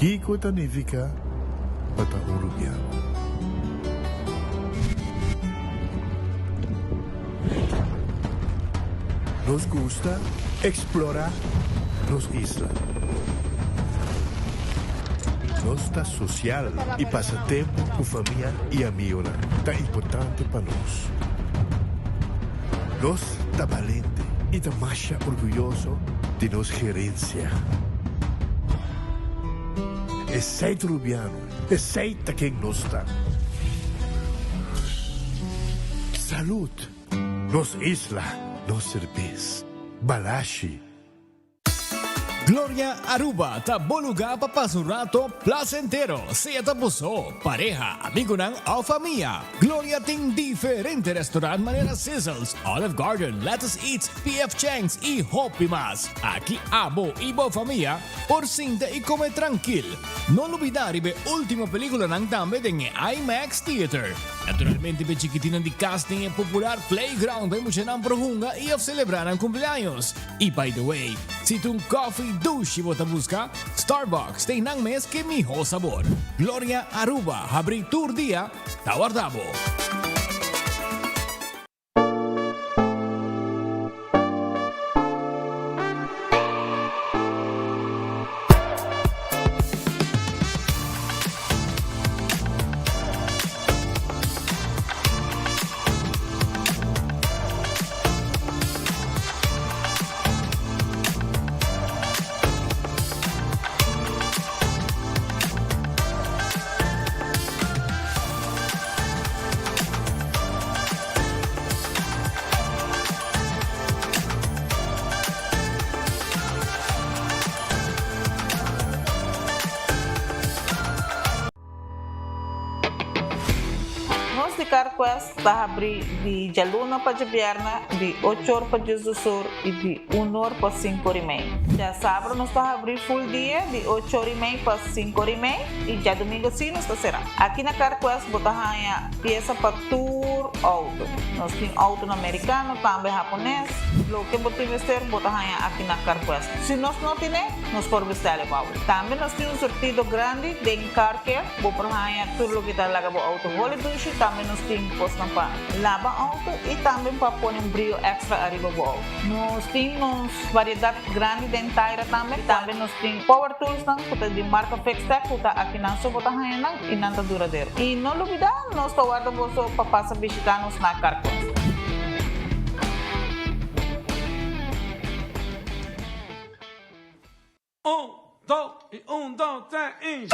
Kiko Tanifica Bata Uruguayan. Nos gusta explorar los islas. Nossa social e passatempo com família e amigos tá importante para nós. Nós tá valente e tá mais orgulhoso de nossa gerência. Aceita Rubiano, aceita quem nós tá. Salud, nos isla, nos cerveza, balashi. Gloria Aruba, taboluga papasurato placentero, sea tapuso, pareja, amigo ng o familia. Gloria ting diferente restaurant manera Sizzles, Olive Garden, Lettuce Eats, PF Chang's y Hopi Mas. Aquí abo ibo familia, por cinta y come tranquil. No olvidar ibe última película ng dame ng IMAX Theater. Naturalmente be chiquitina di casting e popular playground be mo siya ng prohunga i of celebrar ang cumpleaños. Y by the way, si tung coffee douche mo busca, Starbucks tem nang mes que miho sabor. Gloria Aruba, habri tour dia, tawardabo. Nós de Carquest está abrir de Jaluna para Jabierna, de 8 horas para Jesus e de 1 hora para 5 horas e meia. Já sábado nós está abrir full dia, de 8 horas e meia para 5 horas e meia, e já domingo sim nós está será. Aqui na Carquest botamos peça para tour auto. Nós temos auto americano, também japonês. O que botamos ter, botamos aqui na Carquest. Se nós não temos, nós podemos vestir o auto. Também nós temos um sortido grande de car care, botamos tudo o que está lá para auto. Dushi, também nós temos postam para lavar auto e também para pôr um brilho extra arriba do auto. Nós temos variedade grande de inteira também. Também nós temos power tools de marca Fextech, que está aqui na sua bota e não está duradouro. E não olvidar, nós estamos guardando para passar visitar-nos na Carquest. Un, dos, tres, y...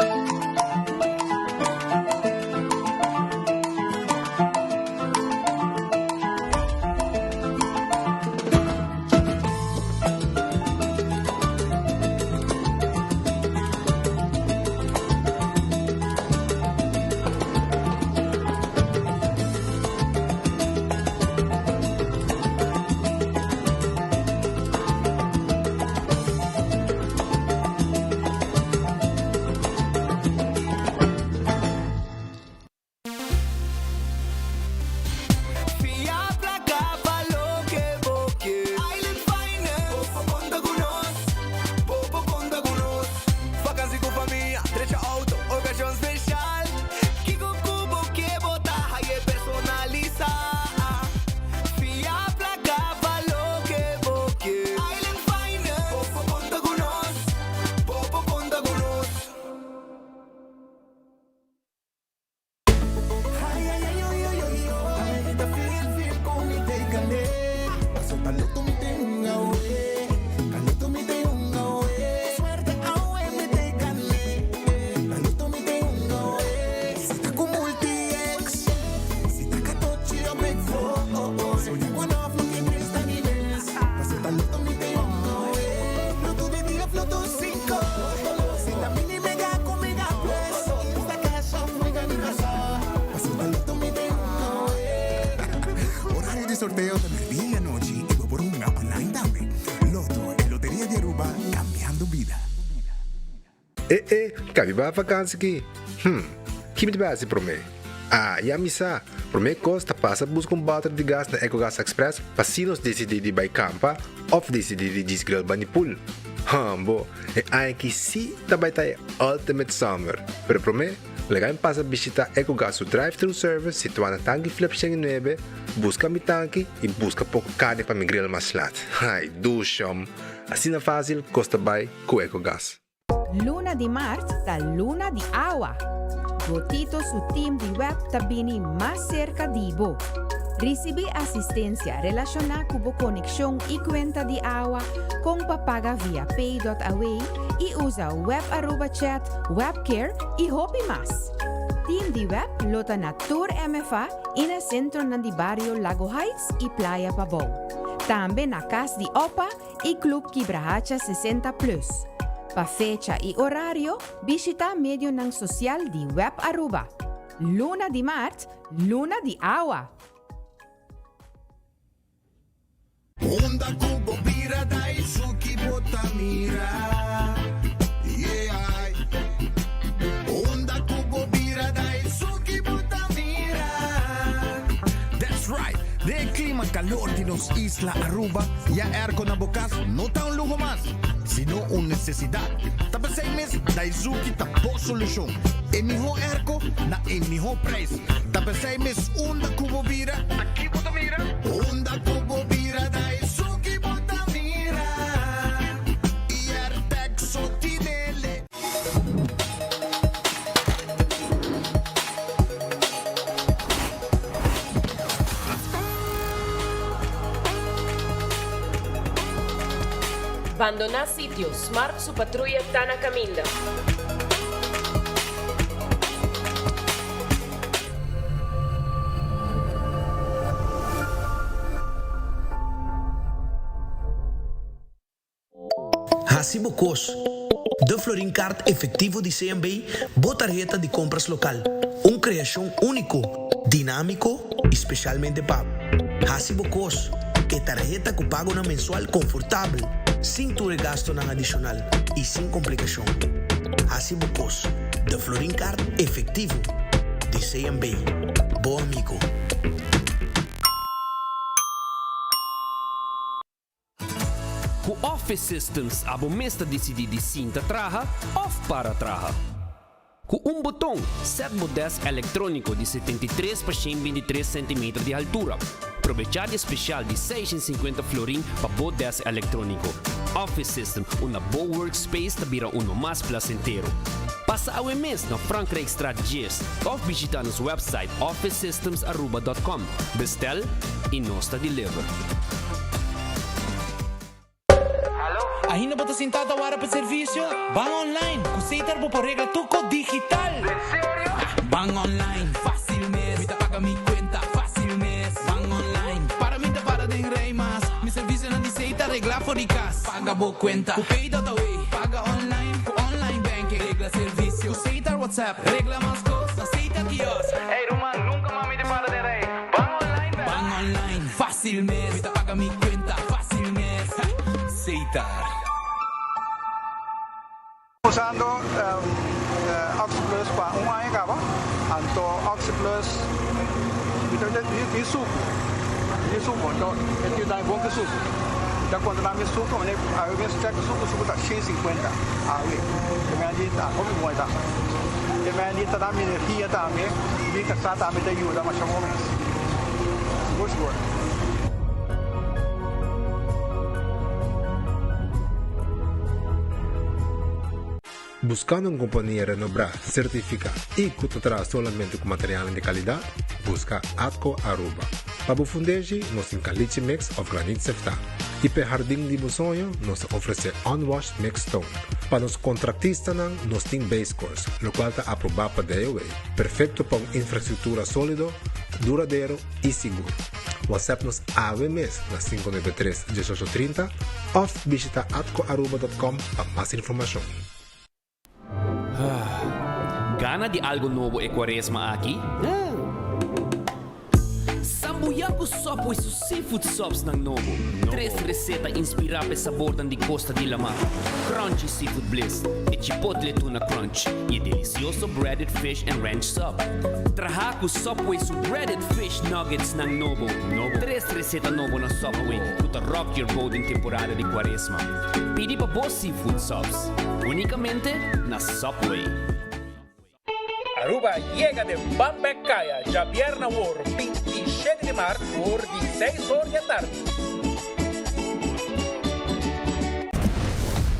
sorteo de medianoche y por un online también. Loto, en Lotería de Aruba, cambiando vida. Cabe ba vakansie aqui? Que base para mim? Já me sa. Para mim costa passa busca battery de gás na EcoGas Express para se nos decidir de by campa ou decidir de desgrill banipul. Hambo, aqui sim também tá Ultimate Summer. Pero para mim, legal passa visitar EcoGas, o drive-thru service situado na tanque Flip 9, busca mi tanque e busca pouco carne para mi grill mais lat. Ai, dusham. Assim na fácil, costa by com EcoGas. Luna di Marte da Luna di Awa. Gotito su team di web tabini mais cerca di bo. Recibe assistência relacionada com a conexão e conta de água com papaga via pay.away e usa web@chat, webcare e hobby mais. Team de web lota na Tour MFA e na centro na di barrio Lago Heights e Playa Pavão. Também na Casa de Opa e Club Quibrahacha 60+. Pa fecha e horário, visita medio ng social de web Aruba. Luna di Marte, Luna di Awa. Onda kubo bira dai suki botamira. Yeah. Onda kubo bira dai suki botamira. That's right. De clima calor de nos Isla Aruba, ya airco na bukas, no tan lujo más, sino una necesidad. Tapos 6 meses, Daisuki tapo solución. En mi airco, na en mi precio. Tapos 6 meses, onda kubo bira, aquí botamira. Onda kubo bira Daisuki botamira. Y Artexo tinele. Abandonar sitio, Smart su patrulla está na caminda. Hacibocos, de Florin Card efectivo de CMB, botarjeta de compras local. Uma criação único, dinâmico e especialmente pago. Hacibocos, que tarjeta que pago na mensual confortável, sem tudo gasto na adicional e sem complicação. Hacibocos, de Florin Card efectivo de CMB. Bom amigo. Com Office Systems, abo mesta decidi de cinta traja, off para traja. Com botão, set modesto eletrônico de 73 por 123 cm de altura. Aproveitar especial de 650 florin para modesto eletrônico. Office System, uma boa workspace que vira mais placentero. Passa ao mês na Frankrijkstraat 10 ou visita nosso website officesystems.aruba.com. Bestel e nós deliver. Ainda bota sentada hora para serviço? Van online, cuseitar por regra tuco digital. ¿En serio? Van online, fácil mes. Me paga mi cuenta, fácil mes. Van online, para mí te para de rey más. Mi servicio no dice regla for the cash. Paga bo cuenta, Pay.away. Paga online, online banking. Regla servicio, cuseitar WhatsApp. Regla más cosas, aceita kiosк. Hey Roman, nunca mami te para de rey. Van online, van online, fácil mes. Me paga mi cuenta, fácil mes. Ceitar. Usando Oxyplus para un año acaba, anto Oxyplus di suco, então dá bom que suco. Então quando dá mais suco, né, a eu mesmo check suco tá 150 a ver. Também ali tá, como muito tá. Também ali tá dando energia também, e que está também da ajuda mais ou menos. Gostou? Buscando uma companhia renombrada, certificada e que tratará somente com material de qualidade, busca Atco Aruba. Para o fundejo, nós temos caliche mix of granite sefta. E para jardim de sonho, nós oferecemos unwashed mix stone. Para os contratistas, nós temos base course, o qual está aprovado para DOA. Perfeito para uma infraestrutura sólida, duradouro e seguro. WhatsApp-nos AWMS na 593-1830 ou visita atcoaruba.com para mais informação. Gana de algo novo e quaresma aqui? Apoiar o Subway sa seafood subs ng Novo. 3 reseta inspirada sa sabor ng Costa de la Mar. Crunchy seafood bliss, e chipotle tuna crunch, e delicioso breaded fish and ranch sub. Traha ko Subway sa breaded fish nuggets ng Novo. 3 reseta Novo ng Subway to rock your boat in temporada de Quaresma. Pidi pa po seafood subs. Únicamente na Subway. Aruba llega de Bambecaya, Javier Nawor, 27 de marzo, por 16 horas de tarde.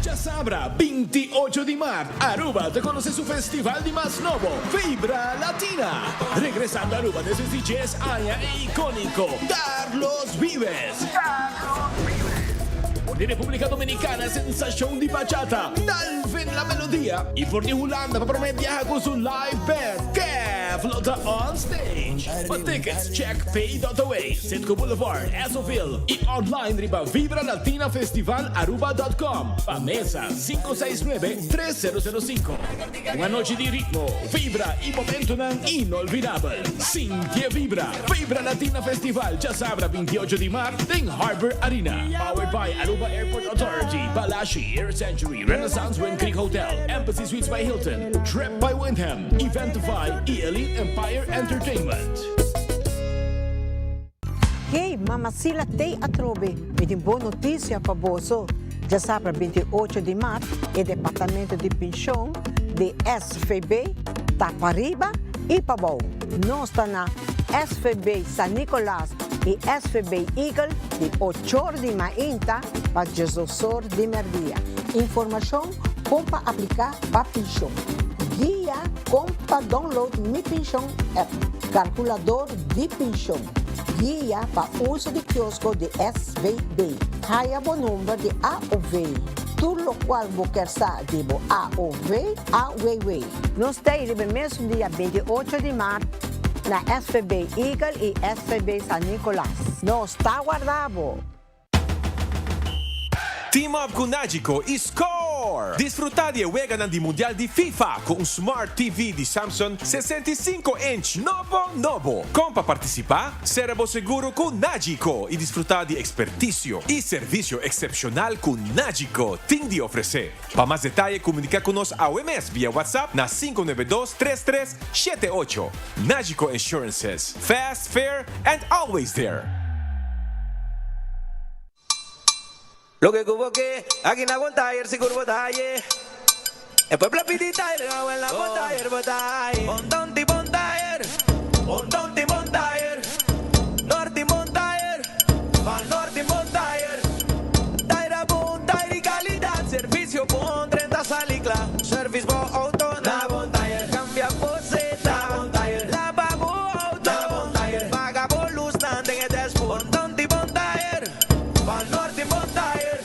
Ya sabrá, 28 de marzo, Aruba te conoce su festival de más novo, Vibra Latina. Regresando a Aruba desde DJs Aya e icónico, Carlos Vives. De República Dominicana, sensación de bachata, Dalvin La Melodía. Y por Holanda, para viaja con su live band, que flota on stage. For tickets, check pay.away, Sitco Boulevard, Esoville. Y online riba vibralatinafestivalaruba.com. Pa mesa 569-3005. Una noche de ritmo, vibra y momento inolvidable. Cintia Vibra, Vibra Latina Festival, ya sabrá 28 de marzo en Harbor Arena. Powered by Aruba Airport Authority, Balashi, Air Century, Renaissance Wind Creek Hotel, Embassy Suites by Hilton, Trip by Wyndham, Eventify, e Elite Empire Entertainment. Hey, mamacila Tei Atrobe, me tem boa notícia para você. Já sabe, 28 de março, o Departamento de Pensão de SFB está para arriba e para baixo. Nós estamos na SFB San Nicolás e SFB Eagle de 8 horas de manhã para 16 horas de meio-dia. Informação como para aplicar para pensão. Guia como para download Mi Pensão App. Calculador de pensão. Guia para uso de quiosco de SVB. Haya o número de AOV. Tudo o qual você quer saber de AOV, AWW. Nós temos no mesmo dia 28 de março na SVB Eagle e SVB San Nicolás. Nós está guardado. Team up com Nagico e score! Desfrutar de juega ng Mundial de FIFA com Smart TV de Samsung 65-inch novo. Como para participar, será seguro com Nagico e desfrutar de experticio e serviço excepcional com Nagico. Tem de oferecer. Para mais detalles, comunicar com nós ao MS via WhatsApp na 592-3378. Nagico Insurances. Fast, fair, and always there. Lo que cubo que aquí na Bontayer si curvo talle. Después plapitita y le hago en la Bontayer. Bontonti Bontayer. Bontonti Bontayer. Norte Bontayer. Van Norte Bontayer. Taira Bontayer y calidad. Servicio con 30 salicla. Service bo auto na Bontayer. Cambia poseta Bontayer. La babu auto na Bontayer. Paga por luz nande en el Bontonti Bontayer. Van Norte Bontayer.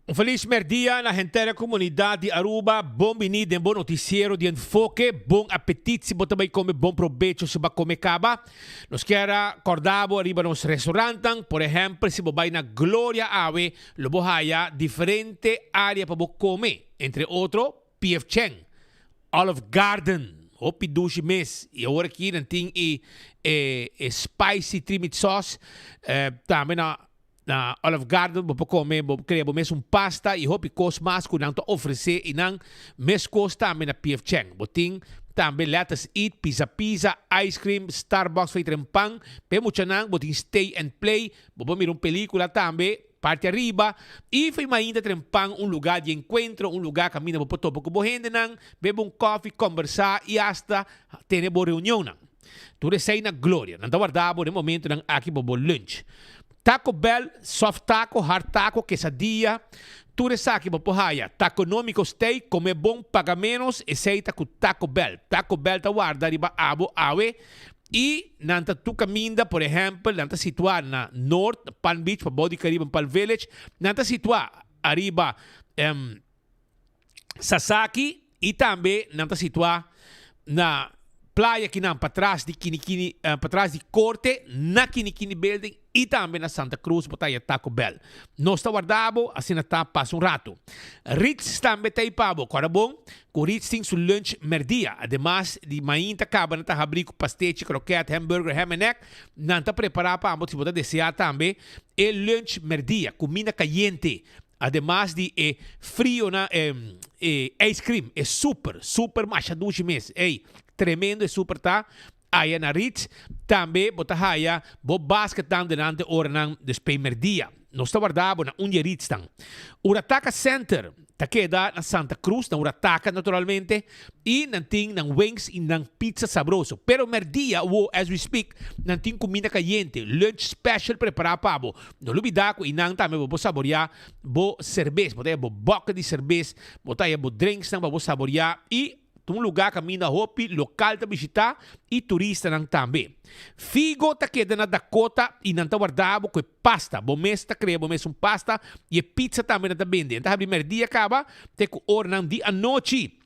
Um feliz merdia na entera comunidade de Aruba. Bom-vindo em bom noticiero de enfoque. Bom apetite se você também come bom proveito se vai comer caba. Nos quero acordar arriba nos restaurantes. Por exemplo, se você vai na Gloria Ave, lo bohaya diferente área para você comer. Entre outros, P.F. Chang, Olive Garden, Hopi Dushi Mes. E agora aqui não tem spicy trimit sauce. Também na Olive Garden, você come, cria mesmo pasta e hopi cos mais que não oferecer e não mes costa também na P.F. Chang. Botin também let's eat, pizza, ice cream, Starbucks feito em pão, pe mucha não, botin stay and play, você mira película também, parte arriba, e foi ainda trempang lugar de encontro, lugar que mina você topa com gente não, bebe coffee, conversar e hasta ter uma reunião não. Tu recei na Glória, não guardava no momento não aqui para lunch. Taco Bell, soft taco, hard taco, quesadilla. Tu resaki papohaya. Taco econômico stay, come bom, paga menos, aceita com Taco Bell. Taco Bell ta guarda riba abo awe. E nanta tu caminda, por exemplo, nanta situar na North, Palm Beach, pa Body Caribbean, Palm Village. Nanta situar arriba Sasaki e também nanta situar na playa que não para trás de Kinikini, para trás de Corte, na Kinikini Building e também na Santa Cruz, botaya Taco Bell. Nós está guardado, assim está passa rato. Ritz também está aí pabo, agora bom, com Ritz tem seu lunch merdia, además de mainta acaba na abrir com pastete, croquete, hamburger, ham and egg, não está preparado para se botar desejar também, e lunch merdia, comida caliente. Además de frio na ice cream, é super machaduche mesmo. Tremendo, é super, tá? Aí na Ritz, também, bota aí, bo basket dan delante hora ng despemer dia. Nós está guardado na Ritz tang. Urataka Center, tá queda na Santa Cruz, na Urataka naturalmente, e nanting ng wings e ng pizza sabroso. Pero merdia, as we speak, nanting comida caliente, lunch special preparado para bo. No lubida ko inang também bo saborear, bo cerveza, bota bo boca de cerveza, bota bo drinks nang bo saborear e lugar que mina hopi local ta visitar e turista nang também. Figo ta queda na Dakota e não ta guardado com pasta. Bomes ta crea bomes pasta e pizza também ta vende. Então abrir merdia acaba te com hora nang di a noite.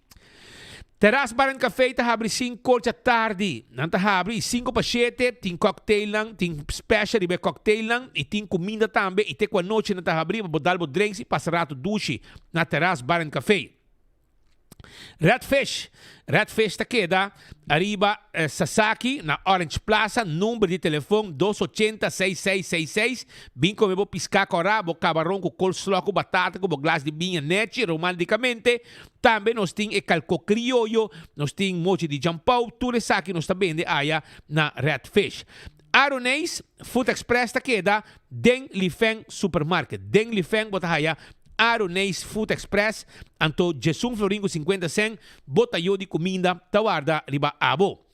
Terras Bar and Café ta abre 5 da tarde. Não ta abre 5 para 7, tem cocktail lang, tem special e cocktail lang e tem comida também e te com a noite não ta abre bodal bo drinks e passarato duche na Terras Bar and Café. Redfish ta queda arriba Sasaki na Orange Plaza, número de telefone 280-6666. Bem como eu vou piscar com rabo, camarão com coleslaw, com batata, com glass de vinha net, romanticamente. Também nós temos calco criollo, nós temos mochi de jampau, tudo isso aqui nós também de aí na Redfish. Aronês Food Express ta queda Deng Lifeng Supermarket. Deng Lifeng bota aí Aronês Food Express, anto Jesum Floringo 50 cent, botayo de comida, tawarda riba abo.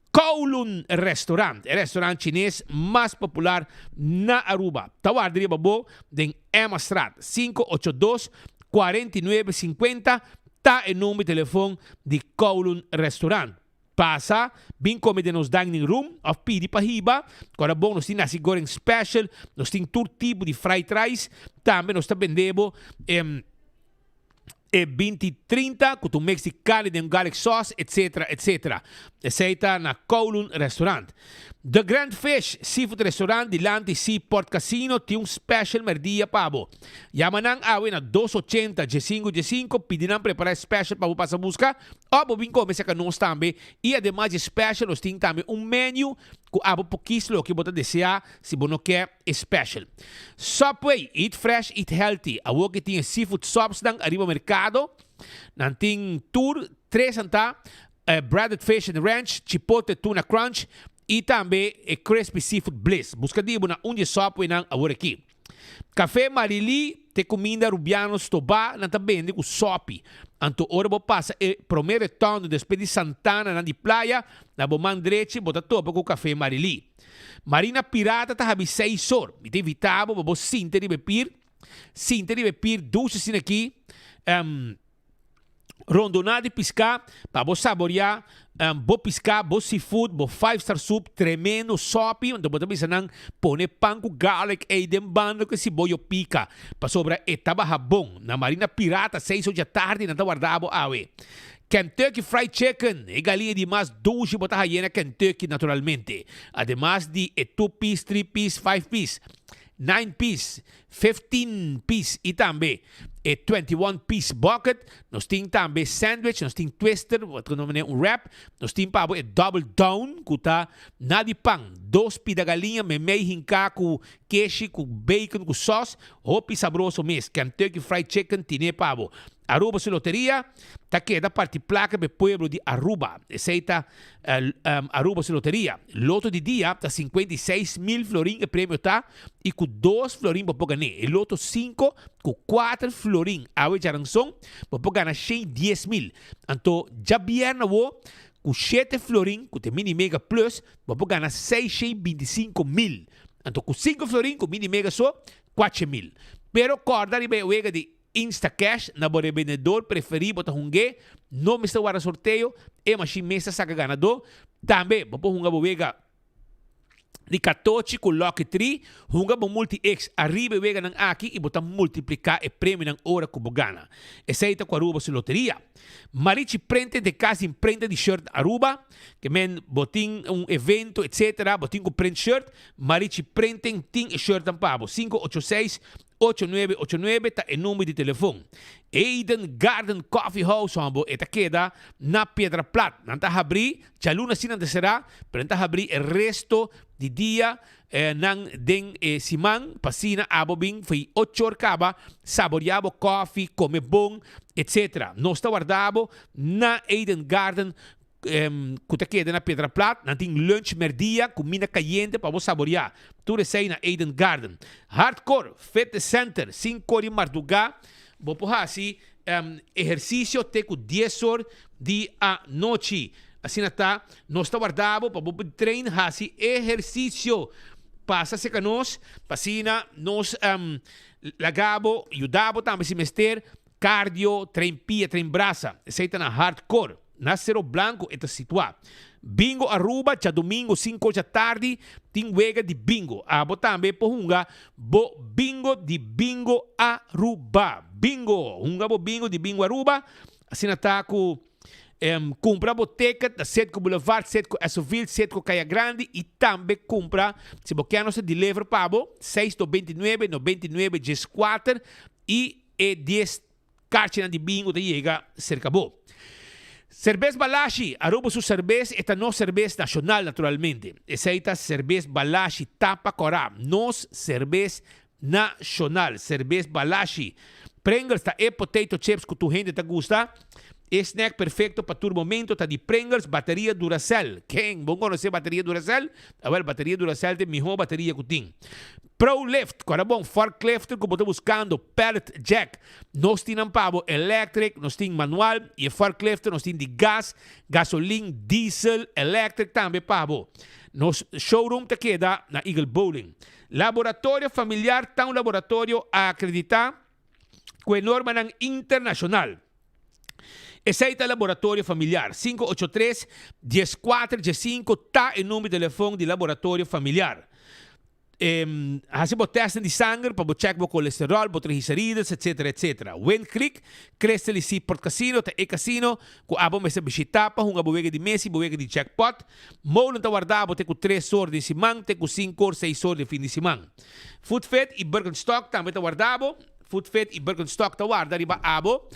Kowloon Restaurant, el restaurante chinês mais popular na Aruba. Tawarda riba bo, den Emma Strat, 582-4950, tá o número de telefone de Kowloon Restaurant. Passa, bem como de nos dining room, of pidi pa hiba, agora bom, nós temos nasi goreng special, nós temos todo tipo de fried rice, também nós vendemos 20-30, com um mix de carne, de garlic sauce, etc. Aceita na Kowloon Restaurant. The Grand Fish Seafood Restaurant de Lanti Seaport Casino tem special merdia pabo. Yamanang awe na 280-15, pedirão preparar special para você buscar. Ou bobin come se nós também. E ademais de special, nós temos também menu com abo pouquíssimo que você desejar se você não quer special. Subway, eat fresh, eat healthy. Awo que tem seafood shops nang arriba mercado. Nang ting tour 3 anta, breaded fish and ranch, chipotle tuna crunch. E também Crispy Seafood Bliss. Busca dibo na onde Subway nang agora aqui. Café Marili, te comida rubianos toba, na também com sopi. Anto ora bo passa e primeiro retorno depois de Santana na de praia, na bo mandrete, bota topa com Café Marili. Marina Pirata ta habi 6 horas. E te evitava bo sinta de bepir duche sin aqui. Rondonade piscar, para você saborear, bo piscar, bo seafood, bo 5-star soup, tremendo sopi, onde você bisa nang pone pão com garlic, dem bando que se boyo pica, para sobra etaba habong, na Marina Pirata, 6 da tarde, na guardabo awe. Kentucky Fried Chicken, e galinha de mais 12 botas hiena Kentucky naturalmente. Además de 2-piece, 3-piece, 5-piece, 9-piece, 15-piece e também 21-piece bucket. Nós temos também sandwich, nós temos twister, wat we noemen wrap. Nós temos pabo double down, kuta na de pão, 2 pida galinha, me mei hinka com queijo, com bacon, com sauce, hopi sabroso mes. Kentucky Fried Chicken tine pabo. Aruba su loteria, ta queda parte placa be pueblo de Aruba. Aceita Aruba su loteria. Loto de dia ta 56.000 florin e prêmio tá e com 2 florin para ganhar. E loto 5 com 4 florin. Awe jarangson para ganhar 10.000. Então já vierna wo com 7 florin com te mini mega plus para ganhar 625.000. Então com 5 florin com mini mega só 4.000. Pero corda ribe wega de Instacash na bore vendedor preferido bota hungue no me está guarda sorteio e machine mesa saca ganador também bopo hunga bovega de 14 com Lucky 3 hunga bo multi X arriba vega nang aqui e bota multiplicar e prêmio nang hora com bogana aceita com Aruba su loteria Marichi prende de casa imprenta de shirt Aruba que men botin evento etc botin com print shirt Marichi prende ting shirt tampabo 586 8989 tá o número de telefone. Eden Garden Coffee House ambo eta queda na Pedra Plata. Nanta abrir, já luna sinan de será, pero nanta abrir el resto de dia nang den simang pasina abo bing foi 8 horas caba saboreabo coffee, come bom, etc. Nós está guardado na Eden Garden kuta queda na Pedra Plata, não tem lunch merdia, comida caliente para você saborear. Tudo isso aí na Eden Garden. Hardcore Fitness Center, 5 horas de madrugada, vou pôr assim, exercício até com 10 horas de a noite. Assim está, nós está guardado para você treinar assim, exercício. Passa-se com nós, passina, nós lagabo, ajudabo também se mester, cardio, trein pia, trein braça. Isso aí está na Hardcore. Na Cerro Blanco está situado. Bingo Aruba, já domingo, 5 da tarde, tem wega de bingo. Abo também por hunga, bo bingo de bingo Aruba. Bingo, hunga bo bingo de bingo Aruba. Assim está com compra boteca da Setco Boulevard, Setco Essoville, Setco Caia Grande e também compra, se você quer, se deliver pabo, 629, 99, 14 e 10 cartas de bingo de chega cerca bo. Cerveza Balashi, Aruba su cerveza, esta no cerveza nacional naturalmente. Esta cerveza Balashi tapa corá, nos cerveza nacional, cerveza Balashi. Pringles ta potato chips que tu gente te gusta. Snack perfecto para tu momento, ta de Pringles, bateria Duracell. Quem bom conhecer bateria Duracell? A ver, bateria Duracell é a melhor bateria que tem. Pro Lift, agora bom, forklift que você buscando, pallet jack. Nós temos pavo electric, nós temos manual e forklift, nós temos de gas, gasolina, diesel, electric também pavo. Nos showroom te queda na Eagle Bowling. Laboratório familiar, tá laboratório a acreditar com norma internacional. Esse é o laboratório familiar, 583-14-15, tá o número de telefone de laboratório familiar. Hacemos testes de sangue para checar o colesterol, para triglicéridos, etc, etc. When click, cresce ali si por casino, tá e casino, com abo me se visita para uma boega de Messi, boega de jackpot. Moulo tá guardado, tem com 3 horas de semana, tem com 5 ou 6 horas de fim de semana. Food Fit e Birkenstock também tá guardado. Food Fit e Birkenstock tá guardado, riba abo.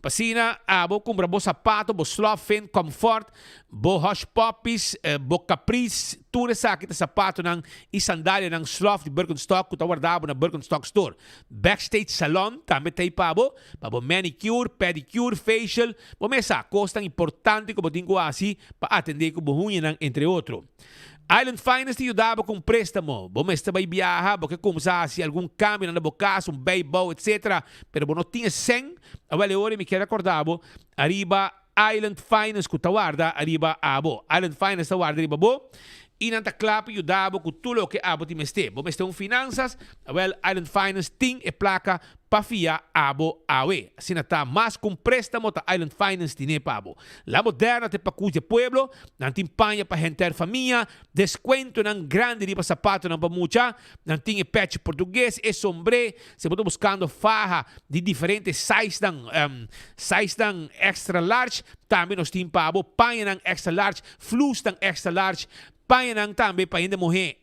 Pasina, abo, compra bo sapato, bo Slofen, Comfort, bo Hush Puppies, bo Caprice, tudo isso aqui tá sapato nang e sandália nang Slof de Birkenstock, que tá guardado na Birkenstock Store. Backstage Salon, também tem pabo, bo manicure, pedicure, facial, bo mesa, costa importante como tenho assim, para atender com bo nang entre outro. Island Finance te ajudava com préstamo. Bom, mas também viaja, porque como se algum câmbio na boca, beisebol, etc. Pero não tinha 100. Agora, hora me quero acordar, arriba Island Finance que guarda, arriba abo. Island Finance guarda, arriba bo. inanta clap e dabo com tudo que abo ti meste. Bom meste finanças, well Island Finance ting e placa pafia abo awe. Assim tá mais com préstamo ta Island Finance tine pabo. La moderna te pacuja pueblo, nanting panha pa renter família, descuento ng grande di pa sapato ng pamucha, nanting e patch português e sombre, se boto buscando faja de diferentes size ng extra large, também nós temos pabo, panha ng extra large, flus ng extra large, panha ng também pa hindi morrer.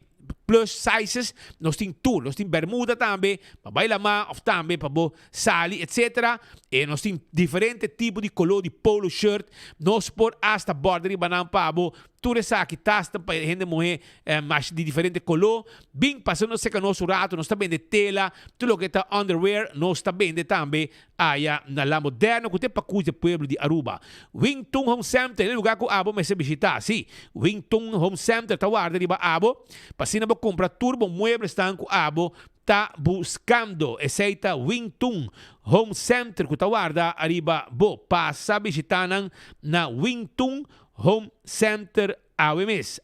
Plus sizes, nós temos tudo, nós temos bermuda também, para bailama, ou também para sali, etc. E nós temos diferentes tipos de color de polo shirt, nós por hasta border e banana pabo, tudo isso aqui tasta para a gente morrer mais de diferente color. Bem, passando seca nosso rato, nós também de tela, tudo que está underwear, nós também de também aí na la moderna, que tem para cuidar do pueblo de Aruba. Wington Home Center, é lugar que o abo me se visitar, sim. Wington Home Center, tá guarda de abo, para se não comprar turbo muebles estão com abo, tá buscando essa Wington Home Center, que tá guarda arriba, passa visitar na Wington Home Center AWMS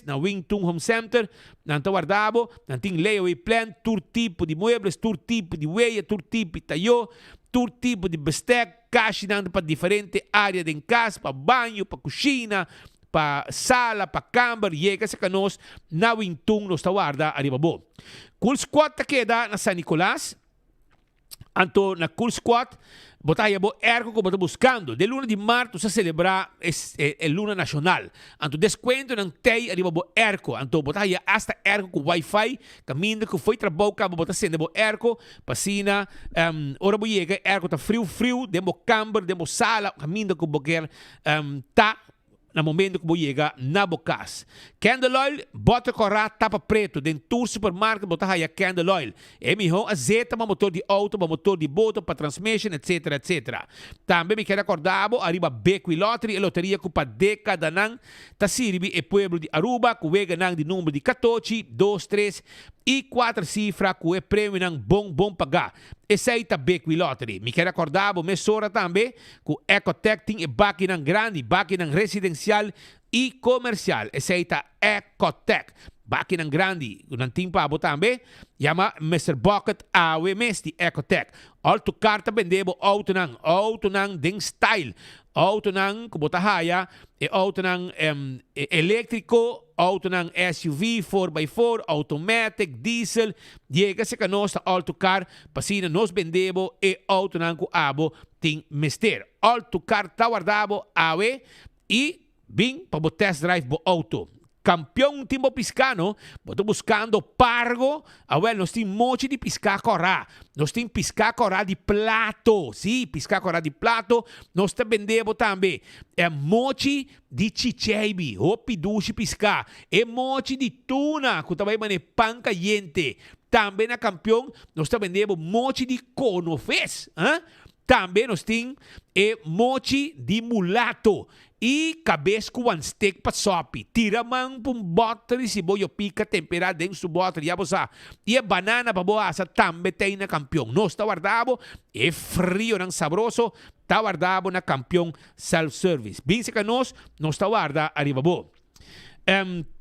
na Wington Home Center, nanto guardabo, nanting layaway plan, tur tipo de muebles, tur tipo de weia, tur tipo de tayo, tur tipo de bestek, caixa para diferente área de casa, para banho, para cozinha, para sala, para camber, llega sa kanos na Wington nos tawarda arriba bo. Cool Squad ta queda na San Nicolás, anto na Cool Squad, botaya bo ergo ko bota buscando. De luna de março se celebra el luna nacional. Anto descuento ng tei arriba bo ergo. Anto botaya hasta ergo com wifi. Caminho que foi trabalho cabo bota sendo bo ergo. Pasina ora bo llega ergo ta frio, demo camber, demo sala, caminho que boquer ta na momento que vou chegar na bocas. Candle oil, bota corá, tapa preto, dentro do supermercado, bota aí candle oil. É melhor azeite para motor de auto, para motor de moto, para transmission, etc, etc. Também me quero acordar, arriba beco e lottery, e loteria que para década nang, ta sirvi e pueblo de Aruba, que vega nang de número de 14, 2, 3 e 4 cifras, que é prêmio nang bom pagar. Esse aí tá beco e lottery. Me quero acordar, mesora também, que o Ecotech tem baki nang grande, baki nang residencial e comercial. Esse aí tá Ecotech. Baki nang grande, nang timpa abo também, chama Mr. Bucket AWMS de Ecotech. Alto carta vendebo auto nang ding style. Auto nang kubotahaya, auto nang elétrico, auto nang SUV 4x4, automatic, diesel, llega se kanos sa auto car, pasina nos vendebo e auto nang abo ting mister. Auto car tawardabo awe e bing pabo test drive bo auto. Campeão timbo piscano, boto buscando pargo, nós temos mochi de piscar corá, nós temos piscar corá de plato, sim, piscar corá de plato, nós vendemos também, mochi de chichebi, o piduche piscar, mochi de tuna, que também mane pan caliente, também na campeão, nós vendemos mochi de conofes, também nós temos mochi de mulato, e cabeça com um steak pa sopi. Tira man pum bottle si boyo pica temperado dentro do bottle. E a banana pa boasa também tem na campeão. Nós tá guardado, é frio não sabroso, tá guardado na campeão self-service. Bem se que nós tá guardado arriba bo.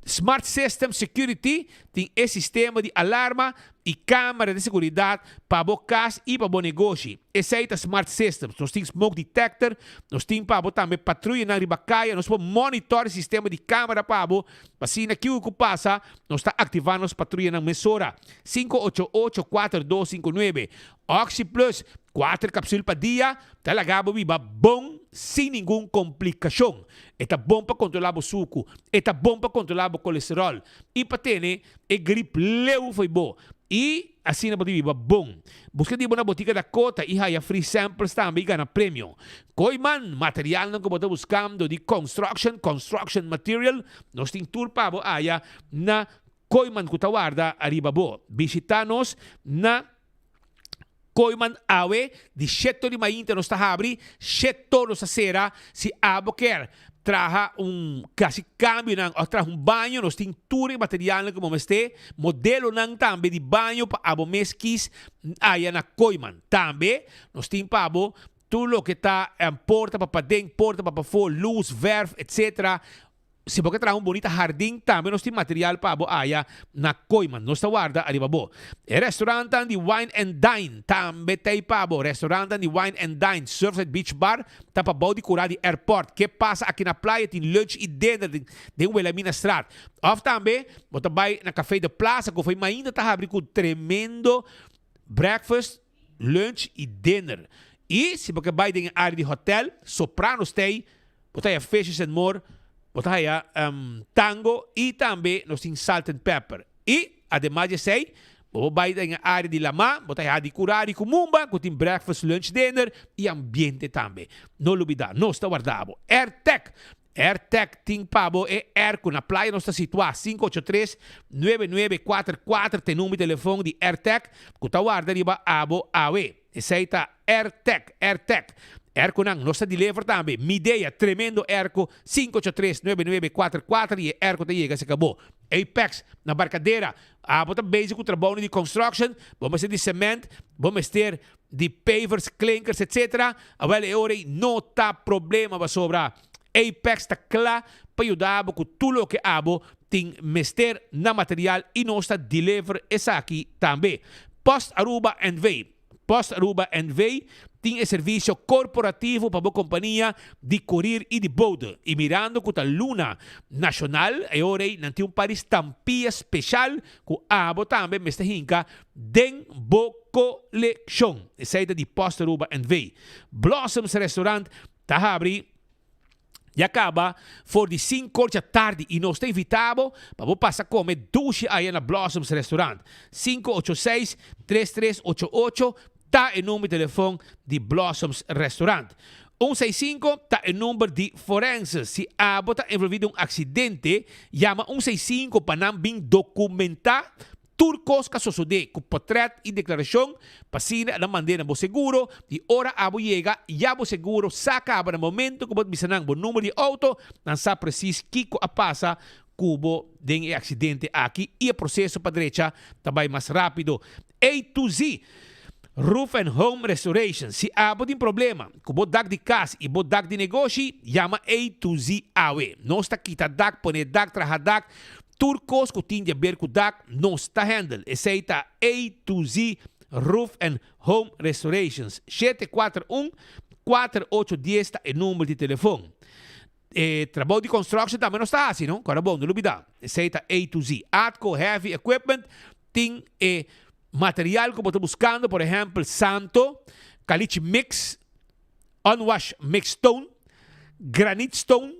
Smart System Security tem esse sistema de alarma e câmera de segurança para o casa e para o negócio. Esse aí é Smart System. Nós temos smoke detector, nós temos para também patrulha na ribacaia, nós podemos monitorar o sistema de câmera para o assim aqui o que passa, nós está ativando as patrulhas na mesora 588-4259. Oxy Plus 4 cápsulas por dia, talagabo viva bom sem nenhuma complicação. Está bom para controlar o suco, está bom para controlar o colesterol e para ter gripe leu foi bom. E assim na botiga bom. Busca de boa na botiga da Cota e haya free samples também ganha prêmio. Koiman, material não que você buscando de construction material, nós temos tour para haya na Koiman Kutawarda arriba bo. Visita-nos na Koiman Awe, de 7 de maio nos abri, 7 nos sera, se abo quer traha kasi cambio ng traha banho, nos tem tour e material na como este, modelo ng tambe de banho pa abo meskis aya na Koiman. Tambe, nos tem pa abo tudo que está porta para dentro, porta para fora, luz, verf, etc. se você traga bonita jardim, também nós temos material para aya na coima, nós está guarda arriba bo. Restaurante de Wine and Dine, também tem para restaurante de Wine and Dine, Surfside Beach Bar, tá para body curar de airport. Que passa aqui na praia, tem lunch e dinner de Wilhelmina Straat. Of também, você vai na café de plaza, que foi ainda tá abrindo com tremendo breakfast, lunch e dinner. E se você vai na área de hotel, Soprano Stay, você vai Fishes and More, você vai Tango e também nós temos Salt and Pepper. E, ademais de sei, você vai na área de Lama, você vai de Curari com Mumba, que tem breakfast, lunch, dinner e ambiente também. Não olvidar, nós está guardado. AirTech tem pabo e Airco na praia nós está situado 583-9944 tem número de telefone de AirTech que está guardado riba abo awe. Esse aí está AirTech. Airco nang nós está deliver também. Mideia tremendo Airco 583-9944 e Airco te chega se acabou. Apex na barcadeira. Bota basic trabalho de construction, vamos ter de cement, vamos ter de pavers, clinkers, etc. Agora não tá problema para sobrar. Apex está claro para ajudar com tudo o que abo tem mester na material e nós está deliver essa aqui também. Post Aruba and Way tem serviço corporativo para a companhia de courier e de boat. E mirando com a Luna Nacional, agora não tem par de estampia especial que abo também me está hinca den bo coleção. Essa é de Post Aruba and Way. Blossoms Restaurant está abrindo e acaba for de 5 da tarde e nós está invitado para passar a comer duche aí na Blossoms Restaurant 586-3388 tá o número de telefone de Blossoms Restaurant 165 tá o número de forenses se a está envolvido em acidente chama 165 para não vir documentar turcos que sucede com portrait e declaração pasina na maneira bo seguro e hora abo chega e abo seguro saca no momento que bot bisanang bo número de auto não sabe preciso kiko a passa cubo den acidente aqui e o processo para direita também mais rápido. A to Z Roof and Home Restoration. Se abo tem problema com o dag de casa e o dag de negócio, chama A to Z AWE. Não está quita dag, põe dag, traja dag, turcos que tem de ver com dag, não está handle. Esse aí está A to Z Roof and Home Restorations. 741-4810 é o número de telefone. Trabalho de construção também não está assim, não? Agora bom, não olvidar. Esse aí está A to Z. Atco Heavy Equipment tem material que você está buscando, por exemplo, Santo, Caliche Mix, Unwash Mix Stone, Granite Stone,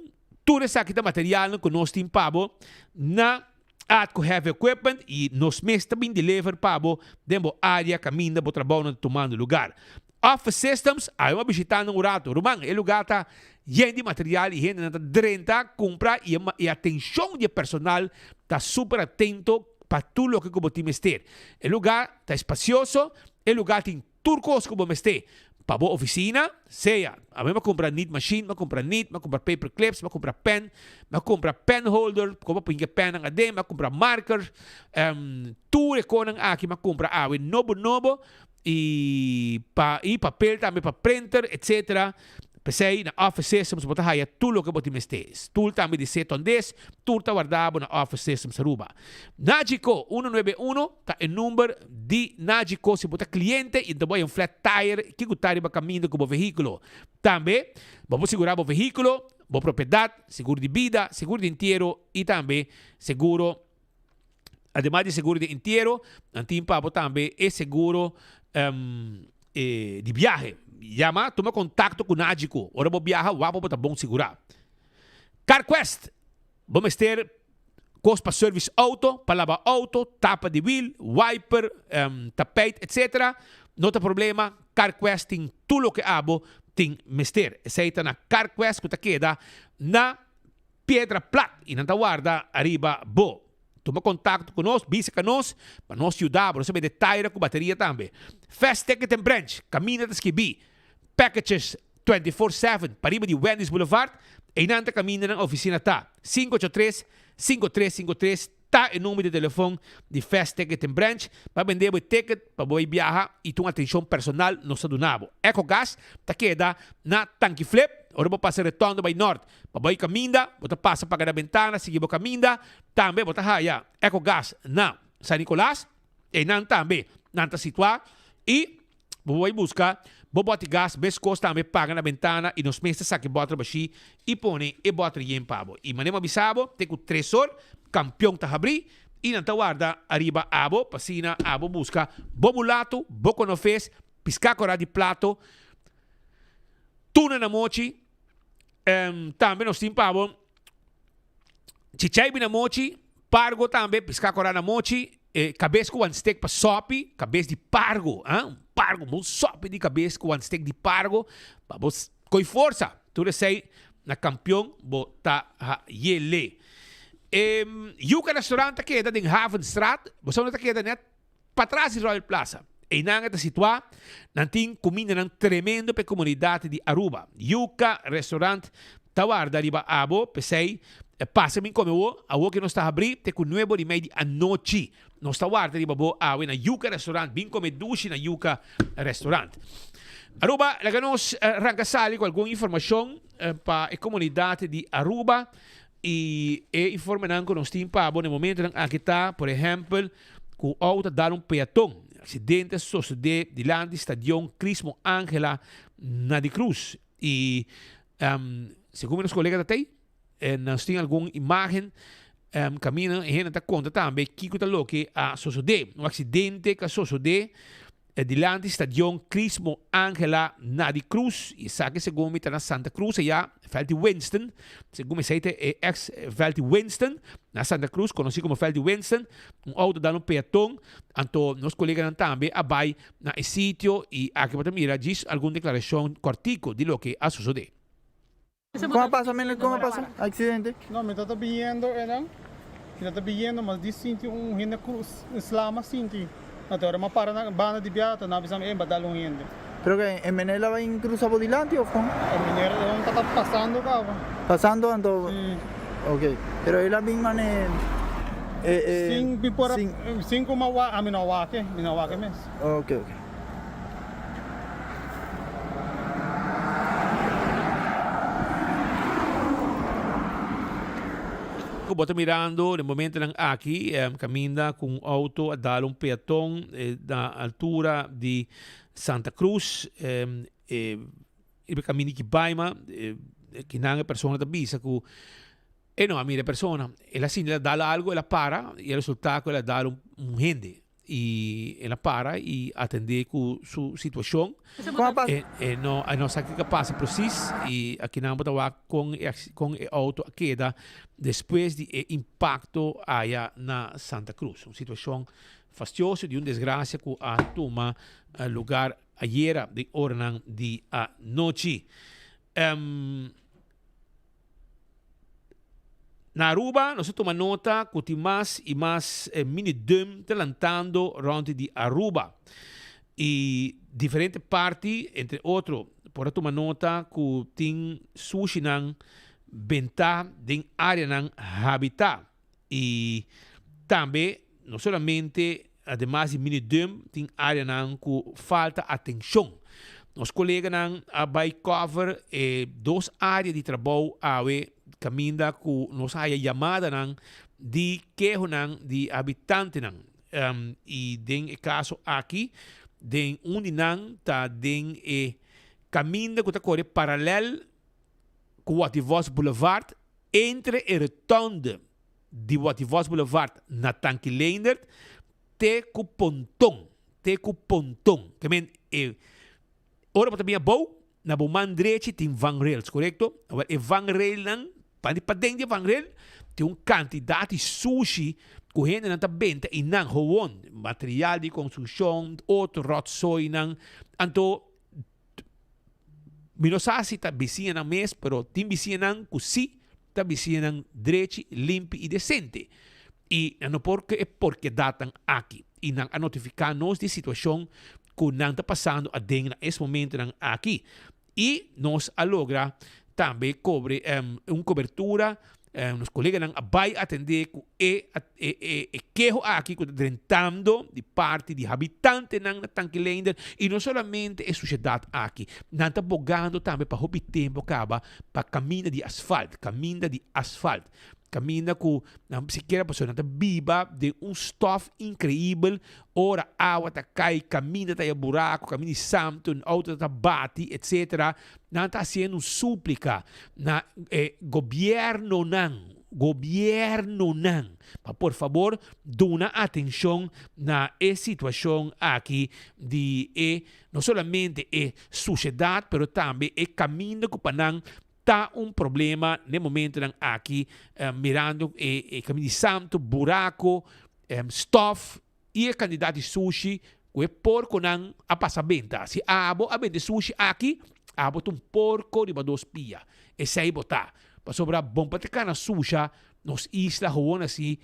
tudo isso aqui é material que nós temos para na Atco Heavy Equipment e nós mesmos também deliver para dentro da área caminho para trabalho tomando lugar. Office Systems, aí uma visitando um rato, Romang, o lugar está cheio de material e gente está drenta, compra e a atenção de personal está super atento para tudo o que você tem mester. O lugar está espacioso, o lugar tem turcos que você mester. Para a oficina, seja, a mim vai comprar knit machine, vai comprar knit, vai comprar paper clips, vai comprar pen, vai comprar pen holder, como põe pen ang adem, vai comprar marker, tudo que aqui vai comprar novo e papel também para printer, etc. Pensei na Office Systems, você vai tudo o que você mester. Tudo também de setondez, tudo está guardado na Office Systems Aruba. Nagico 191, tá o número de Nagico, se você é cliente e também um flat tire, que você vai caminhando com o veículo. Também, vamos segurar o veículo, a propriedade, seguro de vida, seguro de inteiro e também seguro, ademais de seguro de inteiro, antimpa também é seguro de viagem. Llama, toma contato com o Nagico. Ora vou viajar, wapo tá bom segurar. CarQuest. Vamos ter cost para service auto, para lavar auto, tapa de wheel, wiper, tapete, etc. Não tem problema. CarQuest tem tudo o que abo tem mester. Essa aí está na CarQuest que queda na Pedra Plata e não está guarda arriba bo. Toma contato conosco, visita nós, para nós ajudar, para saber detalhes com bateria também. Fast Ticket and Branch, caminho da Skibi. Packages 24/7, para riba de Wendy's Boulevard, e nanta caminho na oficina tá. 583-5353, tá o número de telefone de Fast Ticket and Branch, para vender o ticket, para você viajar e ter uma atenção personal no Sadunabo. EcoGas, tá queda na Tanque Flip, Ora vou passar retorno by norte. Baboy caminda, bota passa para a ventana, seguir bo caminda, também bota haya ecogás na San Nicolás, e nan também, nanta situar, e vou buscar, vou botar gás, bescos também paga na ventana, e nos meses saque bota baixi, e põe e bota em pabo. E manema bisabo, tem o tresor, campeão tá abrir, e nanta guarda, arriba abo, passina, abo busca, bo mulato, bo conofes, piscacora de plato, tuna na mochi, também nós temos pavo, chichay na mochi, pargo também, piscacora na mochi, cabeça com um steak para sopi, cabeça de pargo, pargo, muito sopi de cabeça com um steak de pargo, para você com força, tudo sei, na campeão, bota yele. Yuka restaurante que é da Havenstraat, você não está queda net para trás de Royal Plaza. E nanga ta situar, nanting comida nang tremendo pe comunidade de Aruba. Yuka restaurante tawarda riba abo, pesei, passa min come o, a o que não está abrir, te com 9:30 a noite. Não está guarda riba bo a na Yuka restaurante, bin come dushi na Yuka restaurante. Aruba, laganos rangasali com alguma informação para a comunidade de Aruba e informa nang nós tem pa no momento nang aqui tá, por exemplo, com auto dar peatão. Accidente sucedeu diante do Estadio Crismo Ángela Nadi Cruz. E, segundo meus colegas até, nós temos alguma imagem, caminho, e a gente conta também que o que sucedeu. Um acidente que sucedeu diante do Estadio Crismo Ángela Nadi Cruz. E sabe, segundo me, está na Santa Cruz, já, Veld Winston. Segundo me, é ex-Veld Winston, na Santa Cruz, conhecido como Veld Winston. Auto dando peatão. Então, nos colegas também abai na sítio e aqui para mira diz alguma declaração cortico de lo que ha sucedido. ¿Cómo pasa, Menel? ¿Cómo pasa? ¿Accidente? No, me está viendo, me está viendo, mas diz sinti gente cruz, islama sinti. Agora, mas para na banda de biata, na visão é badalo gente. ¿Pero que en Menel va en cruzar por delante o con? En Menel está pasando, cabrón. ¿Pasando? Sí. Ok. Pero él la misma cinco mawa, a minawake mes. Ok. Bota mirando, no momento lang aqui, caminha com auto a dar peatão da altura de Santa Cruz, e caminho que baima, que não é pessoa da bisa, que não a minha pessoa, ela assim, ela dá algo, ela para, e o resultado ela dá gente. E ela para e atender com sua situação. Não sabe o que passa preciso e aqui não pode com o auto queda depois de impacto aí na Santa Cruz. Uma situação fastidiosa de uma desgraça que a toma lugar ayer de hora de a noite. Na Aruba, nós tomamos nota que tem mais e mais mini-dum talantando rond de Aruba. E diferentes partes, entre outros, por tomar nota que tem sushi nang benta de área nang habitat. E também, não somente, además de mini-dum, tem área nang que falta atenção. Nos colegas nang vai cover duas áreas de trabalho caminda ku nos haya llamada nang di quejo nang di habitante nang y den caso aquí den uninang ta den caminda ku ta corre paralel ku Wativos Boulevard entre el rotonde di Wativos Boulevard na Tankileendert te ku ponton que men ora pa também bom na boman direito tem van rails, correto? Agora e van rail nang para dentro de van rail tem quantidade de sushi que gente não tá venda e não gewoon material de construção outro rotsoi nang anto minosasi tá vizinha nang mes pero tem vizinha nang que sim tá vizinha nang direito limpo e decente e não porque datam aqui e não a notificar nos de situação que não está passando a dentro nesse momento nang aqui e nos alogra também cobre uma cobertura nos colegas não vai atender com queijo aqui com drentando de parte de habitante na Tanquilender e não somente a sociedade aqui, não está bogando também para o tempo acaba para caminho de asfalto, caminha com sequer a pessoa está viva de stof incrível, ora a água está cai, caminha está buraco, caminha santo, auto está bate, etc. Não está sendo súplica na governo não. Mas, por favor, dona atenção na situação aqui de não somente a sociedade, mas também o caminho que para tá problema no momento aqui mirando e caminho santo, buraco, stuff e candidato de sushi o porco não a passar venda. Se a vende sushi aqui, a botar porco de 2 pia e sai botar. Para sobrar bom para ter na sushi nos isla gewoon assim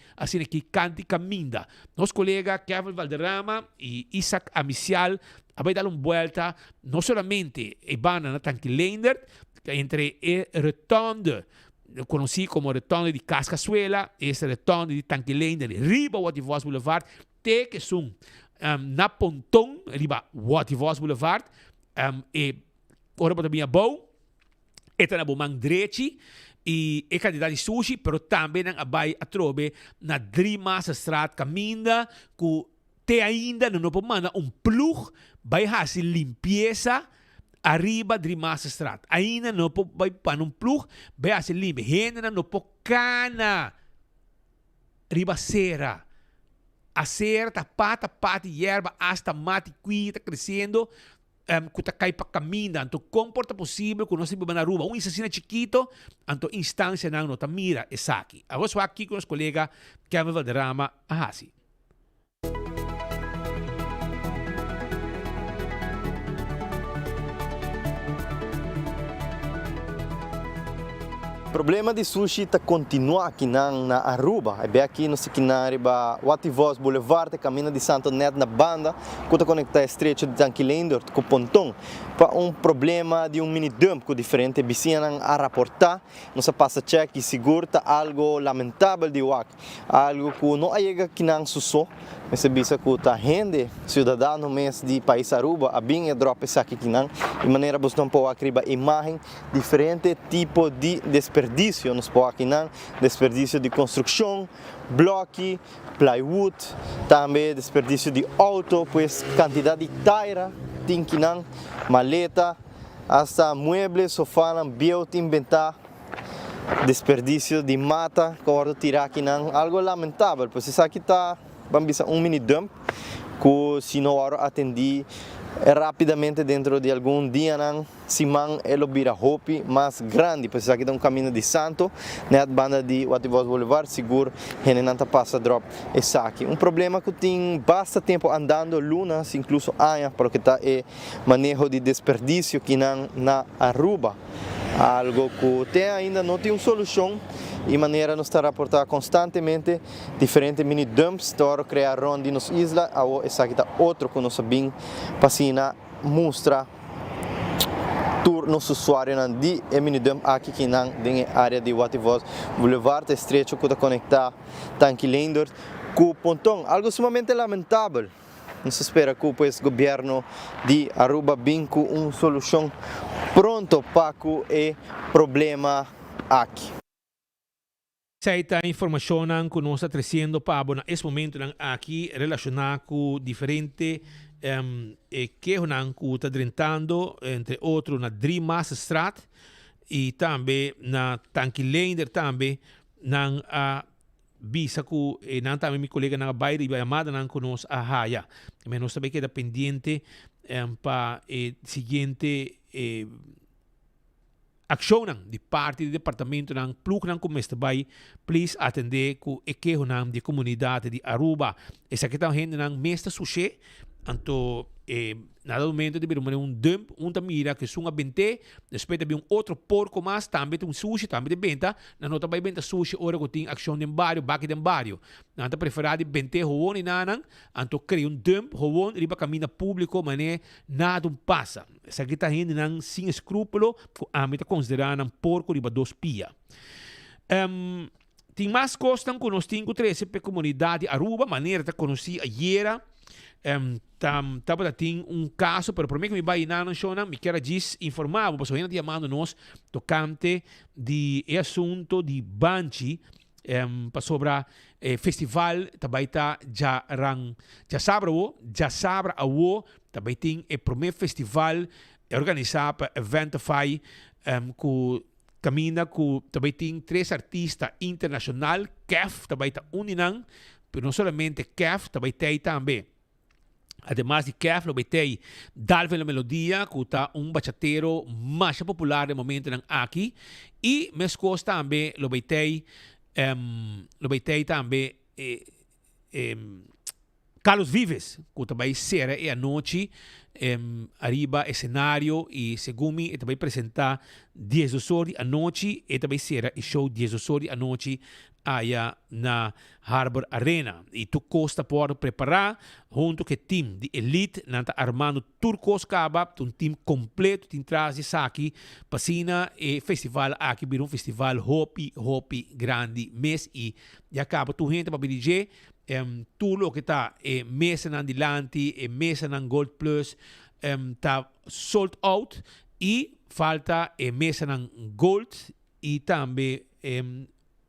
que canti caminda. Nos colega Kevin Valderrama e Isaac Amicial vai dar uma volta não somente e bana na Tanquilender entre el rotonde, conocido como rotonde de Cascazuela, esse rotonde de Tanquilender, riba Wativos Boulevard, te que são na pontão, riba Wativos Boulevard, e ora para minha boa, eta na bomang drechi, e candidato de sushi, pero também não vai a trobe na Drimas Straat Caminda, que te ainda não pode plug, vai fazer limpeza, arriba de Massa Strat. Ainda não vai para plug, vai a ser limpo. Ainda não pode cana. Riba cera. A cera tá pata, hierba, hasta mate, está crescendo. Que está cai para caminho. Então, comporta possível que nós se na rua. Um assassino chiquito, então instância não tá mira essa aqui. Agora só aqui com os colegas Kevin Valderrama, assim. O problema de sushi continua aqui na Aruba. É bem aqui no Siquinariba, Wativos Boulevard, caminho de Santo Net na banda, que está conectado estreito de Tanquilender com o pontão. Para problema de mini dump com diferente vizinhos a reportar, não se passa check e seguro, algo lamentável de WAC. Algo que não chega aqui na Susso, mas se bisa que a gente, cidadão mês de país Aruba, a bem é drop essa aqui na, de maneira que não pode acribar imagem diferente tipo de desperdício, nos pode aqui na, desperdício de construção, bloco, plywood, também desperdício de auto, pois quantidade de taira, tinquinan, maleta, hasta muebles, sofá, biot inventar, desperdício de mata, cordo tirar aqui não, algo lamentável, pois isso aqui está, vamos dizer, mini dump, que se não atendi rapidamente dentro de algum dia, não, se man ele vira hopi mais grande, pois isso aqui está caminho de Santo, na banda de Wativos Boulevard, seguro, ele não passa drop esse aqui. Problema que tem bastante tempo andando, lunas, incluso anos, porque está manejo de desperdício aqui na Aruba, algo que tem ainda não tem uma solução. E maneira nos está a reportar constantemente diferentes mini dumps para criar ronda nas islas. Essa aqui está outro que nós sabemos para mostrar tour nos usuários de mini dump aqui na área de Wativos Boulevard, estreito que está conectado Tanquilender com o pontão. Algo sumamente lamentável. Não se espera que o governo de Aruba venha com uma solução pronto para o problema aqui. Esta informação que nós estamos trazendo para nesse momento aqui relacionado com diferentes que está drentando, entre outros na Drimas Strat e também na Tanquilender também na visa que não também meu colega na bairro e chamada não conosco a Haya. Mas nós também queda pendente para seguinte ação de parte do departamento ng pluk ng kumesta bay, please atender ku ekeho ng de comunidade de Aruba. Essa aqui tá gente ng mesta sushi, anto nada momento de ver dump, tamira que sunga bente, depois de outro porco mais, também tem sushi, também de benta, na nota vai benta sushi, ora que tem ação de barrio, baki de barrio. Nanta preferado bente hoon e nanang, anto cria dump, hoon, riba camina público, mané, nada passa. Essa aqui tá gente ng sem escrúpulo, que a meta considerar ng porco riba 2 pia. Tem mais costas que nós temos 13 para a comunidade Aruba, maneira de conhecer a Iera. Tava tem caso, pero por mim que me vai na nacional, me quero informar, porque ainda chamando nós tocante de assunto de Banchi, para sobre festival, também tá já sabra awo, também tem o primeiro festival organizado para Eventify, que camina com também tem 3 artistas internacionais, KEF também tá uninang, pero não somente KEF, também tem também. Además de KEF, lo betei Dalvin la Melodia, que está bachatero mais popular no momento aqui. E mes costa também lo betei também Carlos Vives, que também será a noite arriba cenário e segundo me também apresentar 10 horas à noite e também será o show 10 horas à noite aí na Harbor Arena. E tu costa por preparar junto com o time de elite nanta armando turcos caba, um time completo tem traz isso aqui passina e festival aqui bir festival hopi grande mês e já acaba tu gente para dirigir tudo que está mesa na dilante e mesa na Gold Plus está sold out e falta mesa na Gold e também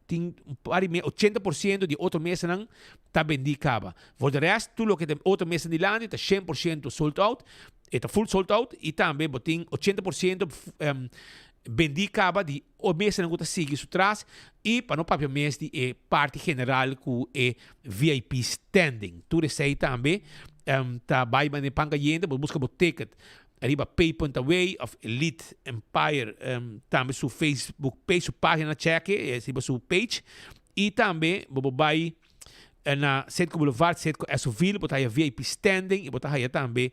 tem 80% de outro mês não está vendicaba. Por de resto, tudo que tem outro mês de lá está 100% sold out, está full sold out e também tem 80% vendicaba de o mês não está seguindo isso atrás e para no próprio mês de parte general com VIP standing. Tudo isso aí também está vai para panga yenda, busca o ticket. Arriba Pay.away of Elite Empire, também sua Facebook page, sua página cheque, sua page. E também, vai na Centro Boulevard, Centro Esoville, botar aí VIP standing, e botar aí também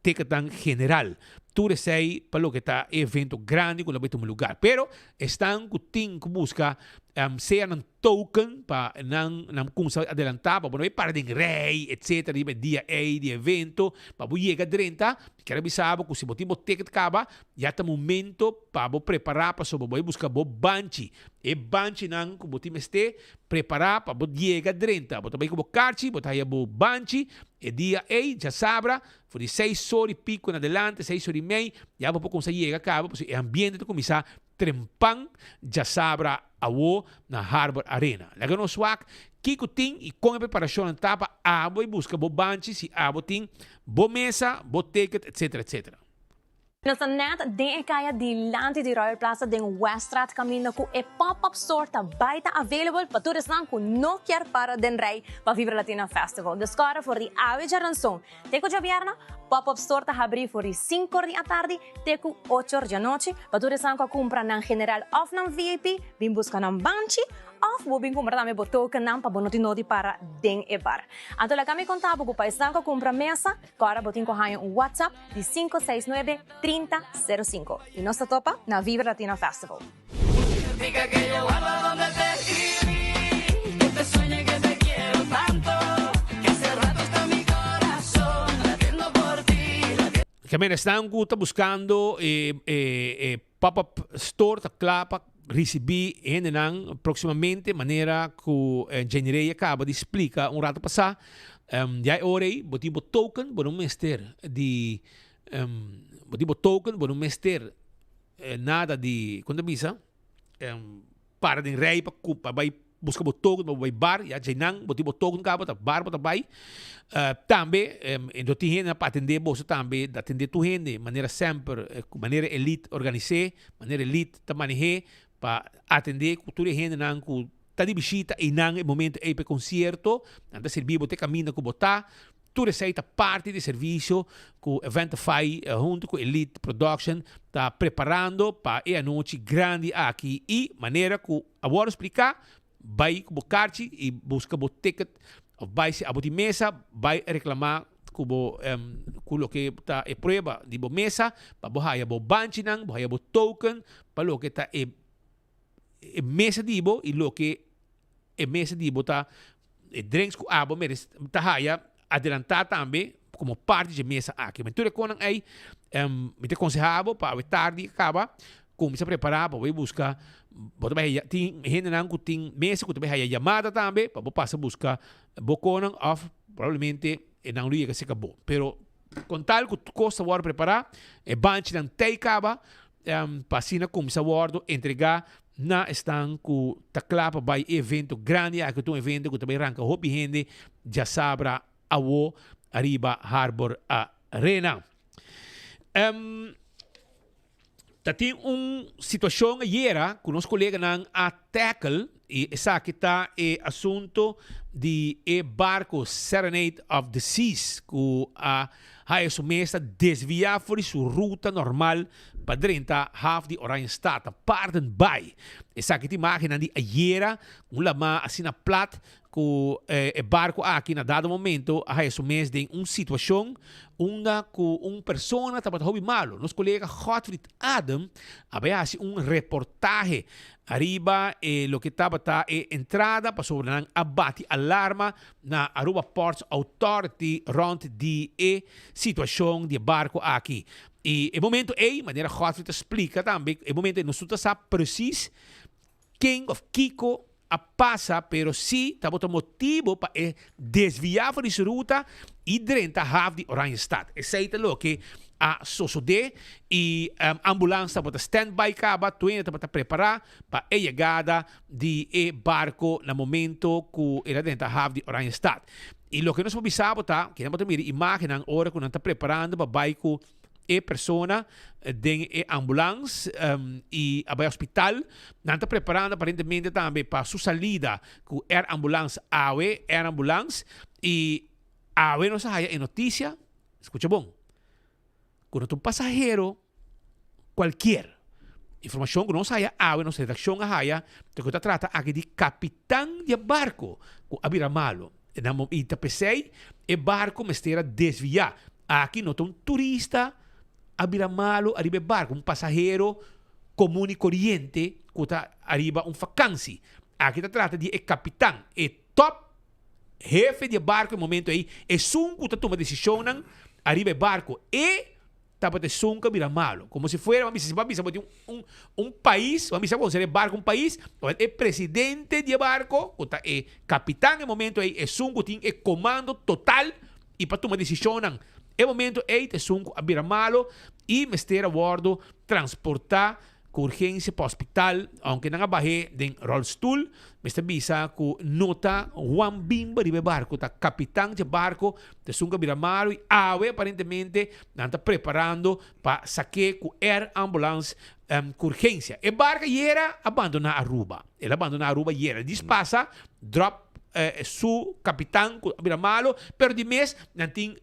ticket general. Tudo isso aí, para o que está evento grande, com o lugar. Pero, estão com que buscar, seja um token, para não começar a adelantar, para não para de rei, etc., dia de evento, para chegar a 30, quero avisar que se você ticket acaba, já está momento para preparar para sobre buscar o banchi. E banchi não, que você este preparar para chegar a 30. Você vai com o carchi, você vai o banchi, e dia já sabra, por 6 horas e pico na adelante, 6 horas e meia, já vou conseguir chegar a cabo, porque o ambiente de começar trempang, já sabra awo na Harbor Arena. Laga no swak, kiko ting e com a preparação na tapa, abo e busca bo banchi, se abo ting, bo mesa, bo ticket, etc, etc. Nasa net, din kaya dilante di Royal Plaza din Westrat Camino ku pop-up store ta baita available pa turistan ku no quer para den rei pa Vibra Latina Festival. Descora for di ave ransom. Teco Javierna, pop-up store ta abri for di 5 di tarde, teco 8 di noche, pa turistan ku compra ng general off ng VIP, bin busca ng banchi, off bobing compra tame botoken ng pabonoti-noti para den bar. Anto la kami kontabo ku pa isang ko compra mesa, kora botin ko hayon WhatsApp di 569-3005. Y nos topa na Vibra Latina Festival. Kami estão buscando pop-up store ta clapa recebi en proximamente maneira que engenharia acaba de explicar rato passar já orei botibo token por mester de botibo token por mester nada de quando misa para de rei para vai busca o token para bar já jenang botibo token acaba ta bar para vai também do tinha para atender bolsa também da atender tu gente maneira sempre maneira elite organizar maneira elite ta manejar para atender cultura gente não com tá de visita e não é momento é para concerto anda servir bote caminho com botar tu receita parte de serviço que o Eventify junto com Elite Production está preparando para a noite grande aqui e maneira que agora explicar vai com o carte e busca o ticket vai se a de mesa vai reclamar kubo kulo que tá é prova de bo mesa para bohaya bo banchi nang bohaya bo token para lo que tá é mesa dibo e lo que é mesa dibo tá drinks com abo meres tá haya adelantar também como parte de mesa aqui mas tudo com aí me te aconselhava para a tarde acaba começa a preparar para buscar, tem gente que tem meses que também a chamada também, para passar a buscar boconan of provavelmente não liga se acabou. Pero com tal que tu costa agora preparar, é banche não tem caba, para assim começar a entregar na estão com ta clapa by evento grande, que tu evento que também arranca hobby gente, já sabra a o arriba Harbor Arena. Tem situação ayer com os colegas a tackle e essa aqui está assunto de barco Serenade of the Seas que a esse mês desviar fora sua ruta normal para dentro half de Oranjestad, parten by. Essa aqui imagem de ayer lama assim na plat que o barco aqui na dado momento a esse mês tem situação com persona estava hobby malo. Nos colega Gottfried Adam havia reportaje arriba lo que estava entrada para sobre abate alarma na Aruba Ports Authority rond die situação de barco aqui. E o momento maneira Gottfried explica também, o momento nós não sabe precis quem of Kiko a passa, pero sim, tá botando motivo para desviar de sua ruta e dentro half de Oranjestad. Esse é o que a suceder e ambulância para stand-by caba, tu ainda para preparar para a chegada de barco no momento que era dentro half de Oranjestad. E o que nós precisamos tá, que nós podemos imaginar a hora que nós está preparando para barco persona de ambulância e a hospital não está preparando aparentemente também para sua salida com ambulância ambulância e não sai notícia, escucha bom, quando um passageiro qualquer informação que não sai não se redação que está trata aqui de capitão de barco com abira malo e tapecei e barco me esteja desviar aqui não tem turista abira malo arriba barco, passageiro comum e corriente que está arriba vacância. Aqui está trata de capitão, top jefe de barco no momento aí, um que está tomando decisão arriba barco e estava de som que vira malo. Como se fosse, vamos dizer, país, vamos dizer, se é barco país, é presidente de barco, é capitão no momento aí, um que tem comando total e para tomar decisão no momento te sunco a vira malo e me esteja a bordo transportar com urgência para o hospital, aunque não abaixo de rollstool, me está bisa com nota Juan Bimba de barco, tá capitão de barco, te sunco a vira malo e aparentemente não está preparando para saque com ambulance com urgência. E barco era abandonar Aruba. Ele abandonar Aruba era dispassa, drop su capitão vira malo, pero de mês não tem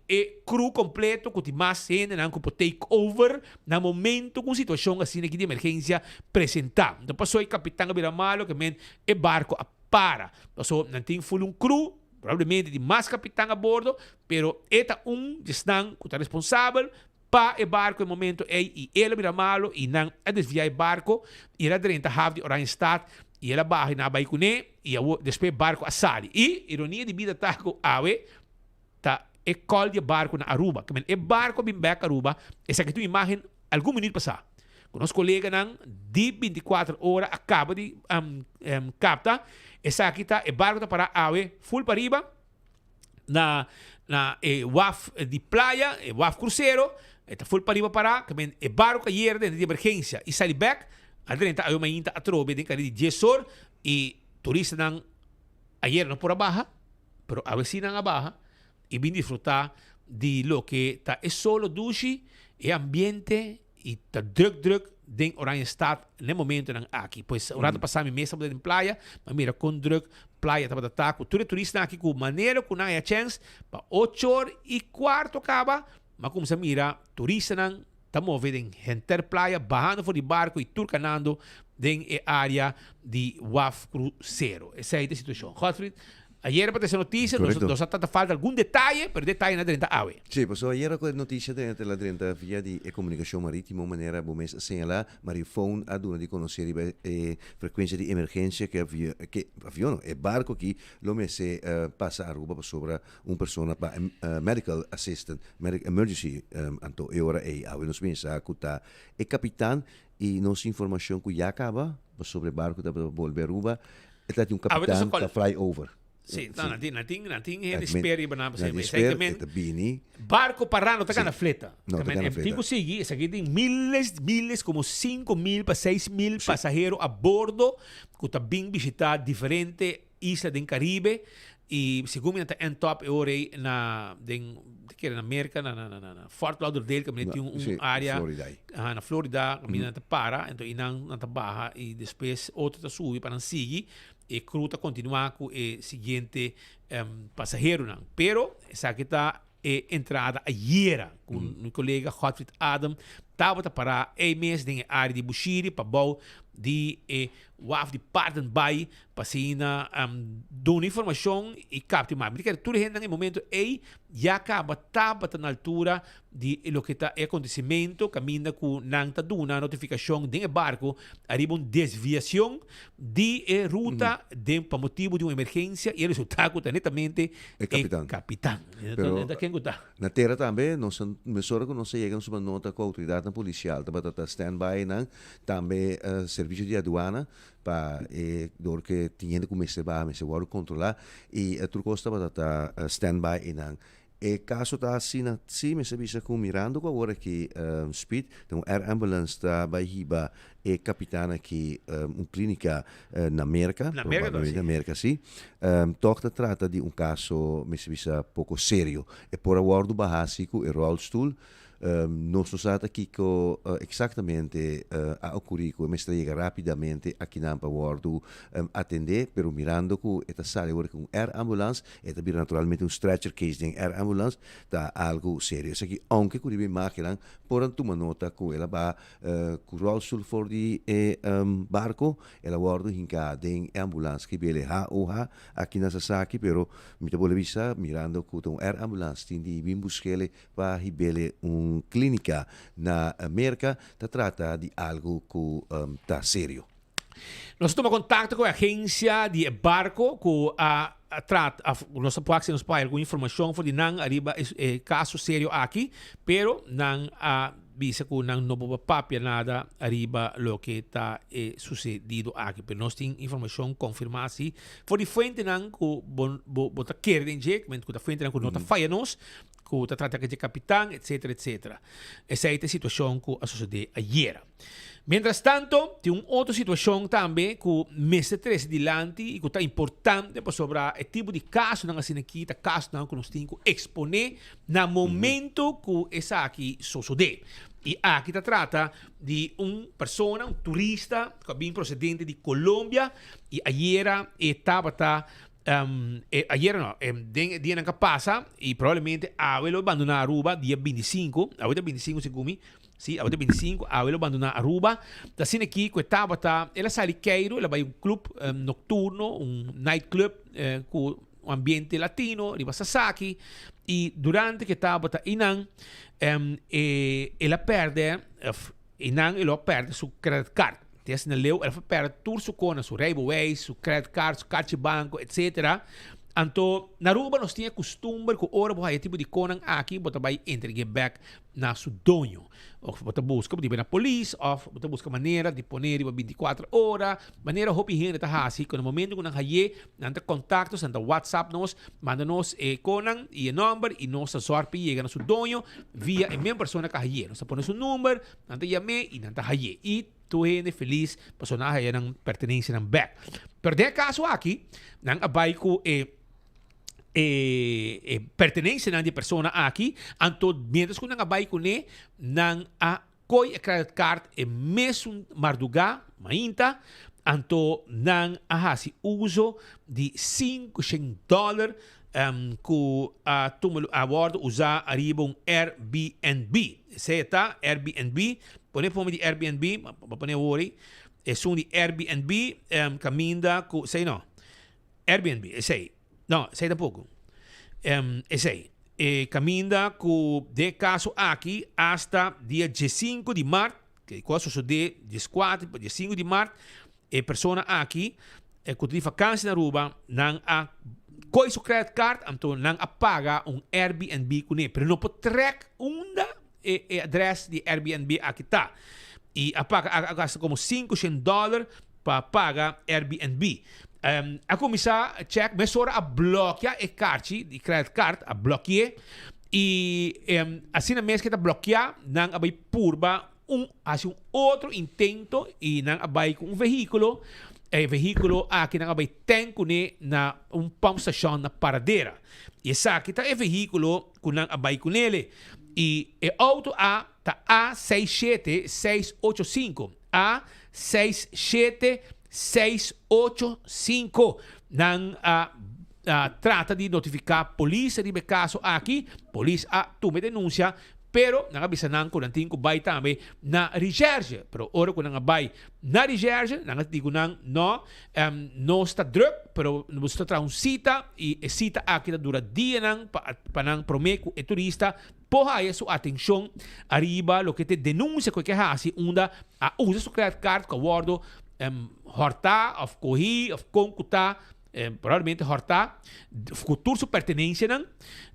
crew completo que tem mais cena, não que take over no momento com situação assim de emergência apresentar. Então passou o capitão vira malo que men barco a para. Passou não tem full crew, provavelmente de mais capitão a bordo, pero eta estão que está responsável para o barco no momento e ele vira malo e não a desviar o barco e era dentro half de Oranjestad e ela barra na baicune e depois barco a sali. E ironia de vida tá com tá col de barco na Aruba. Que é barco bem back Aruba. Essa que tu imagem algum minuto passar. Com os colegas de 24 horas acaba de capta. Essa aqui tá barco tá para full para riba na WAF de praia, WAF cruzeiro, tá full para riba para que barco ayer de emergência e sai back. Adrenta ay mainta atrobe din kani di Jesor e turista ng ayer no por abaja, pero a vecina ng abaja e bin disfrutar de lo que ta es solo dushi e ambiente e ta druk din Oranjestad no momento ng aqui. Pues orado pa sa mi mesa din playa, mamira con druk playa taba taco. Turista aqui com maneira com na chance pa 8:15 acaba, makum sa mira turista ng estamos vendo enter playa, bajando por el barco y turcanando en área de WAF crucero. Esa es la situación. Gottfried, ayer para essa notícia, nos ha falta algum detalhe, pero detalhe na dentro da água. Sim, passou ayer com a notícia dentro da dentro via de comunicação marítima, maneira bom mês asseñalar, marifone a dona de conhecer a frequência de emergência que avião, é barco que lo mês passa a Aruba sobre pessoa para medical assistant, emergency anto e ora e a nos pensa que tá capitão e nossa informação que já acaba sobre barco da volver Aruba, está de capitão que fly over. Sim, nating espera iba na na espera, barco parando tá na fleta. Não, tá na fleta. Tigo sigue, essa aqui tem miles, como 5,000 para 6,000 passageiros a bordo, que tá bem visitar diferentes islas do Caribe e segundo está en top ore na que na América na Fort Lauderdale que tem área na Florida, mina tá para, então inang na baja e depois outro tá sube para seguir e cruta continuar com o seguinte passageiro não. Pero essa aqui tá entrada ayer com meu colega Hotfried Adam estava para mês na área de Bushiri para bom de waf de parten by pasina dona informação e capta mais porque tudo gente no momento já acaba estava na altura de lo que está acontecimento caminha com nanta duna notificação de barco arriba desviação de ruta de para motivo de uma emergência e o resultado está netamente capitão. Na terra também nós mesora que nós chegamos uma nota com a autoridade policial tá stand-by também serviço de aduana para dor que tinha que começar a controlar e a turco estava stand-by e caso tá assim me sabia com mirando com agora que speed então air ambulance está by hiba e capitana aqui clínica na América sim toca trata de caso me sabia pouco sério e por aguardo básico e rollstool nós sabemos que exatamente a ocorrer que me chega rapidamente aqui na Pawardo atender, pero mirando que esta sale agora com air ambulance, esta vira naturalmente stretcher case de air ambulance, tá algo sério. Isso aqui, aunque que ribe máquina, por uma nota que ela vai com rollstool for de barco, ela guarda hinca de ambulance que bele aqui na Sasaki, pero me te visa mirando que o air ambulance tem de bem buscar para ribele clínica na América, trata de algo que está sério. Nós tomamos contato com a agência de barco, com nós podemos dar alguma informação sobre não arriba caso sério aqui, pero não visa que não pode papia nada arriba lo que está sucedido aqui, pero nós temos informação confirmada se for de frente não que bota querem dizer, mas que a frente não que nota falha nós que trata de capitão, etc. Essa é a situação que sucedeu ayer. Mientras tanto, tem outra situação também que mês 3 adiante e que está importante para sobre o tipo de caso não assim aqui, caso não que nós temos que exponer no momento que essa aqui sucedeu. E aqui se trata de pessoa, turista, que vem procedente de Colômbia e ayer estava ayer no, dia que passa e provavelmente avelo abandonar Aruba dia 25, dia 25 segumi, sim, dia 25 avelo abandonar Aruba, da assim aqui que estava ela sai de Cairo, ela vai clube noturno, nightclub com ambiente latino, riba Sasaki e durante que estava inang ela perde ela perde sua credit card. Tes na leu, ela perde tudo su cona, su Railways, su credit card, su cartão de banco, etc. Então, na Aruba nós tínhamos costume que ora boa tipo de conan aqui, bota vai entregar back na su dono. Ou bota busca de na polícia, ou bota busca maneira de poner 24 horas, maneira hopi gente tá assim, que no momento que nós haye, nanta contactos, nanta WhatsApp nos, manda nos conan e number e nossa sorte chega na su dono via a mesma pessoa que haye. Nós põe su número, nanta chame e nanta haye. E tu gente feliz, personagem ng pertenência ng back. Pero de caso aqui, nang abay ko pertenência de pessoa aqui, anto mientras que nang abay ko ne nang koi credit card mesmo marduga mainta, anto nang si uso de $500 que tumalo abordo usar arriba Airbnb. Seta Airbnb, pone fome de Airbnb, pone worry, um de Airbnb caminda com, sei não, Airbnb, sei, não, sei tampouco, sei, caminda com de caso aqui hasta dia 15 de março, que coisa sucede 14, dia 5 de março, pessoa aqui, que tem vacância na Aruba, não coi su credit card, então não apaga Airbnb com ele, pero não pode track adresse de Airbnb aqui tá. e gasta como $500 para pagar Airbnb. A começar check, mas ora a bloquear e carte de credit card, a bloquear e assim na mês que tá bloquear, não abai purba assim outro intento e não abai com veículo. Veículo aqui não abai tem na pump station na paradeira. E essa aqui tá veículo com não abai com ele. E o auto tá A67685. A67685. Não trata de notificar a polícia de caso aqui. Polícia toma denúncia. Pero nangabisa nang ko nanting ko bay tambe na recherche. Pero ora ko nang bay na recherche, nangati ko nang no está druk, pero no está tra un cita e cita aqui da dura dia nang panang promeco e turista pohaya su atenção arriba lo que te denuncia ko que hasi unda a usa su credit card ko wardo horta of corri of concuta provavelmente horta futuro su pertenência nang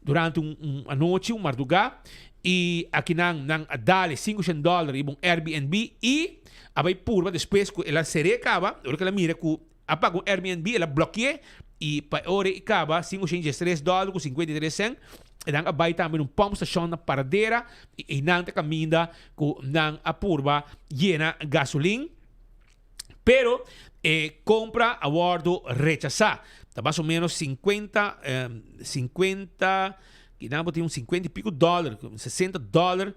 durante uma noite madrugada. E aqui nang dale $500 e um Airbnb e abai purba depois que ela se recaba, ora que ela mira que apaga um Airbnb, ela bloqueia e para ora acaba $503 com 53 cents e nang abai também pump station na paradeira e nang te caminha com nang a purba llena gasolina, pero compra a bordo rechazar, tá mais ou menos 50 que não tem uns 50 e pico dólares, $60,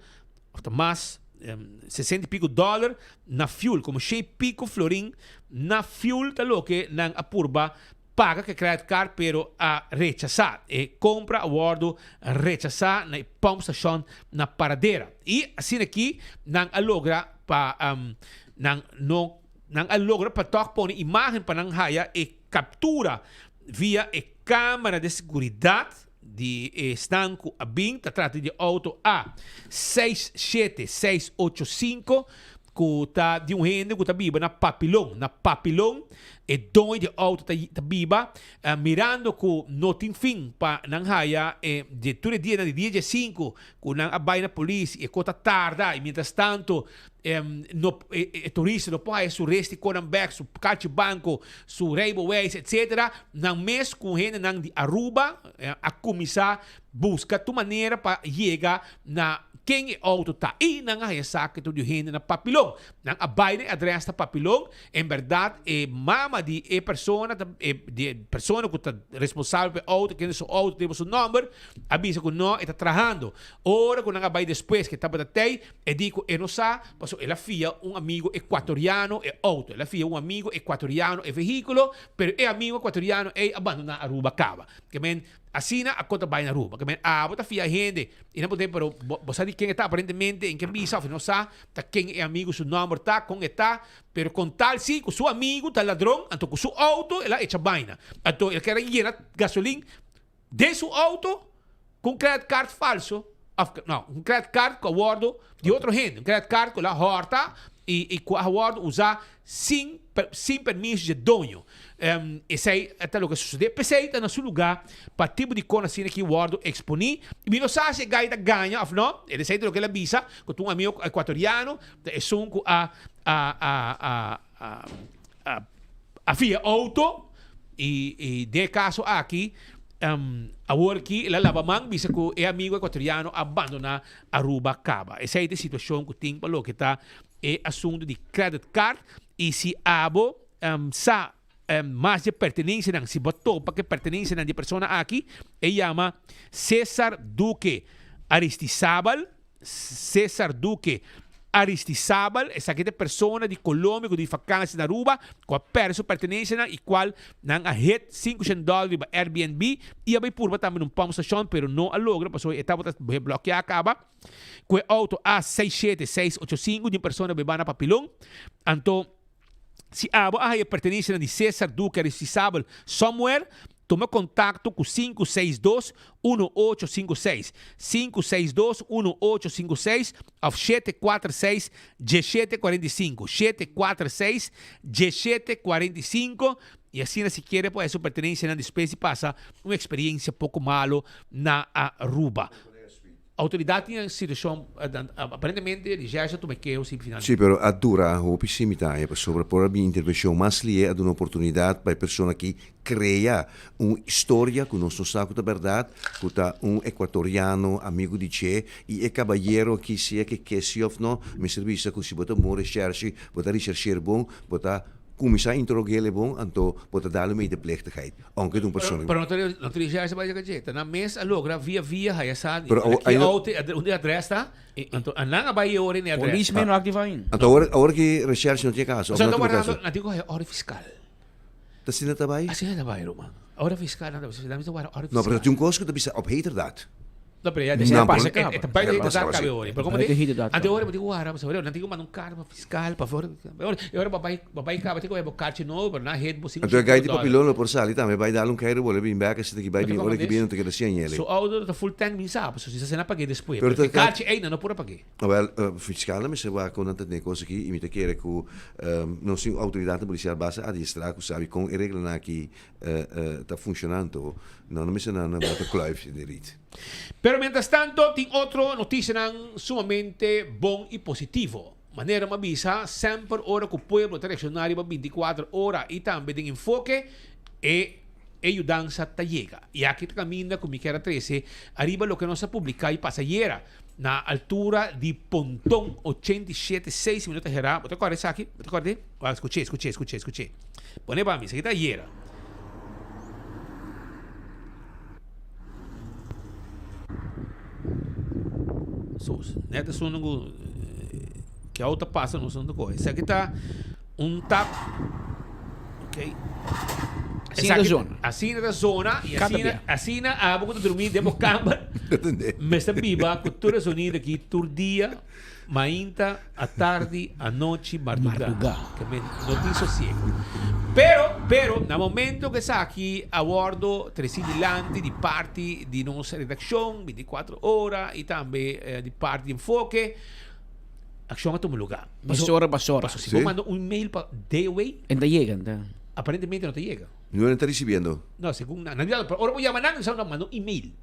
ou mais, 60 e pico dólares na fuel, como 6 pico florim na fuel, tá que não apurba, paga que credit card, pero a rechazar, e compra a bordo rechazar na pump station na paradeira. E assim aqui, não logra para não logra para tocar pôr imagem para não haya e captura via e câmera de segurança de estanco a bing, trata de auto A67685 que tá de gente que tá viva na papilão e dono de auto tá viva mirando que não tem fim para não haya de todo dia de dia 5 que não abai na polícia e cota tarda e mientras tanto turista não pode su resti com back su caixa banco su railways etc não mês com gente não de Aruba a começar busca tu maneira para chegar na quem é auto tá e não há saque tu de gente na papilão não abai na adressa papilão em verdade mama de persona de persona que está responsável pelo auto que é seu auto tem seu número avisa que não está trabalhando ora que não abai depois que está para ter e digo não sabe passou ela fia amigo equatoriano e auto ela fia amigo equatoriano e veículo pero amigo equatoriano abandona Aruba cava que men assim a conta vai na Aruba que men bota fia gente e não pode pero você de quem está aparentemente em que visa não sabe tá quem é amigo seu número tá com está pero com tal sim com seu amigo tá ladrão então com seu auto ela echa vaina então ele quer llenar gasolina de seu auto com credit card falso não, um credit card com a bordo de outro gente, um credit card com a horta e com a bordo usar sem permisso de dono. Esse aí é o que sucede. Pensei está no seu lugar para tipo de coisa assim que o bordo expõe. E não sabe se ganha ou não. Ele sei o que ele avisa com um amigo equatoriano é só com a via auto e de caso aqui agora que ela lava mão, bisa que é amigo equatoriano abandona Aruba cava. Essa é a situação que tem para o que está assunto de credit card e se abo mais de pertenência não se botou para que pertenência não de pessoa aqui chama César Duque Aristizábal essa aqui é pessoa de Colômbia que de vacância na Aruba com a pessoa pertenência e qual não a hit $500 para Airbnb e a vai purba também um pump station pero não a logra passou etapa bloquear acaba com o auto A67685 de pessoa bebana papilão então se a pertenência de César Duque Aristizábal somewhere toma contato com 562-1856. 562-1856 of 746-1745. 746-1745. E assim, se quer, pues, sua pertenência na despesa e passa uma experiência pouco malo na Aruba. autoridade tinha situação aparentemente de gesto tu me quero sim finalmente. Sì, però adura o pissimità e per sovrapporre la intervenzione maslie ad un'opportunità per persone che crea una storia con nostro sacco di verità, con un equatoriano amico di c'è, e caballero che sia che si of no, mi servisse così poter ricercare buon, poter come sa interrogare buon, anto poter dare me de plechtigheid. Anche de persoon. Però non ti ricerca se vai a gadget. Na mes allora via hai sa. Però hai un adres sta. Anto ananga vai ore ne adres. Policeman non attiva in. Anto ora che ricerca non c'è caso. Santo guardato, na dico ora fiscal. Da sina tabai? Sina tabai Roma. Ora fiscal, na da ora fiscal. No, però un costo da bisa op heterdaad. No, pero ya decía, pasa acá. Esta parte de dar cabe hoy. Pero como ante ahora me digo, ahora, pues ahora, nanti ko man un cargo fiscal, pa favor. Ahora babai ka, bati ko ebo carche no, pero na head busing. Anto gai di papilon por salita, me vai dar un cairo, vole bin back, se que vai bin, ora que bin, te que decían ele. So auto the full tank min sa, so si se na pague después. Pero carche ei no pura pague. Wel, fiscal me se va con ante ne cose que imita quere ku non si autoridade policial base adiestrada, ku sabe con regla na que tá funcionando. Non mi se na te kluif de rit. Pero mientras tanto, tem outra notícia sumamente bom e positivo. Maneira mabisa, sempre ora que o povo reaccionário 24 horas e também tem enfoque e ajudança ta chega. E aqui caminha com Miquera 13, arriba lo que nós publicar e passageira na altura de Pontão 87, 6 minutos geral. Você acorda isso aqui? Você acorda? Escutei. Põe para mim, isso aqui tá iera. Neta sono que a outra passa no sono coisa. Isso aqui tá tap, ok? Assim na zona e assim a boca de dormir demo cama. Mas biba com toda a zona aqui todo dia, mainta, à tarde, à noite, madrugada. Que me notícia sossego. Pero no momento que sa aqui a bordo tresilante di parte di nostra redazione 24 ore e também di parte di enfoque azione a tuo lugar. Basura. Si vos mando un email para Dayway en te llegan. Aparentemente no te llega. No está recibiendo. No, según ahora voy a mandar un email.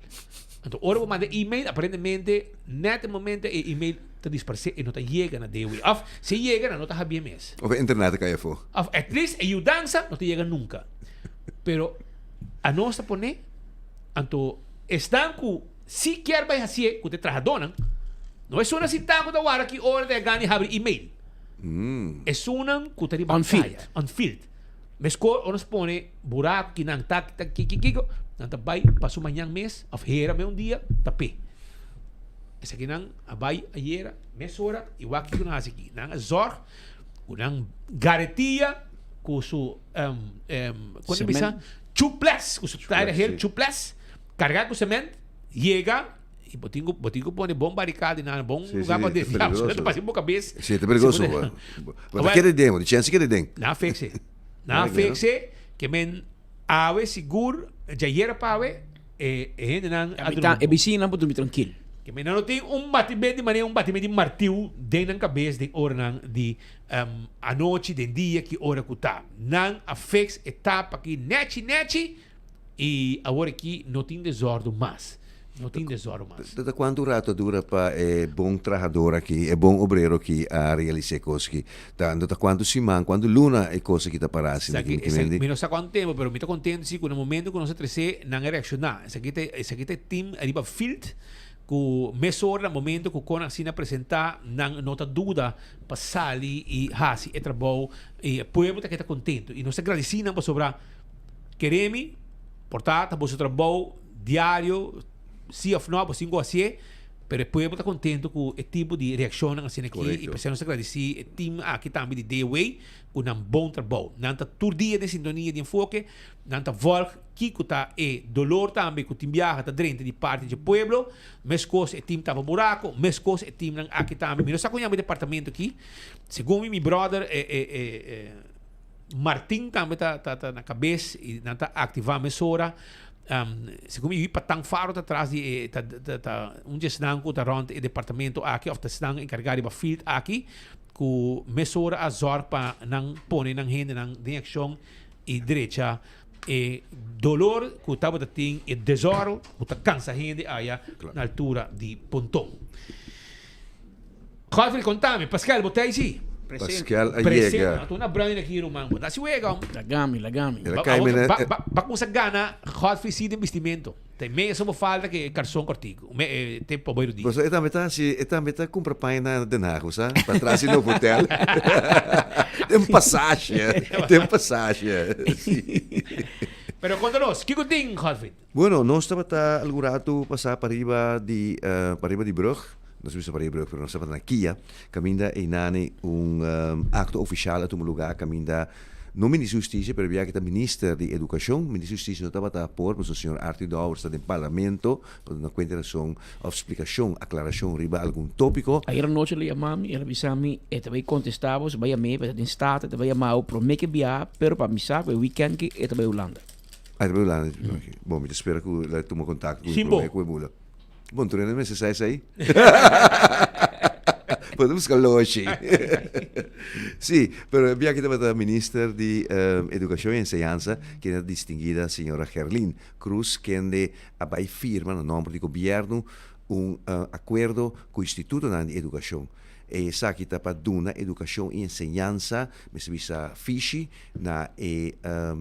Entonces, ahora voy a mandar email, aparentemente, net momento el email te disperse y no te llega na Dayway. Of si llega, no te ha bien mes. Of internet que fue. Of at least ayudanza no te llega nunca. Pero a nossa pone, anto están ku si quer vai hacer, ku te trajadonan. No es una cita ku tawara ki hora de gani haber email. Es una ku te unfilled. Mesko ons pone buraco que nang tak kikiko nang tabay paso manyang mes of hera me un dia tapi. Esa que nang abay ayera mesora iwaki ko na asiki nang zorg unang garantia ku su quando bisa chuples ku su tire hel chuples cargar ku cement llega e botingo pone bom barricade na bom lugar para desviar você não passa por cabeça. Sim, é perigoso. Mas que de demo, de chance que de demo. Na fixe. Na fixe que men ave seguro já era pawe nang e vicina para dormir tranquilo. Que men não tem batimento de maneira batimento de martil dentro da cabeça de hora nang de a noite de dia que hora que tá. Nang a fixe etapa que neti e agora aqui não tem desordem mais. Não tem desordem mais. Da quanto rato dura para bom trabalhador aqui, bom obreiro aqui a realizar coisas aqui? Da quanto semana, quando luna é coisa que está parada? Me não sei quanto tempo, mas me estou contente se no momento que nós trece não reaccionar. Esse aqui tem team arriba field que mesora no momento que quando assim apresentar não tá dúvida para sair e hasi é trabalho e povo que está contente e nós agradecemos para sobrar queremos portar para o trabalho diário sí of no, pues assim, pero depois eu estou contente com o tipo de reação assim aqui e precisamos agradecer o time aqui também de Dayway com um bom trabalho. Não está todo dia de sintonia de enfoque, não está volta que está dolor também que o time viaja está dentro de parte do pueblo, mas coisa o time estava buraco, mas coisa o time aqui também. Eu não sei qual é o departamento aqui. Segundo meu brother Martin também está na cabeça e não está ativar a mesora. Segundo eu para tão faro atrás de gestão que rond o departamento aqui of gestão encarregado de field aqui que mesura a zorg para não pôr não rende não direção e direita e dolor que estava tem e desoro que está cansa gente aí na altura de Pontão. Godfrey, contame, Pascal, botei aí. Pascal Presente. Ayega. Tu na brand aqui, Roman. Bota se uega. Lagami. Ba com essa gana, Godfrey sim de investimento. Tem meia só falta que garçom cortico. Tempo boiro di. Você também tá compra pai na Den Haag, sabe? Para trás no hotel. Tem passagem. Pero conta-nos, que tem, Godfrey? Bueno, nós estava algo rato passar para riba de Brug. Nós vimos para Brug, pero nós estava na Kia. Caminda e nane acto oficial a um lugar caminda no Ministro de Justiça, pero havia que o Ministro de Educação, Ministro de Justiça não estava por, mas o senhor Arthur Dauer está no Parlamento, para uma consideração, explicação, aclaração, riba algum tópico. Ayer noche le llamamos y él avisamos y te voy a contestar, vaya a mí, vaya a estar, te voy a llamar, pero me que via, pero para mi saco, el weekend que te voy a Holanda. Ah, te voy a Holanda. Bom, me espero que eu tome contato com o Bula. Bom, tu não me sai aí? Podemos buscar hoje. Sim, pero havia que ter a ministra de Educação e Enseñanza, que é a distinguida senhora Gerlin Cruz, que vai firma no nome do governo acordo com o Instituto de Educação. E sa kita pa duna educação e enseñanza, me bisa fishi na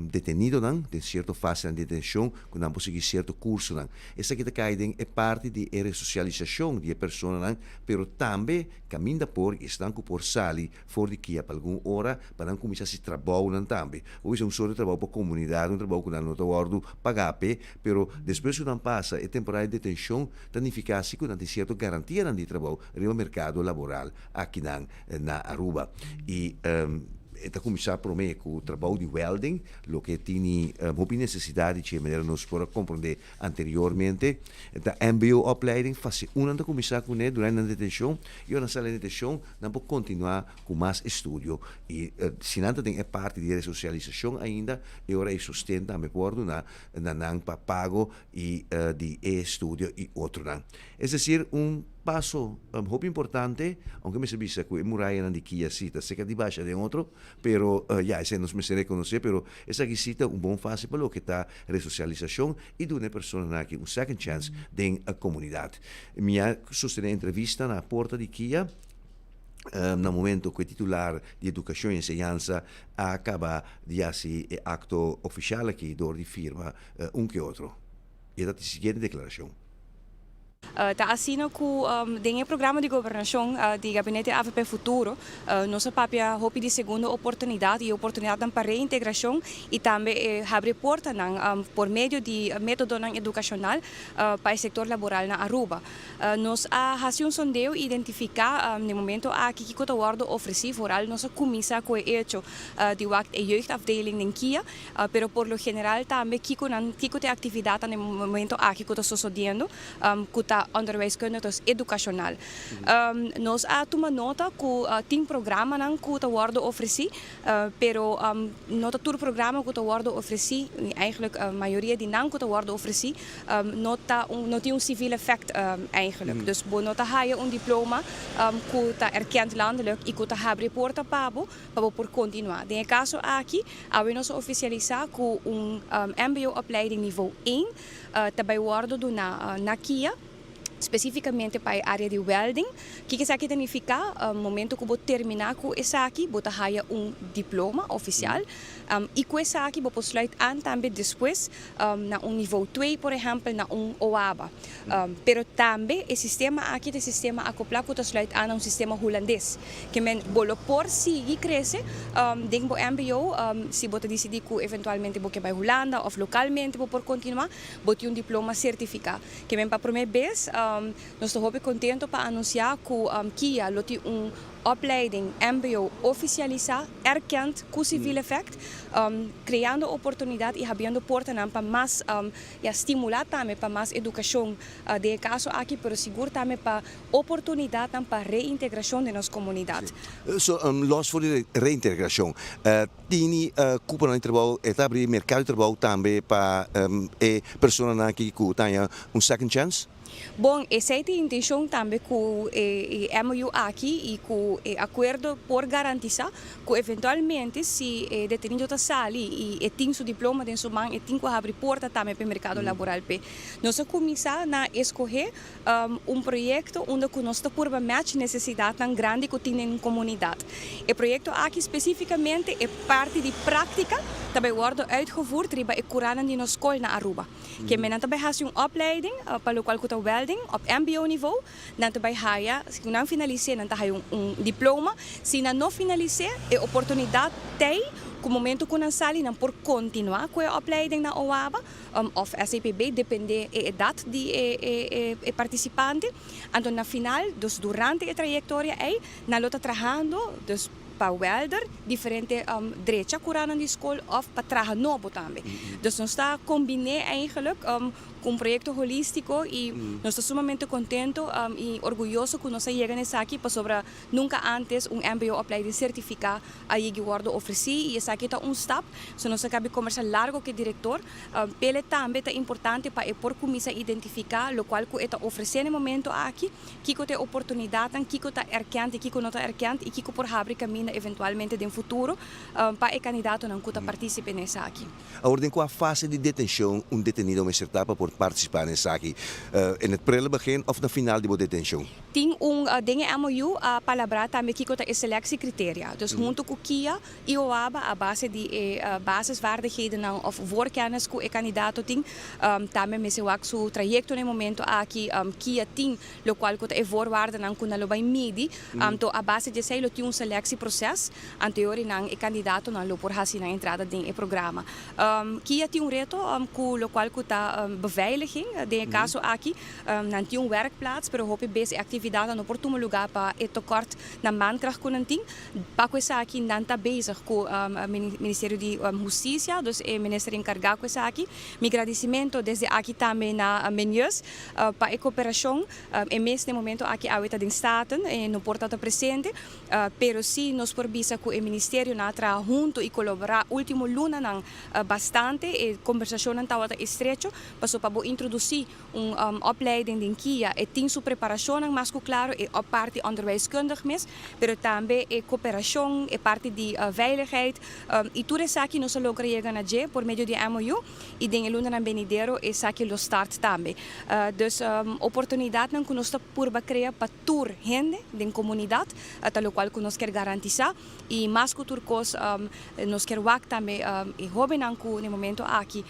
detenido nan, de certo fase na detenção, quando não conseguir certo curso nan. Essa kita kaiden é parte de resocialização de persona nan, pero também caminha por estão por sali fora de kia para alguma hora para não começar a se trabalhar nan também. Ou é sort de trabalho para comunidade, trabalho que não guardo pagape, pero depois que não passa a temporada de detenção, significa que não tem certa garantia nan de trabalho no mercado laboral aqui na Aruba. E está começar por mim com o trabalho de welding, o que tinha uma necessidade de maneira nós para compreender anteriormente. Da MBO-opleiding, faz da começar com ele durante a detenção, e na sala de detenção, não pode continuar com mais estudo. E se não tem parte de resocialização ainda, e agora sustenta me porto na pago e de estudo e outro não. É decir, passo muito importante, aunque me sabia que a muralha não de Kia cita, se que de baixo de outro, pero esse não me se reconhecer, pero essa aqui cita bom fase para o que está resocialização e de uma pessoa aqui second chance de comunidade. Minha sostener entrevista na porta de Kia, no momento que o titular de Educação e Enseñanza acaba de fazer acto oficial aqui, de firma que outro. E da seguinte declaração. Está assina com o programa de governação do Gabinete AVP Futuro. Nossa papia hopi de segunda oportunidade e oportunidade para reintegração e também abre porta por meio de método educacional para o setor laboral na Aruba. Nós fazemos um sondeo e identificar no momento aqui que o Wardo oferece vooral nossa comissão com o hecho de a jeugdafdeling em Kia, pero por lo general também que tem atividade no momento aqui que está sucedendo, onderwijskundig, dus educacional. Nós tomamos nota que tem programa que worden oferecido, pero nota todo programa que worden oferecido, eigenlijk a maioria de não que worden oferecido, não tem civil effect eigenlijk. Dus nota haya diploma que está erkend landelijk e que está abre porta para por continuar. No caso aqui, nós oficializar com MBO-opleiding nível 1, também worden na Kia, especificamente para a área de welding, que isso aqui significa momento que vou terminar com isso aqui, vou ter diploma oficial, e com isso aqui vou sluit aan também depois na nível 2, por exemplo, na OABA. Pero também o sistema aqui é sistema acoplado que sluit aan sistema holandês, que men bolo por seguir crescer, dentro do MBO, se você decidir que eventualmente vou que vai Holanda ou localmente vou por continuar, vou ter diploma certificado, que men para a primeira vez nós estamos muito contentes para anunciar que Kia tem opleiding MBO oficializar, erkend com civil effect, criando oportunidade e abrindo portas para mais estimular também para mais educação de caso aqui, pero seguro também para oportunidade para reintegração de nossa comunidade. Los voor de reintegração, tini cupa no trabalho, abrir mercado de trabalho também para pessoas que têm second chance. Bom, essa é a intenção também com o MOU aqui e com o acordo por garantizar que eventualmente se detenido está sali e tem seu diploma de sua mão e tem que abrir porta também para o mercado laboral. Nós começamos a escolher projeto onde nós estamos por match necessidade tão grande que tem na comunidade. O projeto aqui especificamente é parte de prática também wordt uitgevoerd riba e Kuranan di escola na Aruba. Que men também faz uma opleiding para o qual kuta welding op MBO niveau, dan também haya, se não finalize, dan haya diploma, se não finalize, é oportunidade tem com o momento que não sali não por continuar com a opleiding na OABA of SAPB depende da idade de participante. Então na final, dus durante a trajetória aí, na lota trabalhando, dus para welder, diferente direita Kuranan de escola of para trabalhar novo também. Dus nós está combinando eigenlijk com projeto holístico e nós estamos sumamente contentos e orgulhosos que nós chegamos aqui para sobre nunca antes MBO opleiding certificado aí que guardo ofereci e essa aqui está stap, so nós acabamos conversar largo com o diretor, pele também é importante para por começar a identificar o qual que está oferecendo no momento aqui, que tem oportunidade, que está erkend, que não está erkend e que por abrir caminho eventualmente no futuro para o candidato não que participe nessa aqui. A ordem com a fase de detenção, detenido uma etapa por participar nessa aqui, em prele begin of na final de detenção? Tem dingen MOU a palavra também que tem selectiecriteria. Dus junto com KIA e OABA a base de basisvaardigheden of voorkennis que o candidato tem, também me se wak su trajecto no momento aqui KIA tem, lo qual é voorwaarde nan kuna lo vai midi, to a base de sei lo tem selectieproces anterior nan e candidato nan lo por hasi na entrada din e programa. KIA tem reto ku lo qual ta beveiliging, de caso aqui, nan tem werkplaats, pero hope base atividade no portumo lugar para e tekort na mankracht kunnen ting. Paco essa aqui não está bezig com o Ministério de Justiça, dus o Ministério encarregado com essa aqui. Me agradecimento desde aqui também na menus para a cooperação. E neste momento aqui a está em Staten e no portal presente, pero se nos forbisa com o Ministério na tra junto e colaborar último luna não bastante e conversação não está estreito, passou para introduzir opleiding de KIA e tem sua preparação mas claro é a parte onderwijskundig mis, pero também é cooperação, é parte de veiligheid e tudo isso aqui nós logra chegar na G por meio de MOU e den luna na Benidero é aqui lo start também. Dus oportunidade não que nós está por criar para tour gente da comunidade, até o qual que nós quer garantizar e mais que turcos nós quer wak também e hobby não que no momento aqui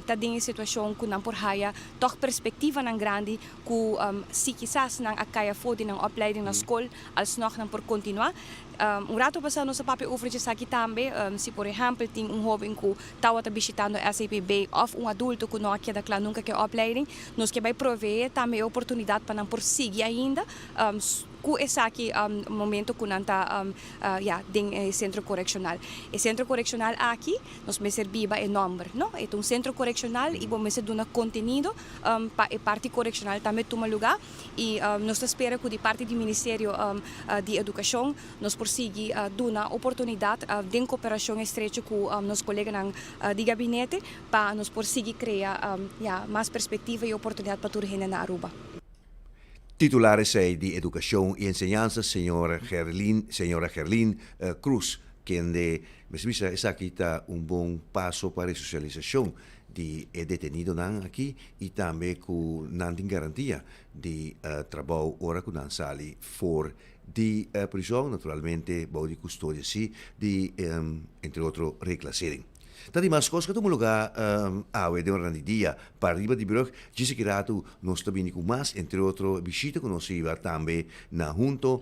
tá den situação que não por haya toch perspectiva não grande que se quizás não a kaya fodi ng opleiding na school alsnog nang por continuar. Rato passado nossa papel oferece aqui também, se por exemplo tem jovem que está visitando SAPB ou adulto que não quer daquela nunca quer opleiding, nós que vai prover também oportunidade para não prosseguir ainda. Com esse aqui momento que não está em centro correccional. O centro correccional aqui nós me serviba em número, não? É centro correccional e vamos ser dando conteúdo para a parte correccional também toma lugar e nós espera que de parte do Ministério de Educação nós prosseguir dando oportunidade de cooperação estreita com nossos colegas de gabinete para nós prosseguir criar mais perspectiva e oportunidade para toda a gente na Aruba. Titulares de Educación y Enseñanza, señora Gerlin Cruz, quien es aquí un buen paso para la socialización de detenido aquí y también con garantía de trabajo ahora que no sale fuera de prisión, naturalmente, bajo de custodia, sí, de, entre otros, reclasering. Tadi mas kos katu muluga awe de orandi dia para arriba di brug disse que rato nós também com mais entre outro visita que nós iba também na junto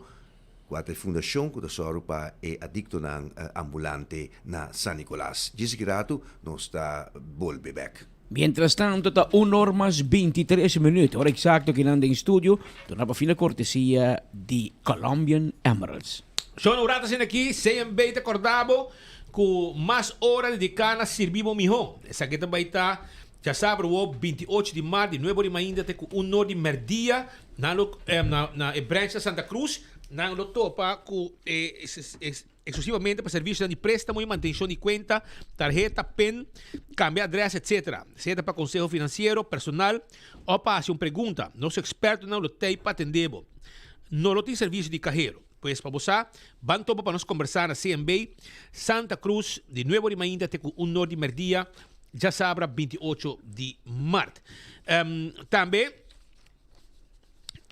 com a fundação que da para e adicto na ambulante na San Nicolás. Disse que rato nós está volve back. Mientras tanto, está 1 hora más 23 minutos. Hora exacto que nanda in studio. Tornava fino a cortesia di Colombian Emeralds. Sono ratas aqui, CMB te acordavo. Com mais horas dedicadas a servir o mijo. Essa aqui também está, já sabe, o 28 de março, de novo de ainda, tem um nó de merdia na branch Santa Cruz, na topa com exclusivamente para serviços de préstamo e manutenção de conta, tarjeta, PIN, cambiar adresse, etc. Seja para conselho financeiro, personal ou para fazer uma pergunta. Nosso experto não tem para atender. Não tem serviço de carreiro. Pois para você, vamos para nós conversar na CMB, Santa Cruz, de Nuevo de Mainda, até com 1 de merdia, já sabe, 28 de março. Também,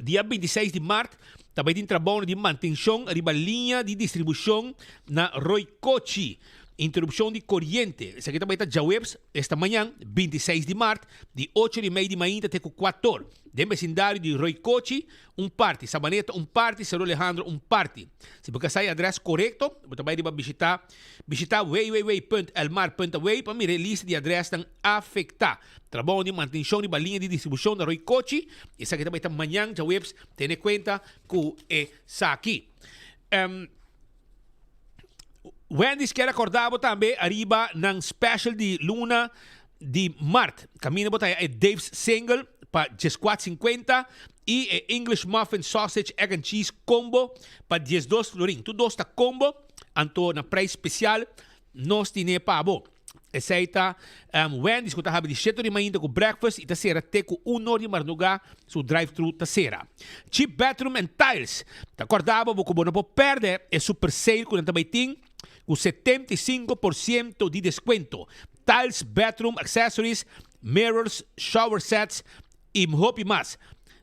dia 26 de março, também tem trabalho de manutenção da linha de distribuição na Roicochi. Interrupção de corrente. Isso aqui também está já webs esta manhã, 26 de março, de 8h30 de manhã até 4h. De vecindário de Roicochi, parte. Sabaneta, parte. Cerro Alejandro, parte. Se você sai o endereço correto, você vai visitar www.elmar.way para mirar a lista de endereços afetados. Trabalho de manutenção de linha de distribuição da Roicochi. Isso aqui também está amanhã, já webs, tenha conta que é aqui. Wendy's quer acordar também arriba nang special de luna de março. Caminho botar é Dave's single para 14,50 e é English muffin sausage egg and cheese combo para 12 florin. Tudo está combo, anto na preço especial nós tine pabo. Essa Wendy's que está de 7 de manhã com breakfast e tá sera até com 1 de marnuga su drive-thru tá sera. Cheap bathroom and tiles. Tá acordava que não pode perder é super sale que também tem com 75% de desconto. Tiles, bathroom, accessories, mirrors, shower sets e muito mais.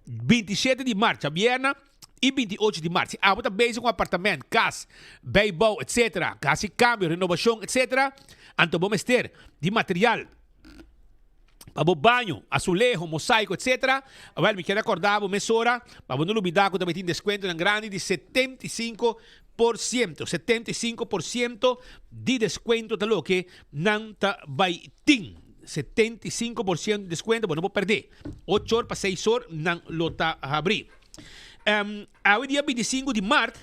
27 de março, a Viena, e 28 de março. Ah, você bem com apartamento, casa, beibou, etc. Casa e câmbio, renovação, etc. Então vamos ter de material para o banho, azulejo, mosaico, etc. Well, me quero acordar, vou mesura, para não olvidar que também tem desconto em grande de 75%. 75% de desconto da lo que não tá vai ter. 75% de desconto, não vou perder. 8 horas para 6 horas, não lo tá abrir. Ao dia 25 de março,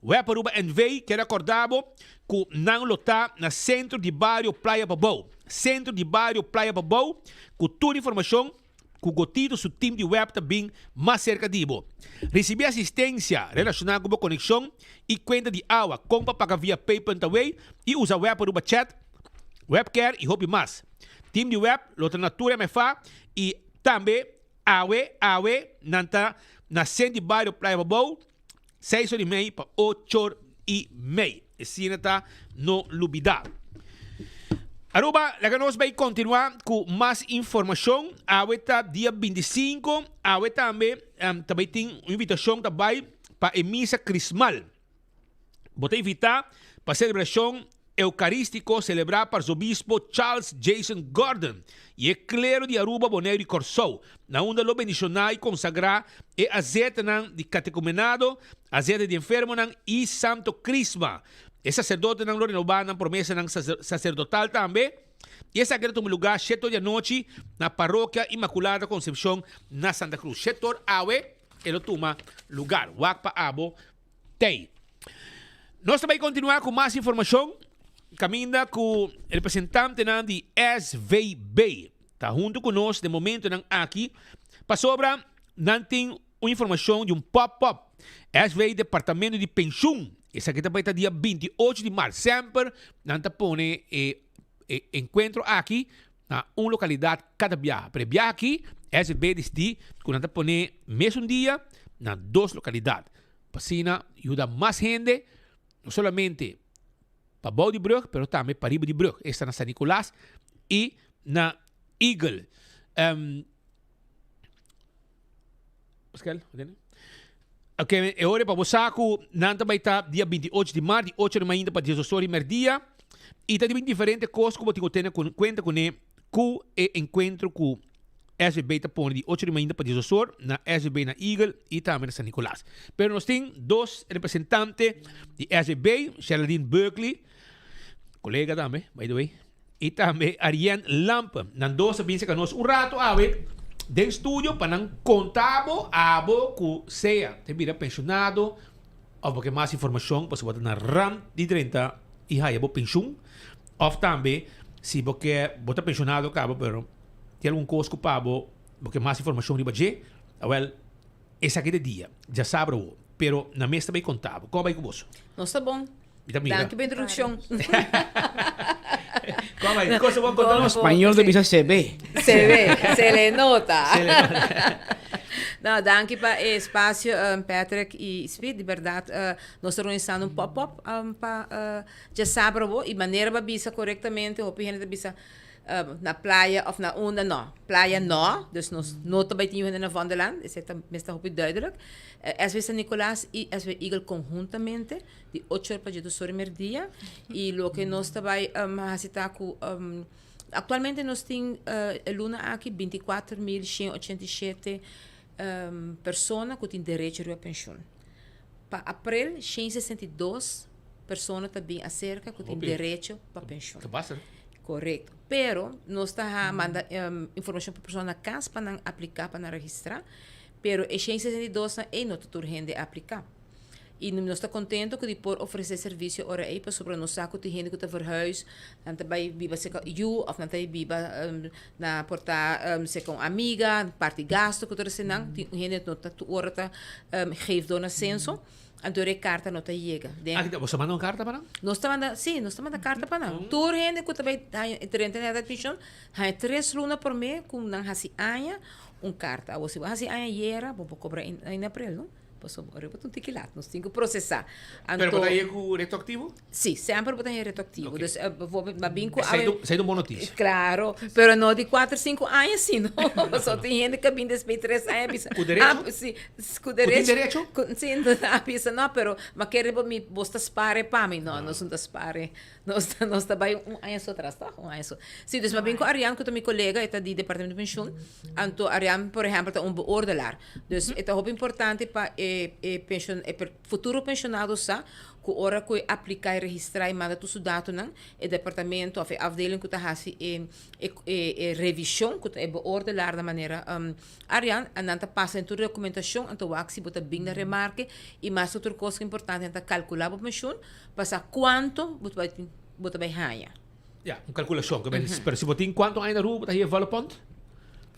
o Aruba NV quer acordar que não lo tá na centro de bairro Praia Babou. Centro de bairro Praia Babou, com toda a informação que o gotido seu time de web também mais cerca de você. Receber assistência relacionada com a conexão e conta de água, compra paga via PayPal e usa web para o chat, webcare e hobby mais. Time de web, outra natura me fa e também awe nanta na centro de bairro Praia Babou, 6h30 para 8h30. Esse está no Lubidá. Aruba, nós vamos continuar com mais informação. Até dia 25, também tem uma invitação também para a missa crismal. Vou te invitar para a celebração eucarística celebrar para o bispo Charles Jason Gordon e é clero de Aruba, Bonaire e Corsou, na onde lo bendicionar e consagrar e azeite de catecumenado, azeite de enfermo e santo crisma. E sacerdote não renovar na promessa sacerdotal também. E esse aqui é um lugar 7 da noite na paróquia Imaculada Concepção na Santa Cruz. 7 horas awe, ele toma lugar. Wakpa abo tem. Nós também continuar com mais informação. Caminha com o representante de SVB. Está junto conosco de momento aqui. Para sobra, não tem uma informação de um pop-up. SVB Departamento de Pensão. Esse aqui também está dia 28 de março. Sempre não te põe encontro aqui na uma localidade cada viagem. Para viajar aqui, SVB decide que não te põe mesmo dia na 2 localidades. Para assim, ajuda mais gente, não somente para Bouw de Brug, mas também para Riba de Brug. Esta na San Nicolás e na Eagle. Pascal, ok, é hora para você que não vai estar dia 28 de março, de 8 da manhã para 18 horas e meio-dia. E está bem diferente coisas que você tem conta com o encontro com SVB está pondo de 8 da manhã para 18 horas, na SVB na Eagle e também na San Nicolás. Mas nós temos 2 representantes de SVB, Sheldon Berkeley, colega também, by the way, e também Ariane Lampa. Nós dois sabemos que nós rato a ver dentro do estúdio para não contar abo que seja te vira pensionado ou porque mais informação para você botar na RAM de 30 e aí abo pensão ou também se você botar pensionado cabo pero tem algum coisa para abo porque mais informação de budget well esse aqui de dia já sabe pero na mesa também contava como vai com você não está bom Vitamina. Danke pela introdução. Como aí? Cosa vão contar? Espanhol de bisa CB. Se le nota. Não, danke para o espaço, Patrick e Speed, de verdade. Nós estamos organizando um pop-up para já sabe, e maneira para bisa corretamente, ou para bisa na praia of na onda, não. Praia não, dus nós não também temos na Vanderland, isso é meestal heel duidelijk. As vezes Nicolás e as vezes Eagle conjuntamente, de 8 horas para 12 horas por dia, e lo que nós também atualmente nós temos Luna aqui 24.187 pessoas que têm direito a pensão. Para abril, 162 pessoas também acerca que têm direito a pensão. Correto. Pero nós está manda informação para a pessoa na casa para não aplicar, para não registrar. Pero é 162 é não está urgente aplicar. E nós está contente que depois oferecer serviço ora aí para sobre nós saco de gente que está verhuis, dan também biba se com you of dan também biba na porta se com amiga, parte gasto que toda senang, die gente não está ora tá geeft dona senso. Então a carta não está chega. Você mandou uma carta para? Nós está manda, sim, nós está manda carta para não. Toda gente que também tem a admissão, há 3 lunas por mês com não hasi anha carta. Você hasi anha era, vou cobrar em abril, não? Passou agora para um tiquilato, nós temos que processar. Pero botar aí com retroativo? Sim, sempre botar aí retroativo. Okay. Vou binco. Sai do bom notícia. Claro, pero não de 4, 5 anos assim, não. Só tem gente que vem desde 3 anos. Com direito? Sim, com direito. Sim, não pisa não, pero mas quer me bosta spare para mim, não, nós não spare. Nós está bem ano só atrás, tá? Ano só. Sim, dus mas binco Ariane, que é meu colega, está de departamento de pensão. Então Ariane, por exemplo, está beoordelaar. Dus é muito importante para futuro pensionado sa que ora que aplicar e registrar e manda tudo os dados não o departamento of afdeling que está fazendo revisão que é beoordelar da maneira Ariane andando passa em toda a documentação então o se bota bem na remarque e mais outra coisa importante é calcular a pensão para quanto bota bem ganha. Ja, uma calculação que pero se botin quanto ainda rua tá aí vale ponto?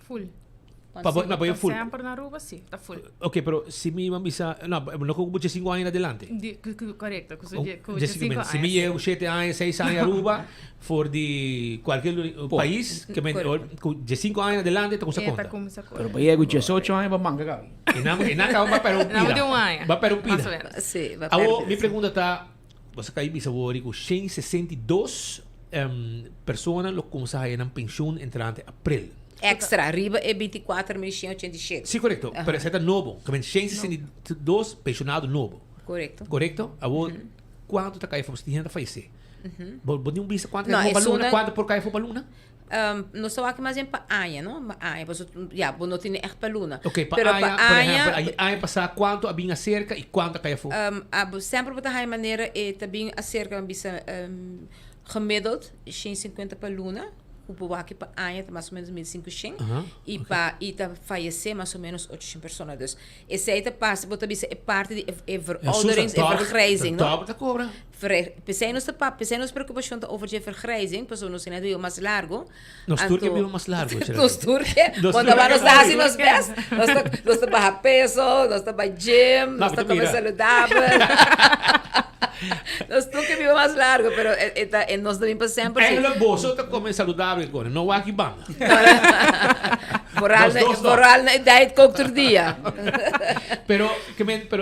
Full. Para full. Sempre na Aruba, sim, está full. Ok, pero se mi mamisa, não como 5 anos adelante. Correto, se mi eu 7 anos, 6 anos Aruba, for de qualquer país, que de 5 anos adelante está com essa conta. Pero para eu 18 anos, vai manga cá. E não vai para um pira. Não de um ano. Vai para um pira. Sim, vai para um pira. Minha pergunta está, você cai bisa wori com 162 pessoas que começaram a pensão entrante abril. Extra, arriba é 24.187. Sim, correto. Pero esse é novo. Que 162 pensionados novo. Correto. Correto? Quanto está caindo? Você tinha que falecer. Você bisa quanto caiu para Luna? Quanto por caiu para Luna? Não estou aqui mais em para Anha, não? Anha, já, não tem echt para Luna. Ok, para Anha, por exemplo, Anha passar quanto a bem acerca e quanto caiu for? Sempre para a maneira é também acerca bisa gemiddeld 150 para Luna. O aqui para Anha tá mais ou menos 1.500 e para Ita falecer mais ou menos 800 pessoas. Esse aí tá passa, bota bisa é parte de veroudering e vergrijzing, não? Tá cobra. Pensei nos preocupação over de vergrijzing, pois nós ainda viu mais largo. Nos turque viu mais largo. Nos turque, quando vamos dar assim nos pés, nós tá barra peso, nós tá by gym, nós tá comer saudável. Nós turque viu mais largo, pero nós também passamos por aí. É bolso tá comer saudável agora, não aqui banda. Moral na diet outro dia. Pero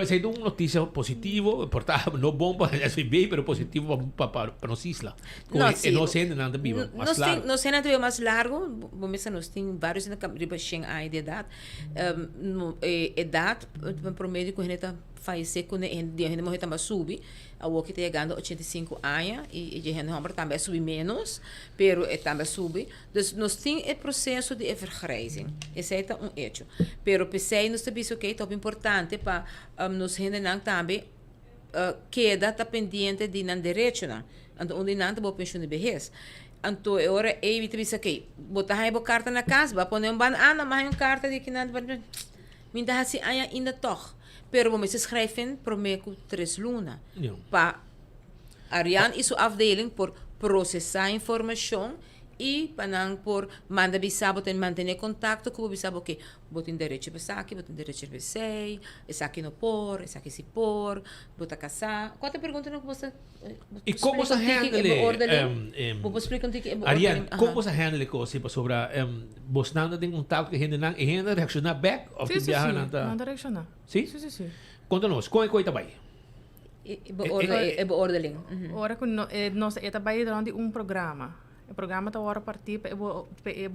essa é uma notícia positiva, portanto, não bom para a SBB, pero positivo para nós isla. E nós ainda nada vivo mais largo. Nós ainda vivo mais largo, vamos nós tem vários na riba chega a idade. Idade promédio que a gente falecer com a gente morrer também sube. A que está chegando a 85 anos e a gente também sube menos, pero também sube. Então, nós temos o processo de vergrijzing. Esse é um hecho. Pero pensei nós também que é importante para nós gente também queda tá pendente de não direito, não. Então, onde não tem pensão de vejez. Então, agora é evita que botar aí a carta na casa, vai pôr ban mas uma carta de que não vai me dá assim ainda toch. Pero vamos schrijven promeco 3 luna. Para Ariane e sua afdeling por processar informação e panang por manda bisabo tem manter contato com o bisabo que botin direito besaki, botin direito besei, essa aqui no por, essa aqui se por, bota casar. Quanta pergunta não você E como você handle? Vou explicar um que Ariane, como você handle coisa sobre você não tem contato que ainda reaccionar back ou que viajar não reaccionar. Sim? Sim. Conta-nos, como é também? É ordeling. Ora que nós trabalhamos durante um programa. O programa está agora partir para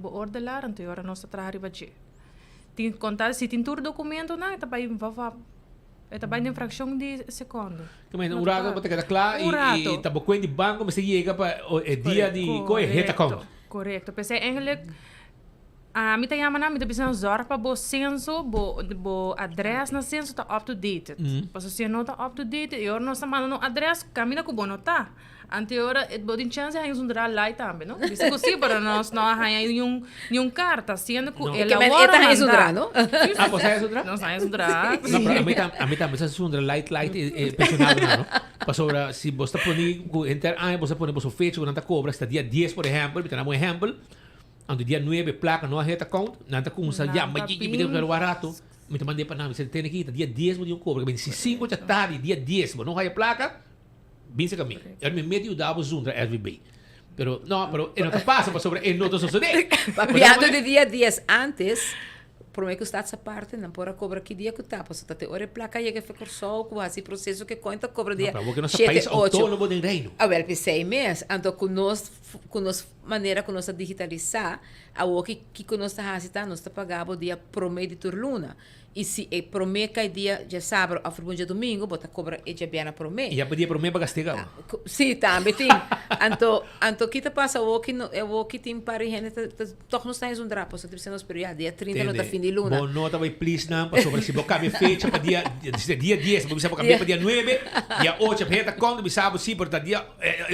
ordenar, então agora nós trabalhamos aqui. Tem contar se tem todo documento não, trabalha em fração de segundo. Também um rato para ter claro e tá bom de banco, mas chega para o dia de coi reta conta. Correto. Pensei eigenlijk mi ta yama na mi ta bisan zorg pa bo censo bo address na censo ta up to date. Paso se não tá up to date, eu não sa mano no address camina ku bono ta. Ante ora et bodin chance hay un dra light tambe, no? Bisa ko si para nós não hay yung carta sendo ku elabora eta hay sundra, no? Ah, pues hay sundra? Não hay sundra. No, pero a mí también se sundra light pensionado, no? Paso ora si vos ta poni ku enter vos ta poni vos fecha ku nanta cobra esta dia 10 por exemplo, me tenemos exemplo. Ando dia 9 placa não reta conta, nanta com já, mas que me deu pelo barato. Me te mandei para nada, você tem aqui dia 10 vou de um cobra, 25 de tarde, dia 10, não vai a placa. Binse caminho. Eu me meto e dava zundra SVB. Pero não te passa para sobre não te suceder. Papiando de dia 10 antes, por meio que está essa parte, não pode cobrar que dia que tá, posso até hora placa chega ficar só com esse processo que conta cobra dia 7 8. Autônomo do reino. A ver, por 6 meses, então com nós maneira que nós digitalizar, a o que nós está fazendo, nós está pagando dia promedio de turluna. E se é promê que dia já sábado a dia domingo, bota cobra e já bem a promê. E já podia promê para castigar. Sim, também tem. Então que te passa o que tem para gente, toch não está em um drapo, só precisa nos período dia 30 não está fim de luna. Bom, nota vai please não, para sobre se boca me fecha para dia 10, para para cambiar para dia 9, dia 8 para quando me sabe se por dia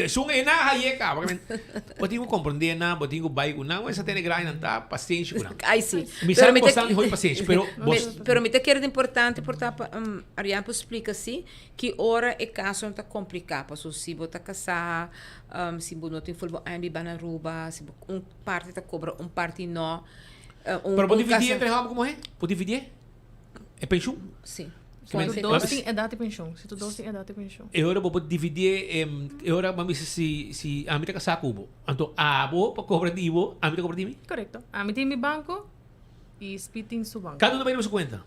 sunga e na aí cá, porque botinho compreender na, botinho vai não, essa tem grande não tá paciência não. Ai sim. Me sabe bastante foi paciência, pero me te quer importante porque Ariane explica assim que ora é caso não tá complicado, porque se você casar, se você não tem fulbo ainda na ruba, se parte tá cobra, parte não. Pero pode dividir entre ramo como é? Pode dividir? É pensão? Sim. Se tu dois tem idade de pensão. Se tu dois tem idade de pensão. Eu ora pode dividir, eu ora mami se a mim tá casar cubo. Então a bo para cobrar divo, a mim tá cobrar divi? Correto. A mim tem mi banco e spitting su banco. Cada um vai na sua conta.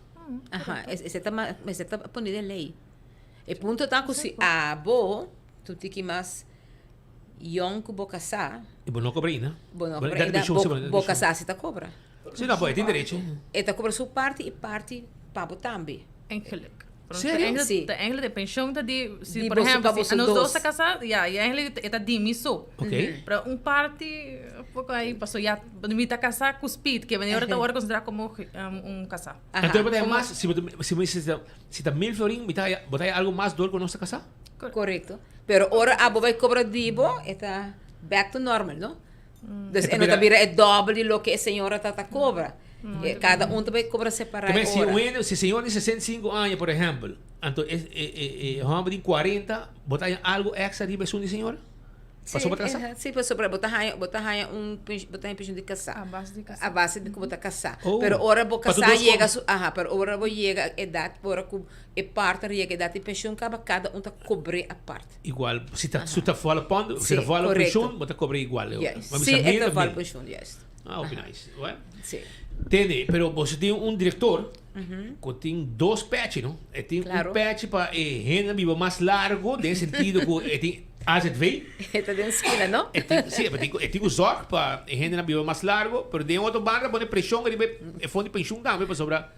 Ajá, esse tá ponido em lei. E ponto tá que se a bo tu tem que mais young que bo casar. E bo não cobra ainda. Bo não cobra ainda. Bo casar se tá cobra. Sim, não pode, tem direito. E tá cobra sua parte e parte pabo também. Eigenlijk. Sim. Eigenlijk de pensão tá de, se por exemplo, se nós dois se casar, ja, e eigenlijk tá de miso. Ok. Para parte pouco aí passou já, me tá casar com speed, que vem hora tá hora considerar como casar. Então pode mais, se tá 1000 florin, botar algo mais dor com nossa casar? Correto. Pero ora abo vai cobrar dibo, eta back to normal, no? Dus en nota vira é doble de lo que a senhora tá cobra. Cada também cobra separado. Também se senhor de 65 anos, por exemplo, então homem de 40, botar algo extra de pessoa de senhora? Passou para casar? Sim, passou para botar em pension de casar. A base de casar. A base de botar casar. Pero ora vou casar chega, pero ora vou chega idade, ora com e parte chega idade de pension cada tá cobre a parte. Igual, se tá fora pondo, se tá fora pension, bota cobre igual. Sim, é fora pension, yes. Ah, ok, nice. Sim. Entende? Pero você tem diretor que tem 2 patches, não? Tem patch para renda viva mais largo, no sentido que tem AZV. Está dentro da esquina, não? Sim, tem o ZOC para renda viva mais largo, pero tem outro banco para pressão que é fundo de pensão também para sobrar.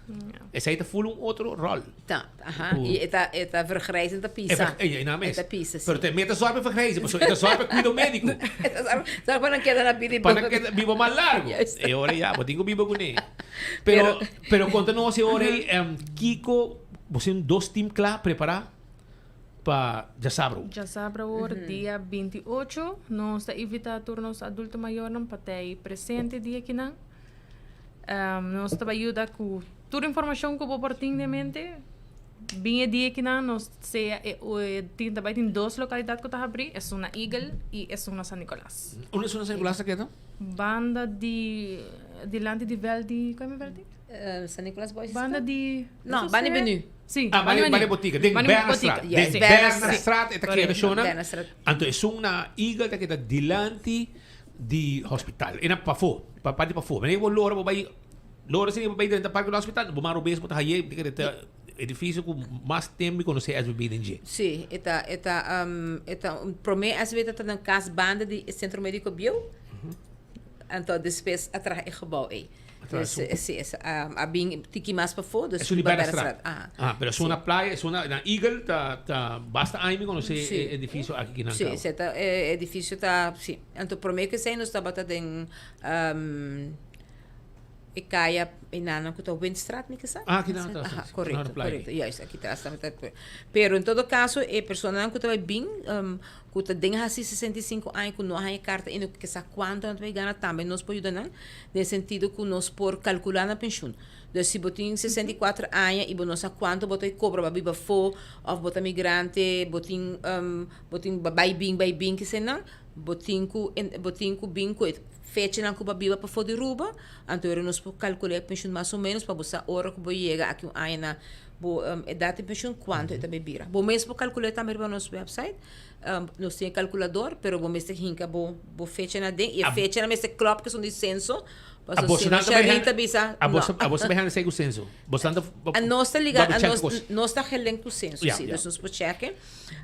Esse aí está full outro rol. Tá, e está vergrijzend da pizza. É na mesa. É pizza, sim. Pero tem meta zorg para vergrijzen, mas é zorg para cuidar médico. Só para não quedar na vida para que viva mais largo. E ora já, vou ter que viva com ele. Pero conta-nos agora, Kiko, você tem 2 times claros preparados para já sabro. Já sabro, dia 28, nós está invitando turnos adulto maior para ter presente dia que não. Nós está ajuda com toda a informação que eu vou partir de mente, Bem dia que não sei tem também tem duas localidades que tá abrir, é uma Eagle e é uma San Nicolás. Onde é San Nicolás aqui então? Banda de Lante de Veldi, como é Veldi? San Nicolás Boys. Banda de não, Bani Benu. Sim, Bani Botica, den Bernstraat. Den Bernstraat é aqui Shona. Então é uma Eagle que está dilante de hospital. E na pafo, papadi pafo. Mas eu loro vai loro sim vai dentro do parque do hospital, vou maro bem para aí, porque edifício com mais tempo que não sei as bebidas em dia. Sim, para mim às vezes está na casa banda de centro médico bio. Então depois atrás é gebouw aí. A bem tiki mais para fora, é uma Bernstraat. Mas é uma praia, é uma na Eagle tá basta aí quando sei edifício aqui na casa. Sim, edifício tá, sim. Então para mim que sei nós está batendo e caia inana que tá Windstraat, me que sabe? Aqui não correto. Yes, aqui atrás também tá. Pero em todo caso, é pessoa que tá bem, que tá dentro de 65 anos que não tem carta e que sabe quanto vai ganhar também nós podemos ajudar, no sentido que nós por calcular na pensão. Então se botin 64 anos e nós sabe quanto botar cobra para biba fo, ou botar migrante, botin vai bem que sei não, botin ku bem com fecha na cuba biba para fora de ruba, então nós calcular a pensão mais ou menos para você hora que vai chegar aqui aí na idade de pensão quanto é também bira. Bom mesmo calcular também para nosso website, nós temos calculador, pero bom mesmo hinca bo fecha na den e fecha na mesmo crop que são de censo. A bolsa behang o censo. Nós está ligado, nós está relendo o censo, sim, nós nos cheque.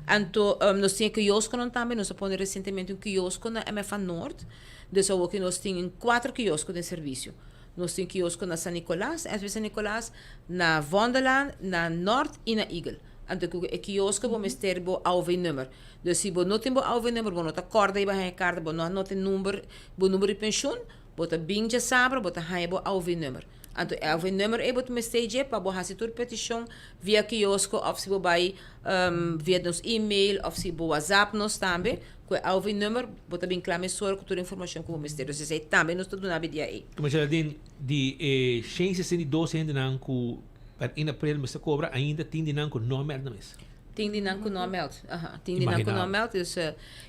Então nós temos quiosco não também, nós pôs recentemente quiosco na MFA Norte. Então que nós temos 4 quioscos de serviço. Nós temos quiosco na San Nicolás, San Nicolás, na Wonderland, na Norte e na Eagle. Então o quiosco vamos ter o AOV número. Então se não tem o AOV número, não tem corda e vai carta, não tem número de pensão. Bota bem já sabe, bota raibo ao número. Então, ao número é bota mensagem para botar a petição via quiosco, ou se vai via nos e-mail, ou se vai WhatsApp nos também. Com ao número, bota bem claro, só com toda a informação que o mistério. Ou seja, também nós estamos na vida aí. Como já disse, de 162 ainda não com para em abril mas cobra ainda tem de não com não merda mesmo. Tem de não com não melt. Tem de não com não melt.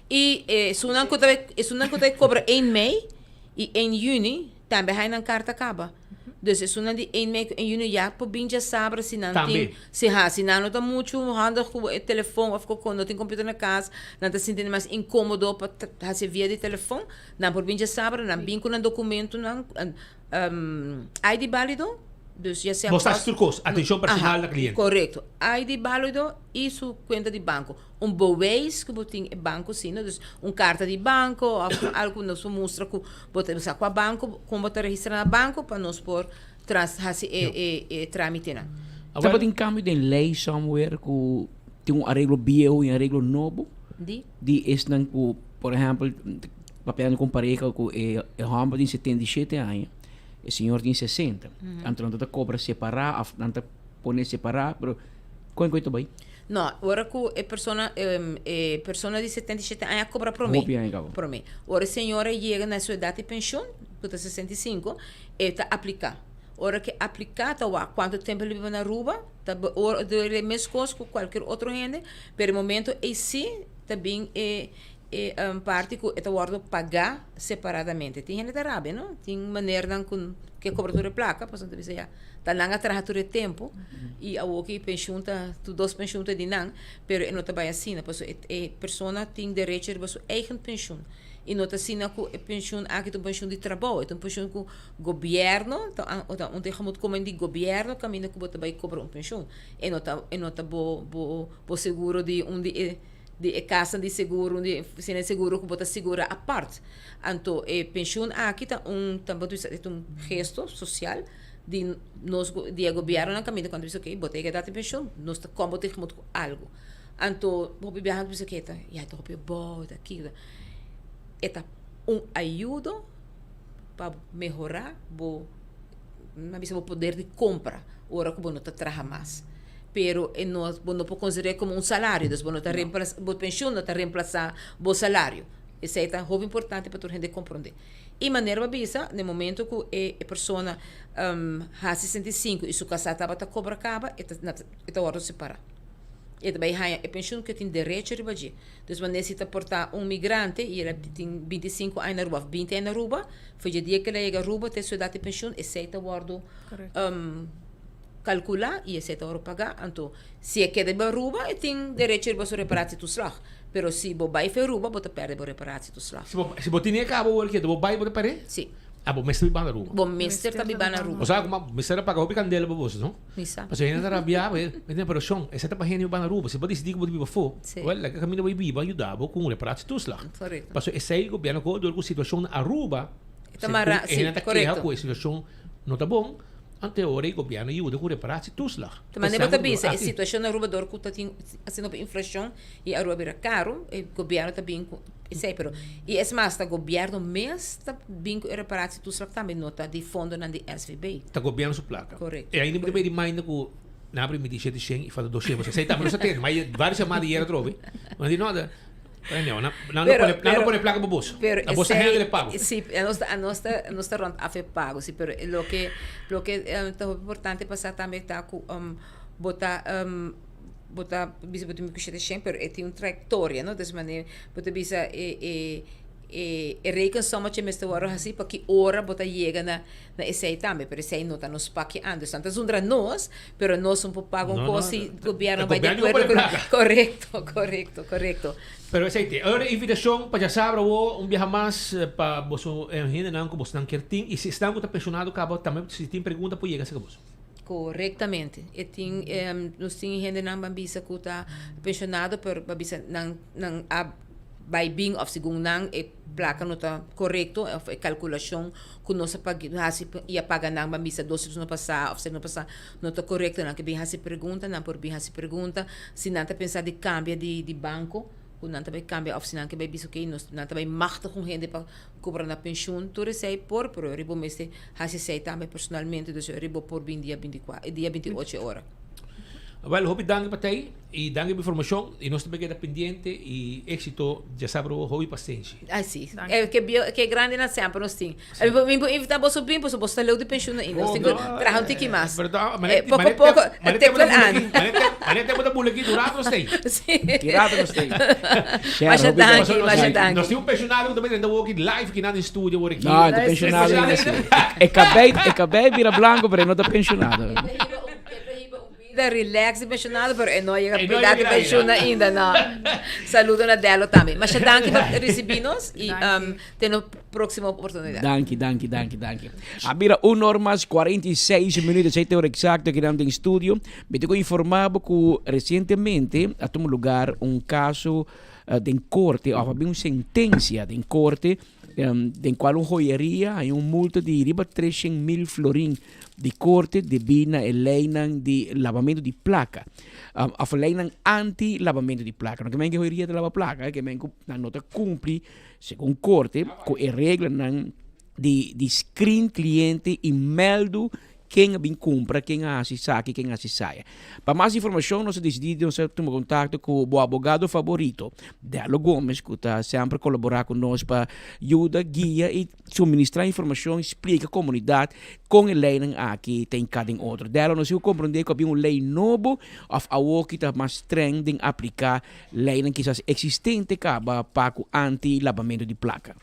E se não que cobra em mês e em junho também vai na carta acaba. Então, se não de em junho já por bem já sabe se não tem se não está muito anda com o telefone ou ficou não tem computador na casa, não está sentindo mais incômodo para fazer via de telefone, não por bem já sabe, não bem com um documento não ID válido. Mostrar turcos, atenção personal da cliente. Correto. ID válido e sua conta de banco. Bom vez que você tem banco, sim, carta de banco, algo que nos mostra que você usa com o banco, como você registra no banco, para nós por trâmite. Você tem cambio de lei somewhere que tem arreglo viejo e arreglo novo? De este, por exemplo, papel com pareja que é homem de 77 anos. O senhor tem 60. Então, não cobra separar, não põe separar, mas qual é bem? Não, agora que a pessoa de 77 anos cobra para mim. Agora a senhora chega na sua idade de pensão, que está 65, e está aplicar. Agora que aplicar, tá quanto tempo ele vive na rua, tá de mesma coisa com qualquer outro gente, pelo momento, e sim, também parte que é o pagar separadamente. Tem gente rápida, não? Tem maneira que cobertura placa, por exemplo, já tá lá atrás de tempo e a outra pensão tá, duas pensões de não, pero não tá bem assim, porque a pessoa tem direito a sua egen pensão. E não tá assim que a pensão aqui tem pensão de trabalho, é uma pensão que o governo, então tem muito como de governo, caminho que você vai cobrar uma pensão. E não tá bo seguro de de casa de seguro, sem seguro que bota segura a parte. Então, pensão aqui está também um gesto social de nós de governo na caminho quando diz ok, botei que dar pensão, nós está como ter muito algo. Então, vou viajar com bicicleta, e aí tô bom aqui. É ajuda para melhorar o poder de compra, hora que você trabalha mais. Pero não pode considerar como um salário, então não está reemplazar, a pensão não está reemplazar o salário. Isso é muito importante para a gente compreender. E maneira babisa, no momento que a pessoa ha 65 e sua casa estava a cobrar caba, é hora de separar. E também a pensão que tem direito a ribadir. Então, quando necessita portar migrante e ele tem 25 anos na rua, 20 anos na rua, foi o dia que ele chega na rua, tem sua data de pensão, e aceita o ordo calcular e aceita o ordo pagar. Então, se é que é na rua, ele tem direito a reparar se tu slag. Pero se você vai para a rua, você perde a reparar se tu slag. Se você tem a cabo, você vai para parar? Sim. Ah, bom, mestre vai na rua. Bom, mestre também vai na rua. O sabe como mestre paga o candela para você, não? Misa. Mas ainda rabia, ainda para o chão, essa tá para gente vai na rua. Se você decidir que você vai for, olha, que caminho vai vir, ajudar com reparar se tu slag. Correto. Mas esse aí governo com a situação na Aruba, Tamara, sim, correto. Com a situação não está bom. Ante ora, o governo ajuda com reparar se tu slag. Mas nem para bisa, a situação na Aruba dor que tem assim uma inflação e a Aruba era caro, e o governo também sei, pero e esse mais o governo mesmo está bem reparar se tu slag também nota de fundo na de SVB. Tá governo su placa. Correto. E ainda me remind que na primeira me disse e faz 200, você sei, tá, mas não tem, mas várias chamadas era trove. Mas de nada. Não pone placa para bolso. A bolsa é ele pago. Sim, a nossa ronda a pago, sim, pero lo que é importante passar também tá com botar bisa botar me custa sempre tem trajectória, não? Dessa maneira, botar bisa reken soma che meste waro hasi para que hora bota chega na esse também, pero esse não tá nos paque antes, tanto zundra nós, pero nós um pouco pagam cosi governo vai de acordo. Correto. Pero esse aí, agora invitação para já saber um viajar mais para você ainda não como você não quer ter e se está muito apaixonado acaba também se tem pergunta por chegar a você. Corretamente. E tem nós tem gente não bambisa que está apaixonado por bambisa não by being of segundo nang placa nota correto a calculação que nós hasi ia pagar nang bambisa 12 no passar of no passar nota correto não que bem hasi pergunta não por bem hasi pergunta se não tá pensar de cambia de banco o não também cambia of se não que bem biso que nós não também machta com gente para cobrar na pensão tudo sei por ribo meste hasi sei também personalmente dus ribo por bem dia 24 dia 28 horas. Well, hope danke para ti e danke por informação e nós também queda pendiente e éxito já sabe o hobby paciência. Ah, sim. Que grande na sempre nós tem. Me invitar você bem, você está leu de pensão ainda. Nós temos trabalhar um tique mais. Pouco a pouco, até quando ano. Mas temos da bula aqui durante nós tem. Sim. Tirado nós tem. Mas danke. Nós temos pensionado também ainda aqui live aqui na estúdio por aqui. Não, estou pensionado. Acabei de virar branco, mas não estou pensionado. Relax e pensionado, pero não chega a pensión ainda, não. Saludo na dela também. Mas danke por receber-nos e tem a próxima oportunidade. Danke. Abira 1 hora mais 46 minutos, aí tem hora exato aqui no estúdio. Me tenho informado que recentemente a tomado lugar caso de corte, ou havia uma sentença de corte, em qual joieria há multa de riba 300.000 florins de corte de bina e leinan de lavamento de placa. A leinan anti-lavamento de placa. Não que joieria de lava placa, que não nota cumpre, segundo corte, com a regra de screen cliente e meldo quem bem compra, quem assiste, quem assiste. Para mais informação, nós decidimos tomar contato com o advogado favorito, Delo Gomes, que está sempre colaborar conosco para ajudar, guia e suministrar informação, explica a comunidade com a lei aqui tem cada outro. Delo nós compreender que havia uma lei nova, ou que está mais streng de aplicar lei que já existente para o anti-lavamento de placa.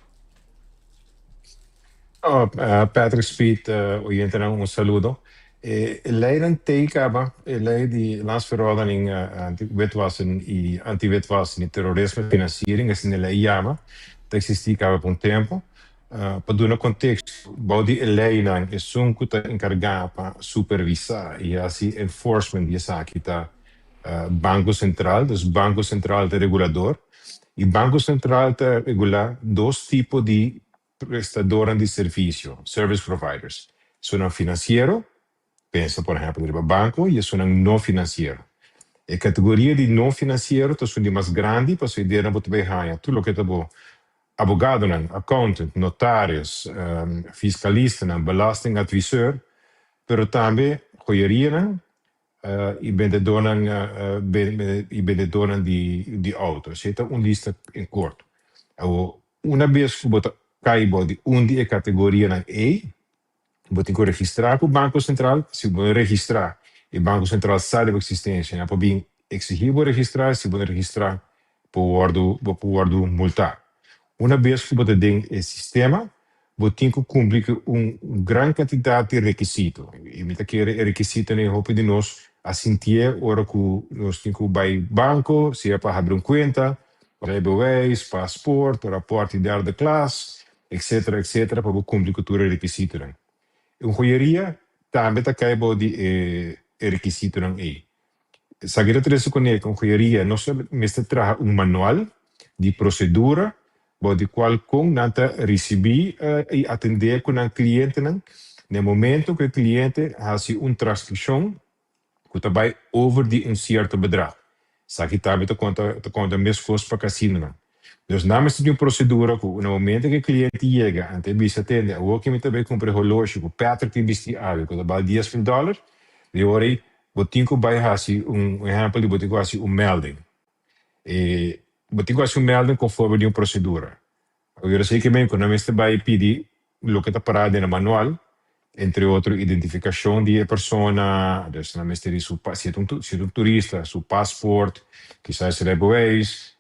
Patrick Speed, un saludo. Lei dan tegenkomen, lei die landsverordening anti-witwassen en terrorisme financiering is in lei jama. Dat existiert por un tempo. Para dar un contexto, body lei dan es un kuta encargado para supervisar y así enforcement de esa kita Banco Central, dus Banco Central de regulador. Y Banco Central te regula dos tipos de prestadores de servicio, service providers. Sono financiero, pensa por ejemplo del banco, y sono no financiero. La categoría de no financiero sono más grandi, para se dire tu lo que te abogado, accountant, notarios, fiscalista, belastingadviseur, pero también joyería y vendedores de autos. Zit een lista in kort. Una vez caibo de a categoria na E, botem que registrar com o Banco Central, se você registrar, o Banco Central sabe da existência, né? Para bem exigir para registrar, se você registrar, pode multar. Uma vez que você tem esse sistema, você tem que cumprir grande quantidade de requisitos. E muitas vezes requisitos né, roupa de nós, assim hora que nós temos que ir ao banco, se é para abrir uma conta, rebelês, passaporte, rapporto de derde classe, etc., para cumprir com os requisitos. Uma joieria também está caindo de requisitos aí. Se a gente se conecta com a joieria, nós temos manual de procedura, de qual com nanta receber e atender com o cliente no momento que o cliente faz uma transação que vai over de certo bedrag. Saki também conta mesmo coisas para casino. Dus namens de procedura, no momento que o cliente chega, ante bisa atende, o que me também compra relógio, o Patrick que bisti ave, que dá $10, de hora botinho vai fazer exemplo de botinho fazer melding. E botinho fazer melding conforme de procedura. Eu sei que bem, quando você vai pedir o que está parado no manual, entre outros, identificação de persona, dus na mestre se é turista, seu passaporte, quizás rebelês,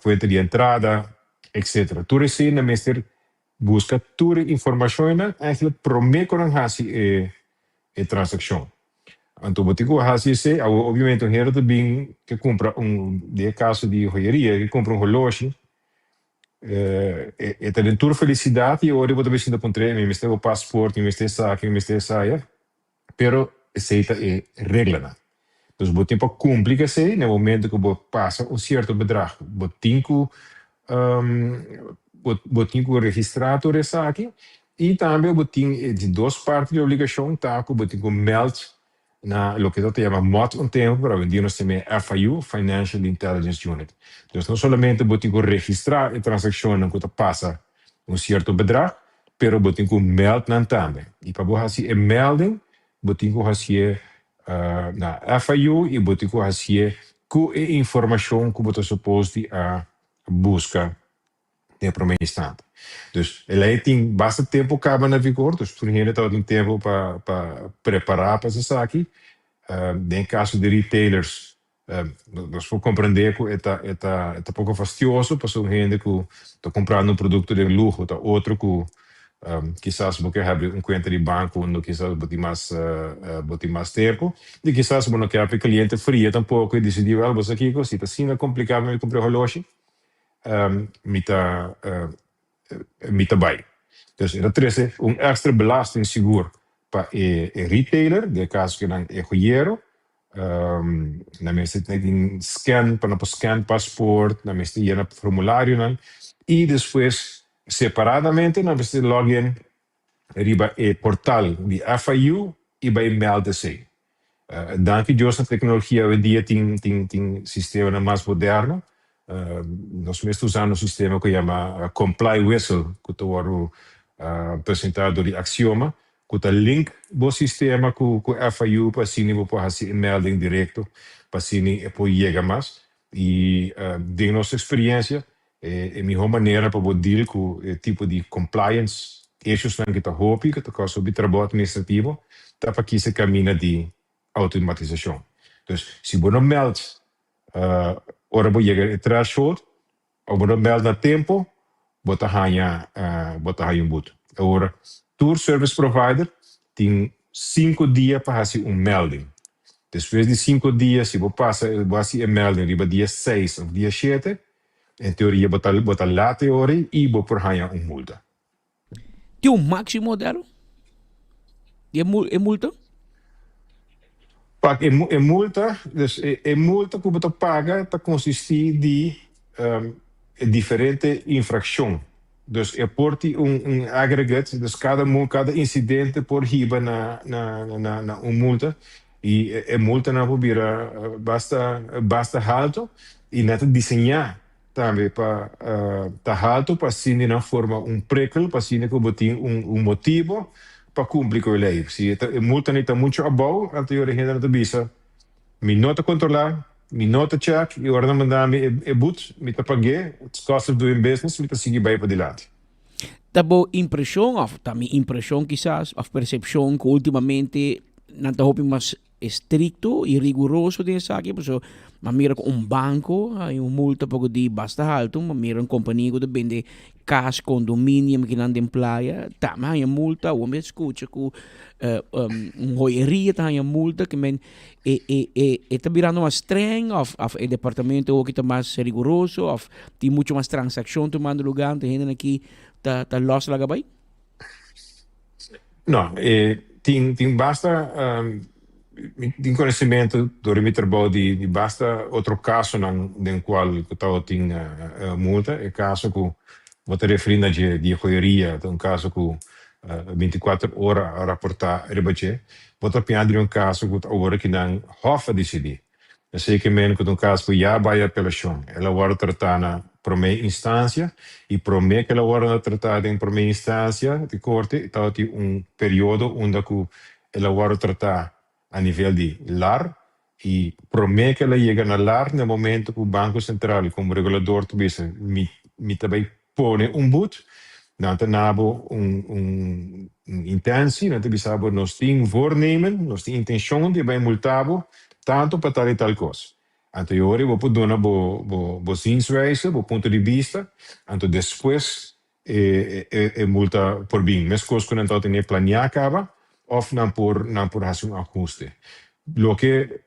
fuente de entrada, etc. Tudo isso na mestre busca toda a informação e eigenlijk promete com a transação. Então, o que eu faço é, obviamente, um hero também que compra de caso de joieria, que compra relógio, e tem toda felicidade e hoje eu também sinto pontre me mete o passaporte me mete saque me mete saia pero aceita regra então o tempo complica se no momento que você passa certo bedrag botinho registrar todo esse saque e também botinho de duas partes de obrigação tá que botinho meld na lo que se llama MOT tempo para vender nós também FIU Financial Intelligence Unit. Então não somente botinho registrar a transação que passa certo bedrag, pero botinho meld nan também. E para você fazer melding, botinho fazer na FIU e botinho fazer com a informação que você suposto a buscar no primeiro instante. Dus ele tem bastante tempo acaba na vigor, dus toen hele tijd een tempo para preparar para essa aqui. Em caso de retailers, nós vamos compreender que é pouco fastidioso para uma gente que está comprando produto de luxo, tá outro que quizás você abre conta de banco, onde quizás bote mais tempo, e quizás você não quer para cliente fria tampouco e decidiu, você aqui, se está assim é complicado, me comprar relógio, mita bij. Dus dat is een extra belastingsegur para o retailer, de caso que não é joieiro, na mesa tem scan para scan passport, na mesa tem formulário, e depois separadamente na mesa login riba o portal de FIU e vai melden-se. Dank Deus a tecnologia hoje dia tem sistema mais moderno. Nós mesmos usamos um sistema que chama Comply Whistle, que está apresentado de Axioma, que está link do sistema com o FIU para assim você fazer melding direto, para assim você chegar mais. E de nossa experiência, é a melhor maneira para poder deal com o tipo de compliance issues que está hopi, que está causando de trabalho administrativo, tá para que se caminha de automatização. Então, se você não melda ora você chega a threshold, ou você melda a tempo, você ganha boot. Agora, tour service provider tem 5 dias para fazer melding. Depois de 5 dias, se você passa a melding, riba dia 6 ou dia 7, em teoria, você late hora e você ganha multa. Tem máximo dela? É multa? É multa, dus é multa que você paga está consistir de diferente infração. Dus é por aggregate, dus cada incidente por riba na multa e a multa na bobira basta alto e neta desenhar também para alto para assim na forma prequel para assim que você tem motivo para cumprir com a lei. Se a multa não está muito abaixo, a teoria ainda não bisa. Me nota controlar, me nota check, e agora mandar me boot, me tá paguei, os custos of doing business, me tá seguir bem para dilante. tabo impresión, of también impresión quizás, of percepción que últimamente não está mais estricto e rigoroso desse aqui, por isso, mas mira com banco, aí multa pouco de basta alto, mas mira companhia que vende cash condomínio que não tem praia, tá, mas a multa, o homem escuta com joieria, tá, a multa que men está virando mais streng, of o departamento que está mais rigoroso, of tem muito mais transação tomando lugar, tem gente aqui tá lost lá gabay? Não, tem basta tem conhecimento do mi trabalho de basta outro caso no qual eu tenho multa, é caso que vou te referir a de joieria, um caso que 24 horas a rapportar rebate, vou te pedir caso que agora que não hofa decidir. Eu sei que men que caso que já vai apelação, ela vai tratar na primeira instância e promete que ela vai tratar em primeira instância de corte, então tem período onde ela vai tratar a nível de lar e promete que ela chega na lar no momento que o Banco Central, como regulador, me também põe boot, não tem nada intentie, não tem bisabo, nós temos voornemen, nós temos intenção de bem multado, tanto para tal e tal coisa. Então, eu vou poder dar bo zienswijze, bo ponto de vista, então depois multa por bem, mas coisas que não tem planear acaba, of não por fazer ajuste. Lo que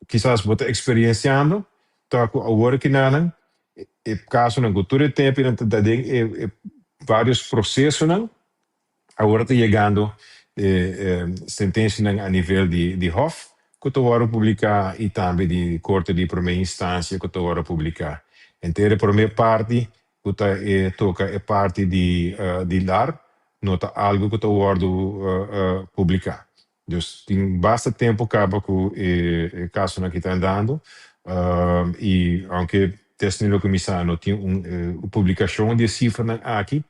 quizás vou estar experienciando, tá agora que não, caso não cultura tempo, não tá dando vários processos não, agora está chegando sentença a nível de hof, que eu vou publicar e também de corte de primeira instância que eu vou publicar. Então, a primeira parte que toca é parte de lar, nota algo que eu vou publicar. Então, tem bastante tempo acaba com o caso que está andando e, aunque teste no comissário tem uma publicação de cifras aqui,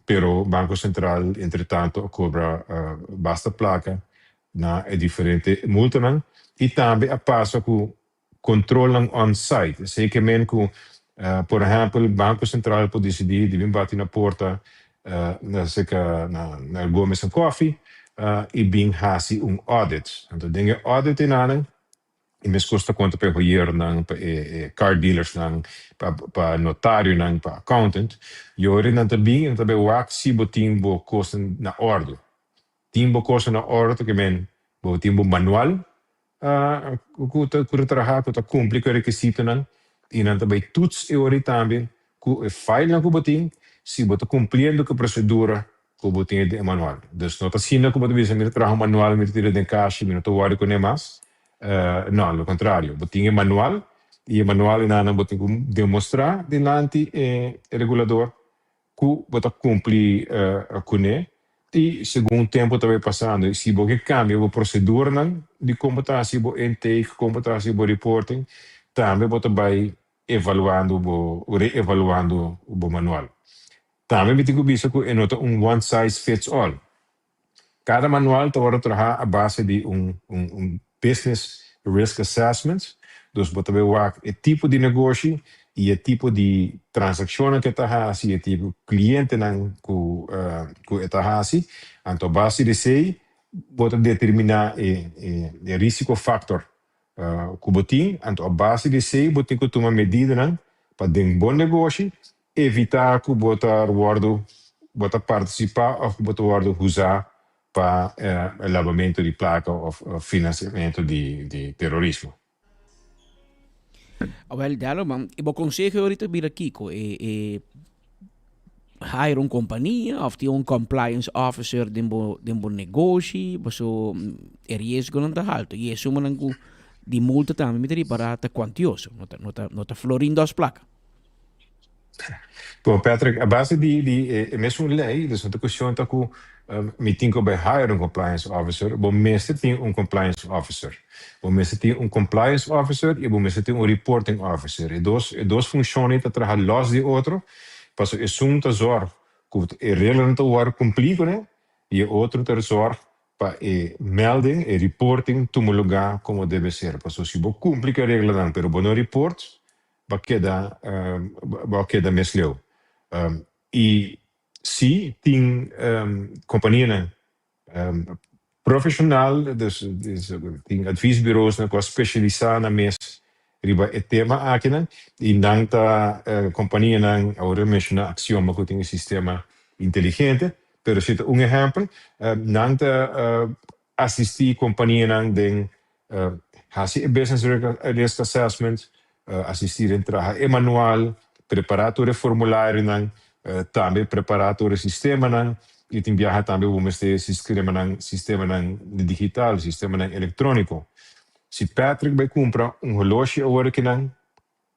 pero o Banco Central, entretanto, cobra basta placa é diferente multa e também a passa que controlam on-site. Sei que por exemplo, o Banco Central pode decidir de vir bater na porta na Gomes Coffee e vir fazer audit. Então, tem audit e me custa quanto para o car dealers, para notário, para accountant. E agora também o se tem costa na ordem. Tem costa na ordem que tem manual que trabalha, que cumpre com o requisito e também todos e também que file que tem se você cumprindo com a procedura que você tem de manual. Então, não está sendo que você vai trabalhar manual, me tira de caixa, não estou worried com nem mais. Não, ao contrário, você tem manual e o manual você tem que demonstrar diante do regulador que você cumpre com ele. E segundo o tempo está passando, se você cambia a procedura de competência, intake, competência, reporting, também você vai reevaluando o manual. Também me tem que ver que é one size fits all. Cada manual está trabalhar a base de business risk assessment. Então, você vai ver o tipo de negócio e o tipo de transação que está fazendo, o tipo de cliente que está fazendo. Então, a base de sei, você determinar o risco factor que você tem. Então, a base de sei, você tem que tomar medida para ter um bom negócio, evitar que você participar ou que você usar para lavamento de placa ou financiamento de terrorismo. Well, dalo, man. Ibo consejo ahorita vir aqui ko hire companhia of die compliance officer din bo negócio, baso riesgo não tá alto. E isso man di multa também me teria para tá quantioso, nota florindo as placas. Bom, Patrick, a base de mesmo lei, dus de questão está com me tem que hire compliance officer, bom mestre tem compliance officer. Bom mestre tem compliance officer e bom mestre tem reporting officer. E dois funções que trabalham los de outro, passo é sunta zorg que é relevante o cumprir, né? E outro ter zorg para melding e reporting to lugar como deve ser. Passo se você cumprir a regra não, pero bom report vai quedar mesleu. E sim, tem companhia profissional, dus tem adviesbureaus que specialiseren na mes riba e tema aqui, e dan ta companhia agora menciona ação, mas que tem um sistema inteligente, pero cito um exemplo, dan ta assistir companhia den hasi business risk assessment, assistir em trabalho manual, preparar o formulário, também preparar o sistema, e tem viajar também o sistema digital, sistema eletrônico. Se Patrick vai comprar relógio agora que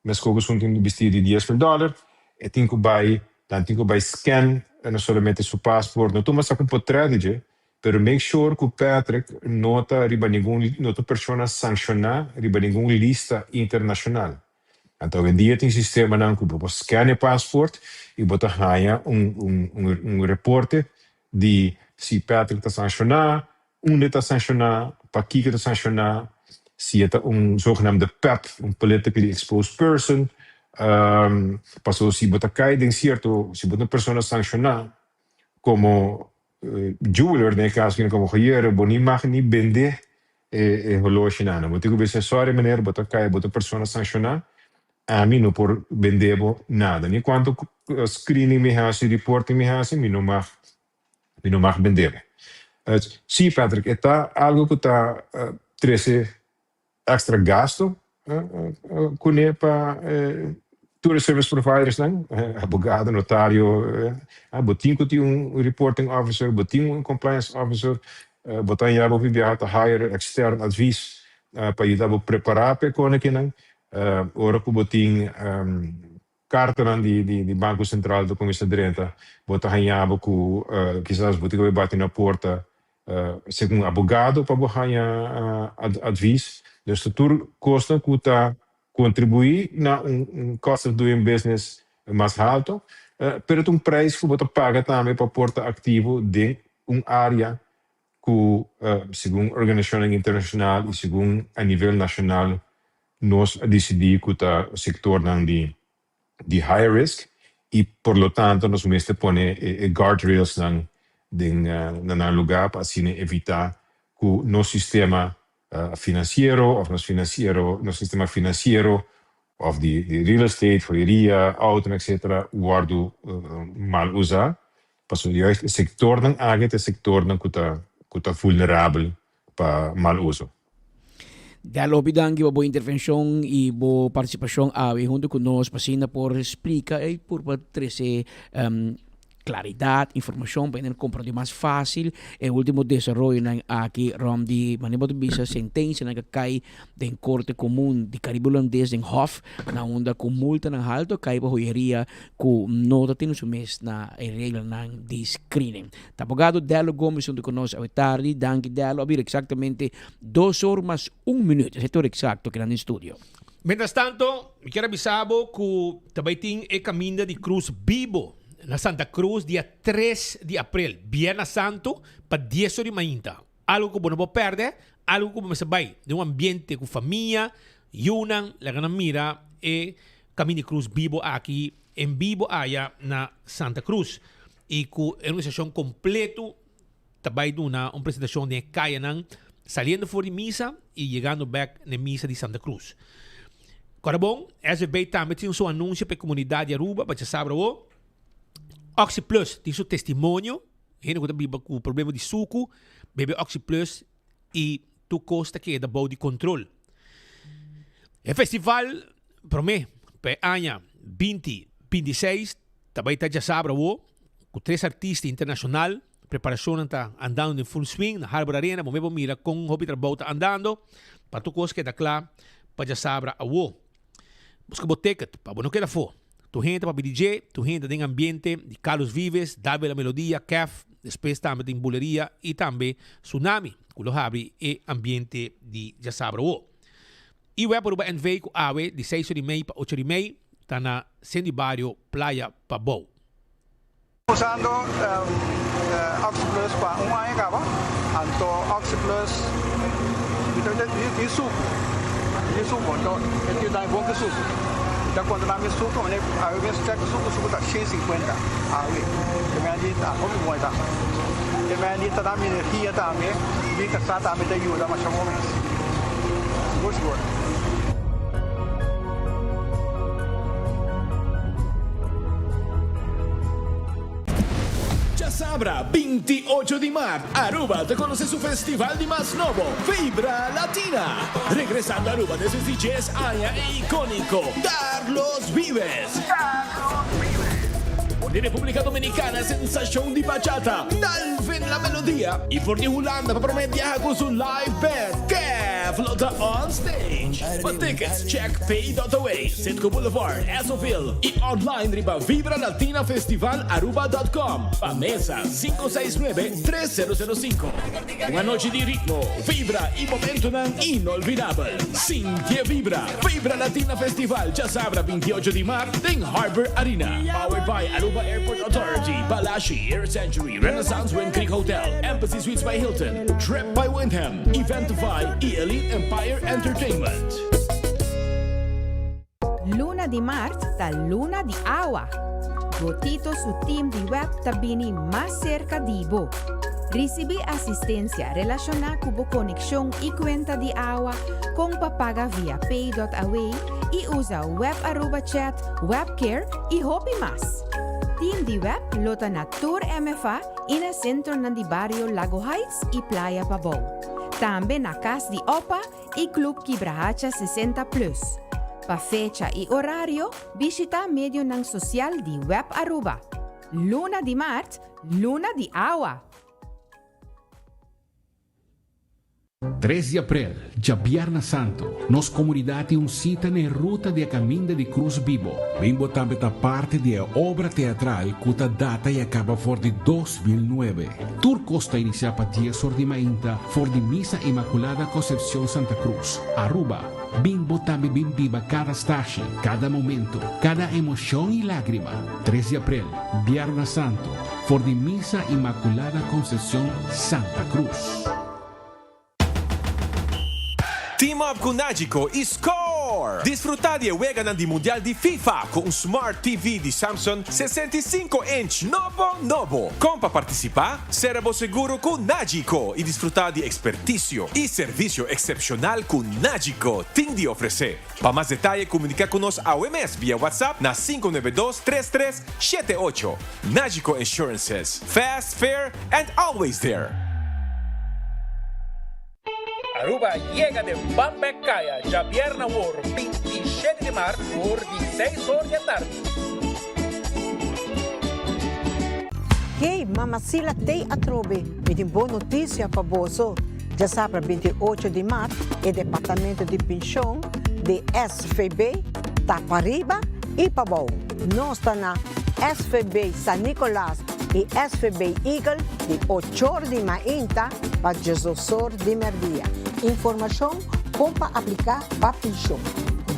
mas como são tem investir de $10,000, e tem que vai scan não somente seu passaporte, não toma só com potrédige, pero make sure que o Patrick nota riba nota pessoa sancionar riba nenhuma lista internacional. Então, hoje em dia tem sistema que você scanne o passaporte e você ganha reporte de se Patrick está sancionado, onde está sancionado, para que está sancionado, se é zogenaamde PEP, politically exposed person, passou se você cai de certo, se você pessoa sancionada, como jeweler, nesse caso, como joieiro, você não mag nem vender relógio nada. Você tem que ver sorry, meneer, você cai, você pessoa sancionada, a mim não por vender nada. Nem quanto screening me hace, reporting me hace, me não mag vender. Sim, Patrick, está algo que está trazendo extra gasto com para tour service providers, advogado, notário, botinho que tem reporting officer, botinho compliance officer, botar em água viajar a hire externo advies para ajudar a preparar para o ora que botin carta de Banco Central da Comissão de Renta, botar em água que quizás botar que bater na porta segundo advogado para botar advies. Dus de tour custa que está contribuir na cost of doing business mais alto, pero é preço que você paga também para porta ativo de área que, segundo a Organização Internacional e segundo a nível nacional, nós decidimos que está o sector de high risk e, por lo tanto, nós mesmo põe guardrails no lugar para assim evitar que no sistema financiero, of no sistema financiero, of de real estate, joieria, auto, etc., worden mal usado. Passo juist het sector dan aangeeft, het sector dan kuta vulnerabel para mal uso. Dalo bidangi boa intervenção e boa participação junto conosco, pasina por explicar e por trazer claridade, informação para comprar de mais fácil. E o último desenvolvimento aqui, de maneira de sentença que cai da corte comum de Caribe holandês em Hof, na onda com multa na alto, cai para joieria com nota tem no mês na regra de screening. Abogado Delo Gomes junto conosco à tarde, danke Delo, abrir exatamente 2 horas mais 1 minuto, setor exacto que no estúdio. Mientras tanto, quero avisar que também tem o caminho de Cruz Bibo na Santa Cruz, dia 3 de abril, Viernes Santo, para 10 horas de manhã. Algo que você não perde, algo que você vai de ambiente com família, yunan, la gana mira, e caminho de Cruz Bibo aqui, em Bibo, allá na Santa Cruz. E com a organização completa, também de uma apresentação de Kayanan, saliendo fora de missa e chegando back na missa de Santa Cruz. Agora bom, SB também tem um seu anúncio para a comunidade de Aruba, para você saber o Oxy Plus tem seu testemunho, ainda com o problema de suco, bebe Oxy Plus e tu custa que é da boa de controle. O festival promete para ano 2026, também está já sabe com 3 artistas internacionais, preparação está andando em full swing na Harbor Arena, momento mira com o hobby trabalho andando, para tu custa que é da claro, para já sabe busca o ticket, para não queda fora. Tu gente para DJ, tu gente tem ambiente de Carlos Vives, David La Melodia, Kef, depois também tem Buleria e também Tsunami, que lo abre e ambiente de Jasabra. E o para o NV com AWE de 6h30 para 8h30, está na Centro Barrio Playa Pabou. Usando Oxy Plus para ano acaba, então Oxy Plus itu suco, então ele dá bom que suco. Da quando lá me suco, né? A eu me suco tá 150 a ver. Que me ali tá como bom tá. Que me ali tá da minha energia também. Me que tá também da ajuda mas chamou mais. Good. Ya sabrá, 28 de marzo, Aruba te conoce su festival de más novo, Vibra Latina. Regresando a Aruba desde DJs Aya e icónico, Carlos Vives. De República Dominicana, sensación de bachata, Dalvin la melodía. Y por de Holanda, para prometer con su live band, que flota on stage. For tickets, check pay.away, Sitco Boulevard, Esoville. Y online riba vibralatinafestivalaruba.com. Pa mesa 569-3005. Una noche de ritmo, vibra y momento inolvidable. Cintia Vibra, Vibra Latina Festival, ya sabrá 28 de marzo en Harbor Arena. Powered by Aruba Airport Authority, Balashi, Air Century, Renaissance Wind Creek Hotel, Embassy Suites by Hilton, Trip by Wyndham, Eventify y Elite Empire Entertainment. Luna di Marte ta Luna di Awa. Gotito su team di web tabini más cerca di bo. Recibe asistencia relacionada con conexión y cuenta de agua con papaga via pay.away y usa web Aruba chat, webcare y hobby más. Team de web lota na Tour MFA in el centro ng barrio Lago Heights y Playa Pabao. También na Cas de Opa y Club Kibrahacha 60+. Pa fecha y horario, visita medio ng social de web Aruba. Luna di Marte, Luna di Awa. 3 de abril, já Viernes Santo, nos comunidade cita na ruta de caminho de Cruz Vivo. Bimbo também está parte da obra teatral cuja data e acaba for de 2009. Tur costa iniciar para dia sordimainta for de Missa Imaculada Concepción Santa Cruz. Aruba, Bimbo também bem viva cada estágio, cada momento, cada emoção e lágrima. 3 de abril, Viernes Santo, for de Missa Imaculada Concepción Santa Cruz. Team up com Nagico e score! Desfrutar de Wega di Mundial di FIFA com um Smart TV de Samsung 65-inch novo. Como para participar, será seguro com Nagico e desfrutar de expertício e serviço excepcional com Nagico. Tem de oferecer. Para mais detalhes, comunicar conosco ao MS via WhatsApp na 592-3378. Nagico Insurances. Fast, fair, and always there. Aruba llega de Bambecaya, ya viernes 27 de marzo, por 16 horas da tarde. Hey, mamacila te atrobe. Me tem boa notícia para você. Já sabe, 28 de março, o Departamento de Pensão de SFB, Tapariba e Pabao. Nós estamos na SFB San Nicolás e SFB Eagle de 8 horas de manhã para 16 horas de meio-dia. Informação como para aplicar para pensão.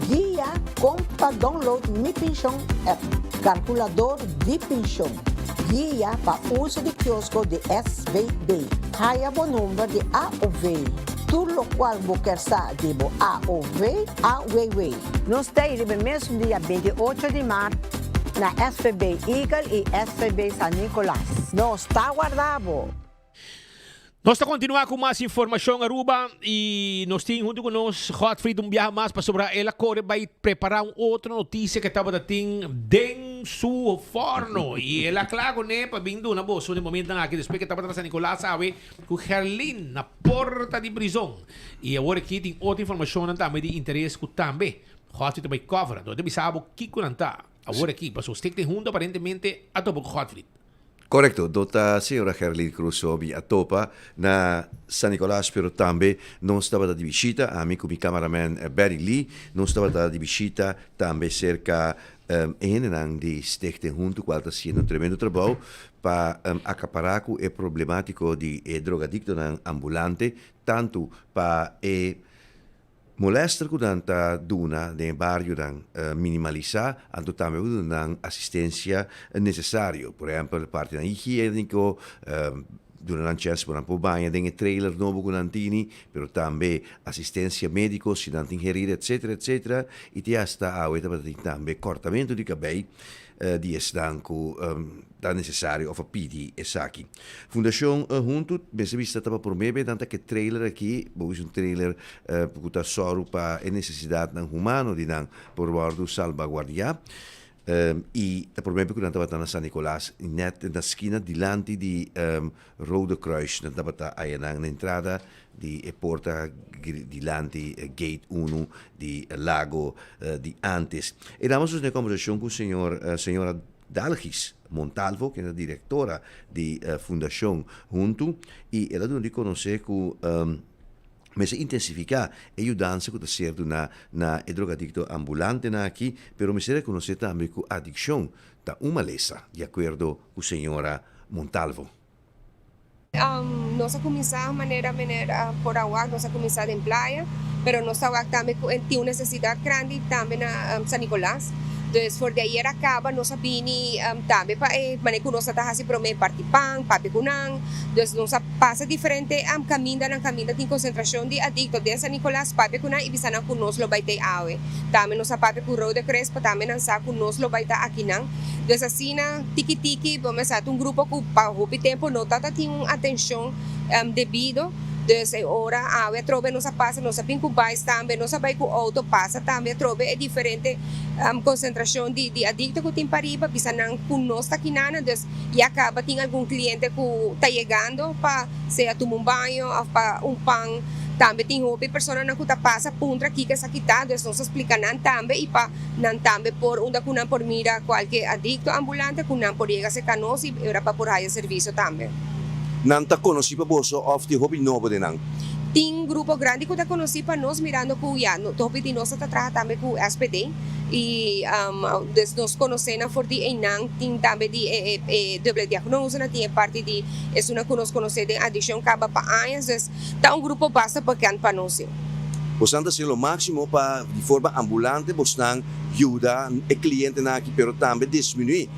Guia como para download Mi Pensão app. Calculador de pensão. Guia para uso de quiosco de SVB. Haya o número de AOV. Tudo o qual você quer saber de AOV, AWW. Nós temos no mesmo dia 28 de março na SVB Eagle e SVB San Nicolás. Nós está guardado. Nós estamos continuar com mais informação Aruba e nós temos junto com nós Godfrey viaja mais para sobre ela corre vai preparar outra notícia que estava dating den su forno e ela claro né para vindo na bolsa no momento aqui depois que estava atrás Nicolás sabe com Herlin na porta de prisão e agora aqui tem outra informação também de interesse que também Godfrey também cover então deve saber o que conta agora aqui para os tem junto aparentemente a topo com Godfrey. Correcto, dota signora Herlin Crusoe a topa na San Nicolás, pero também non stava da di visita, amico mi cameraman Barry Lee, non stava da di visita também cerca een di stichting junto qual sta facendo un tremendo trabalho para acaparar com o problemático de drogadicto ambulante, tanto para molestar com tanta duna de barrio dan minimalizar anto também dan assistência necessário por exemplo parte da higiênico durante chers por ampo banha den trailer novo con antini, pero tambe assistenza medico, si dan ingerire, eccetera, eccetera, e ti hasta aweta per tambe cortamento di cabei, di estanco da necessario of pidi e saki. Fundación junto, bese vista tapa por mebe, tanta che trailer aqui, bois un trailer puta soru pa e necessidade nan humano di dan por guardo salvaguardia. E por exemplo, quando estava na San Nicolás, net na esquina diante di Rode Kruis, estava aí na entrada di porta diante gate 1 di Lago di Antes. E damos una conversazione con signora Dalgis Montalvo, che è la direttora di Fundación Junto, e ela deve conoscere con mas intensificar a ajudança que está sendo na drogadicto ambulante aqui, pero me será conhecer também que a adicção está uma lesa, de acordo com a senhora Montalvo. Nós começamos maneira por agua, nós começamos em praia, pero nós também tem uma necessidade grande também na San Nicolás. Dus voor de ayer acaba nos abini tambe pa mane kuno sa tahasi prome party pang papi kunang dus nos pasa diferente caminda tin concentración di adicto de San Nicolás papi kunang ibisana kunos lo baite awe tame nos papi ku Rode Kruis pa tame nan sa kunos lo baita akinang dus asina tiki vamos a un grupo ku pa hopi tempo no tata tin atención debido. Dus ora a trove nos passa, nos pincubais também, nos vai com auto passa também, trove é diferente concentração de adicto que tem pariba, bisa nang com nós aqui nana, dus e acaba tem algum cliente que tá chegando para seja tomar um banho, para pão, também tem outra pessoa na que tá passa puntra aqui que essa quita, dus nós explicamos também e para nan também por onde que não por mira qualquer adicto ambulante, que não por chega se canos e era para por aí serviço também. Nanta conosci pa boso of the hobby novo de nang. Tem grupo grande que tá conheci para nós mirando com ya, no topi de nós tá trabalhando também com SPD e nos conhecemos for de enang tem também de double diagnose na tem parte de é uma que nós conhecemos de adicção caba para anos, tá grupo basta para nós. Bostante ser o máximo para de forma ambulante, bostante ajuda o cliente aqui, pero também diminuir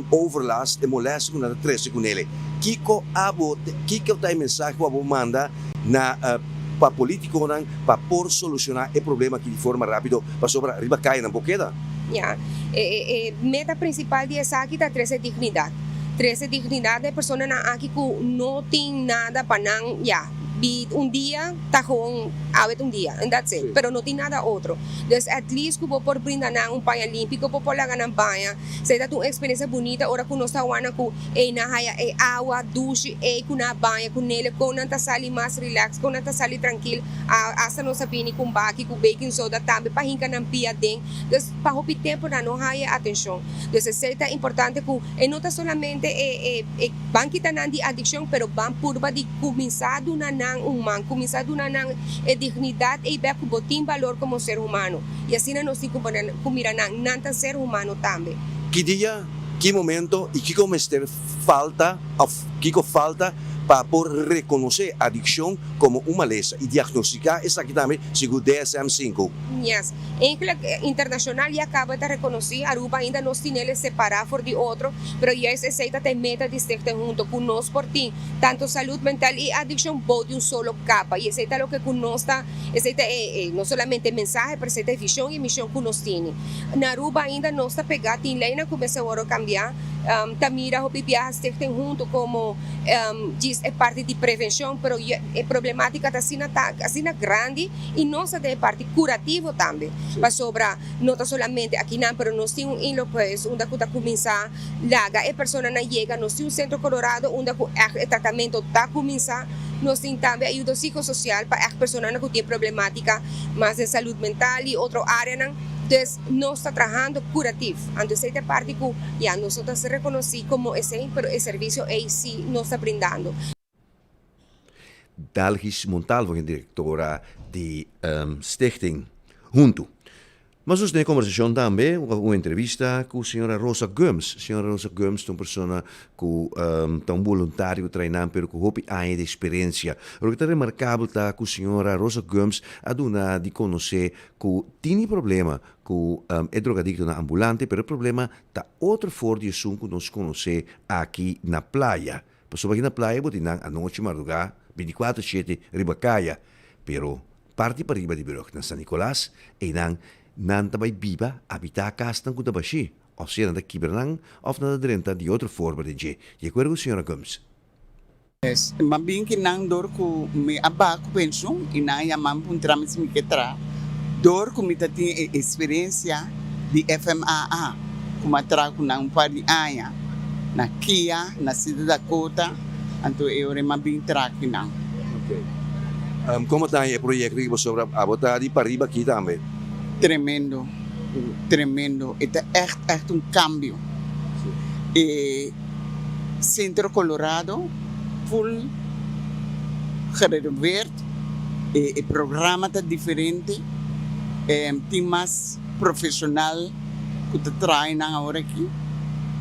overlast e molesta com a três com ele. Kiko tem mensagem que abo manda na para político para por solucionar o problema aqui de forma rápida para sobre riba cair na boqueda. Yeah, meta principal de essa aqui tá 13 dignidade. 13 dignidade é pessoa na aqui que não tem nada para não dia tá com awet dia and that's it, pero não tem nada outro. Dus at least kubo por brindar um banho olímpico por lagar na banha, seja uma experiência bonita, ora com nós tawana com na haya água, duche, com na banha, com ele, com nanta sali mais relax, com nanta sali tranquilo, asa nós sabini com baki, com baking soda também para hinca na pia den. Dus para hopi tempo na não haya atenção. Dus é importante que não tá solamente banquita na de adicção, pero ban purba de começar do na começar do nanang dignidade e ver que botim valor como ser humano e assim nós temos que mirar nanta ser humano também. Que dia, que momento e que comester falta para por reconhecer a adicção como uma lesa e diagnosticar essa aqui também segundo DSM-5. Yes, internacional já acaba de reconhecer, Aruba ainda não tem ele separado for de outro, mas já aceita ter meta de estar junto com nós por ti, tanto saúde mental e adicção de um solo capa, e aceita o que com nós está, aceita não somente mensagem, mas aceita visão e missão que nós temos. Na Aruba ainda não está pegado, tem lei na começa a cambiar, tamira o pipiá estar junto como diz é parte de prevenção, mas é problemática assim grande e nós é parte curativo também. Para sobra não está solamente aqui não, mas nós temos em locais onde está começar laga e pessoa não chega, nós temos centro colorado onde o tratamento está começar, nós temos também ajuda psicossocial para as pessoas que têm problemática mais de saúde mental e outra área não. Então, nós estamos trabalhando curativo. Então, essa parte que já nós estamos reconhecidos como esse, mas o serviço é sim nós estamos brindando. Dalgis Montalvo, diretora de Stichting Junto. Mas nós temos conversação também, uma entrevista com a senhora Rosa Gomes. A senhora Rosa Gomes é uma pessoa que é um voluntário treinando, mas que hope anos de experiência. O que é remarcável é que a senhora Rosa Gomes a dona de conhecer que tem problema com é drogadicto na ambulante, mas o problema está outra forma de assunto que nós conhecemos aqui na praia. Pessoa aqui na praia, botin nang anoche madrugada, 24/7 ribacaya. Pero parte para riba de Birok na San Nicolás, e nan tabay biba, habitar casa ng kutabashi. O seja, na kibernang, of na drenta de outra forma de je. E acordo, senhora Gomes. Yes, mabing kinang dor ko may aba ko pensyon, inaya mampun tramis mi ketra. Dor ko mitati experiência di FMAA, kumatra ko ng pariaya, na Kia, na Cida Dakota, anto eure mabing traki nang. Okay. Como está o projeto que você a botar de para riba aqui também? Tremendo, tremendo. Ito echt un cambio. Centro Colorado, full gerenoveerd. El programa está diferente. Tem mais profissional que te traem agora aqui.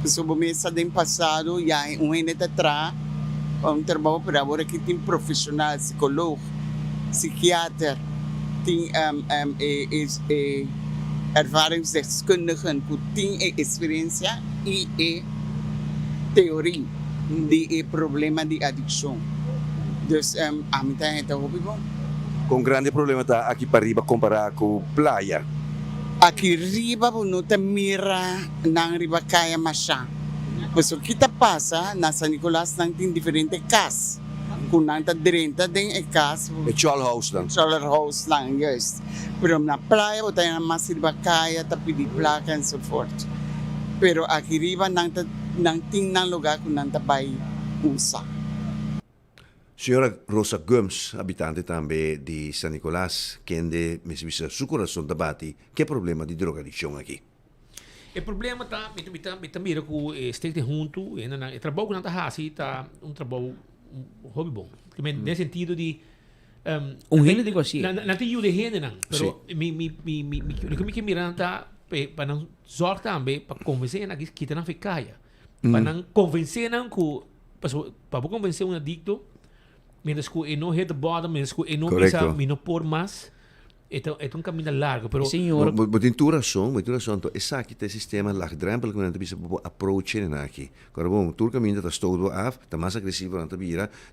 Sobre o mês do passado, já um ano atrás, trabalho para agora que tem profissional, psicólogo, psiquiatra, tem ervaringsdeskundigen que tem experiência e teoria de problema de adicção. Dus a mim está hobby bom. Com grande problema tá aqui para riba comparar com praia. Aqui riba não te mira nang riba kaya masya. Mas o kita passa na San Nicolás nang tem diferente cas. Kung nang ta direnta din cas. É Charles House lang. Charles House lang, yes. Pero na praia o tayo na mas riba kaya tapi di placa and so forth. Pero aqui riba nang ting nang lugar kung nang tabay usa. Senhora Rosa Gomes, habitante também de San Nicolás, que ande me visa su coração da bati, que problema de drogadicção aqui? O problema tá, mira que esteve junto, e o trabalho que não tá assim, tá trabalho hobby bom. Nesse sentido de gente digo assim. Não tem ajuda gente não, pero me que miranta para não sorte também para convencer que kita não fica para não convencer não que para convencer um adicto. Mientras que no hit the bottom, mientras que no pisa, no por más, é um caminho largo. Pero senhor, mas tem tua razão, então essa aqui tem sistema laagdrempelig que não tem para approach aqui. Agora bom, tu caminho está todo af, está mais agressivo não está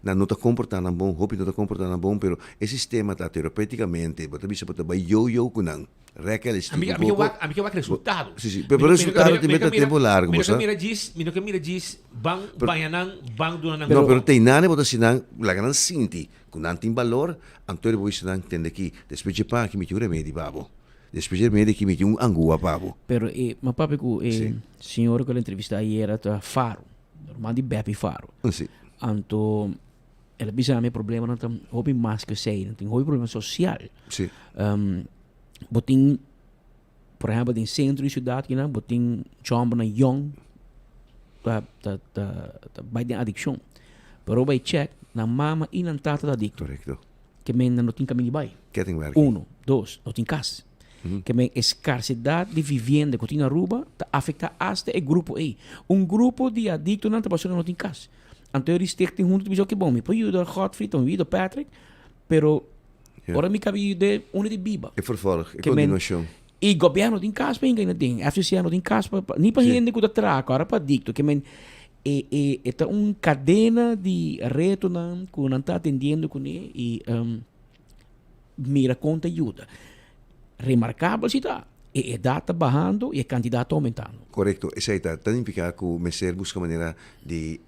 não está comportando bom, hope não está comportando bom, pero esse sistema está terapeuticamente, você bisa para vai yo com não. Amiga vai resultado. Sim, pero resultado tem tempo largo, mas que mira diz, bang do nan. Não, pero tem nada botar sinang, la gran sinti, com não tem valor, Antônio vai sinang entende que depois de pá que me tive remédio babo. Depois de remédio que me tive angua babo. Pero mas papi ku senhor que ele entrevista aí era Faro, normal de Beppe Faro. Sim. Anto ela bisa me problema não tem hobby mais que sei, não tem hobby problema social. Sim. Botin, por exemplo, em centro de cidade, que não, botin chamba na young, vai de adicção. Pero vai check na mama e na tata da adicto. Correcto. Que men não tem caminho vai. Uno, dois, não tem casa. Que men escassidade de vivenda que tem na rua afeta até o grupo aí. Grupo de adicto não não tem casa. Então eles têm junto de que bom, me pode ajudar Godfrey, me pode Patrick, pero ora me cabe de de biba. E vervolg, e continuação. E governo tem casa para ninguém tem. FCC não tem casa para nem para gente que está agora para adicto, que men é cadena de reto não que não está atendendo com ele e mira conta ajuda. Remarcável se está. E a data bajando e a candidato aumentando. Correcto. Essa está tão implicada que o Messer busca maneira de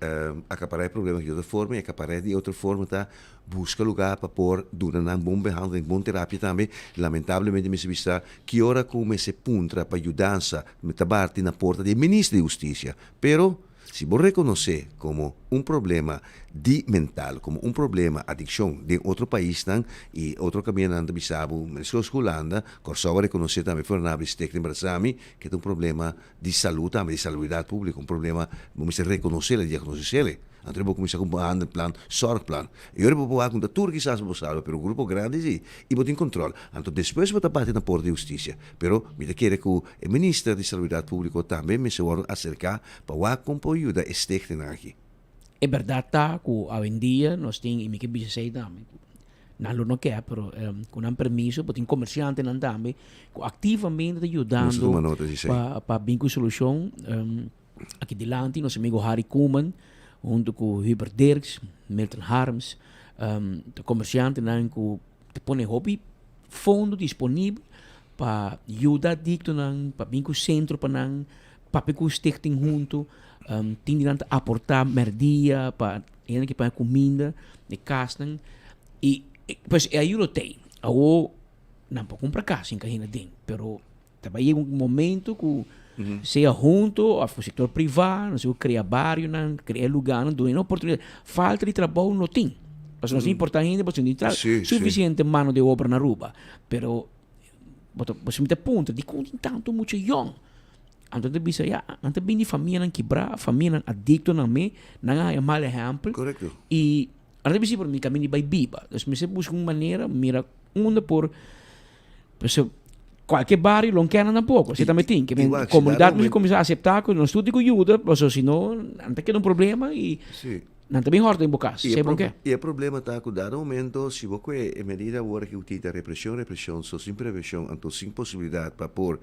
acaparar problemas de outra forma e acaparar de outra forma tá busca lugar para pôr durante uma boa behandeling, boa terapia também. Lamentavelmente, me se vista que hora que o Messer puntra para ajudança, me tabarte na porta do ministro de Justiça. Pero se vos reconhecer como problema mental, como problema adicção de outro país e outro caminho de bisabo, mesmo Holanda, Corsova reconhecer também for na Bristek Brasami, que é problema de saúde, também de saúde pública, problema, vamos reconhecer e diagnosticar. Então, vou começar com um plan, sorgplan. E agora vou falar com a Turquia, quizás vou saber, pero grupo grande sim, e vou ter controle. Então, depois vou bater na porta de justiça. Pero, me quero que o ministro de saúde pública também me se acercar para compor ajuda estética aqui. É verdade que hoje em dia nós temos, e me que dizer também, não quer, pero com um permisso, tem comerciante também, ativamente ajudando para vir com solução. Aqui delante, nosso amigo Harry Kuhlman, junto com Hubert Dirks, Milton Harms, de comerciantes que te põe hobby fundo disponível para ajudar dicto para vir com o centro para com o stichting junto, tem de aportar merdia para que para comida de casa e pois é ajuda tem ao não para comprar casa em carrinha tem, pero também chega momento que seja junto ao setor privado, não sei, criar bairro, criar lugar, não dá oportunidade, falta de trabalho não tem. Mas não é importante, porque não tem suficiente mano de obra na rua. Pero, você me dá ponto, de quando tanto muito young. Então, bisa ya, antes bem de família não quebrar, família não adicto na me, não é mal exemplo. Correto. E, antes bisa por mim, caminho vai biba. Então, você busca uma maneira, mira, por, qualquer barrio não quer nada pouco. Você também tem, que a comunidade não começa a aceitar, que não estuda com ajuda, mas senão, não tem um problema e... Não também horta em boca, sei bom que. E o problema está que dado momento, se você é medida agora que utiliza repressão, só sem prevenção, então sem possibilidade para pôr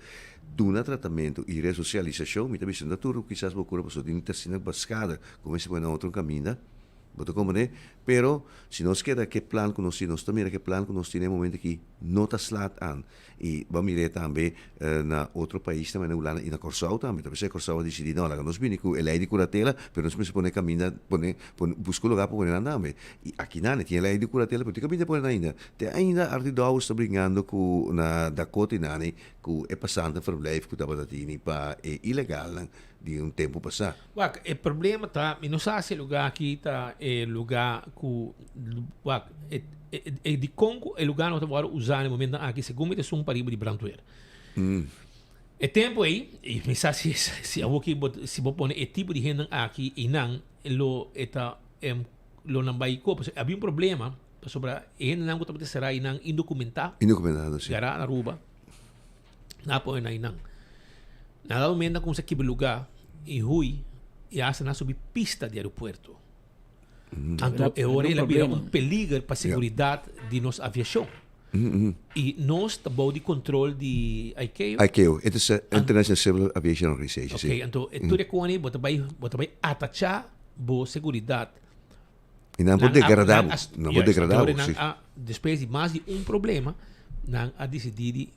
duna tratamento e resocialização, me também sendo tudo, quizás você pode ter uma sina bascada, como se põe na outro caminho, você compreende? Pero, se nós quer que plano que nós temos, também que plano que nós temos no momento que não está slat an, e vamos ir também na outro país também na na Corsau também, talvez a Corsau decidi não, lá nós vimos que a lei de curatela, pero nós precisamos caminhar, buscar lugar para poner andame. E aqui não tem lei de curatela, porque caminha por ainda. Tem ainda artidow está brigando com na Dakota nani, que é passando verblijf que estava datini para é ilegal de um tempo passado. Wak, o problema tá, não sei se lugar aqui tá é lugar que wak, é de Congo, é lugar onde eu usar no momento aqui, segundo me um paribo de brantueira. É tempo aí, e me sabe se eu aqui se vou pôr é tipo de gente aqui e não, lo eta lo não vai co, havia um problema sobre ele não que também será e não indocumentado. Indocumentado, sim. Gara na ruba. Na põe na inang. Na dado momento como se aqui lugar e hui e asa na subir pista de aeroporto. Então, é hora ele vira um peligro para a segurança de nossa aviação. E nós estamos de controle de ICAO. ICAO, it is International Civil Aviation Organization. Ok, então, tudo é com ele, você vai atachar a segurança. E não pode degradar, não pode degradar. Depois de mais de um problema, não a decidir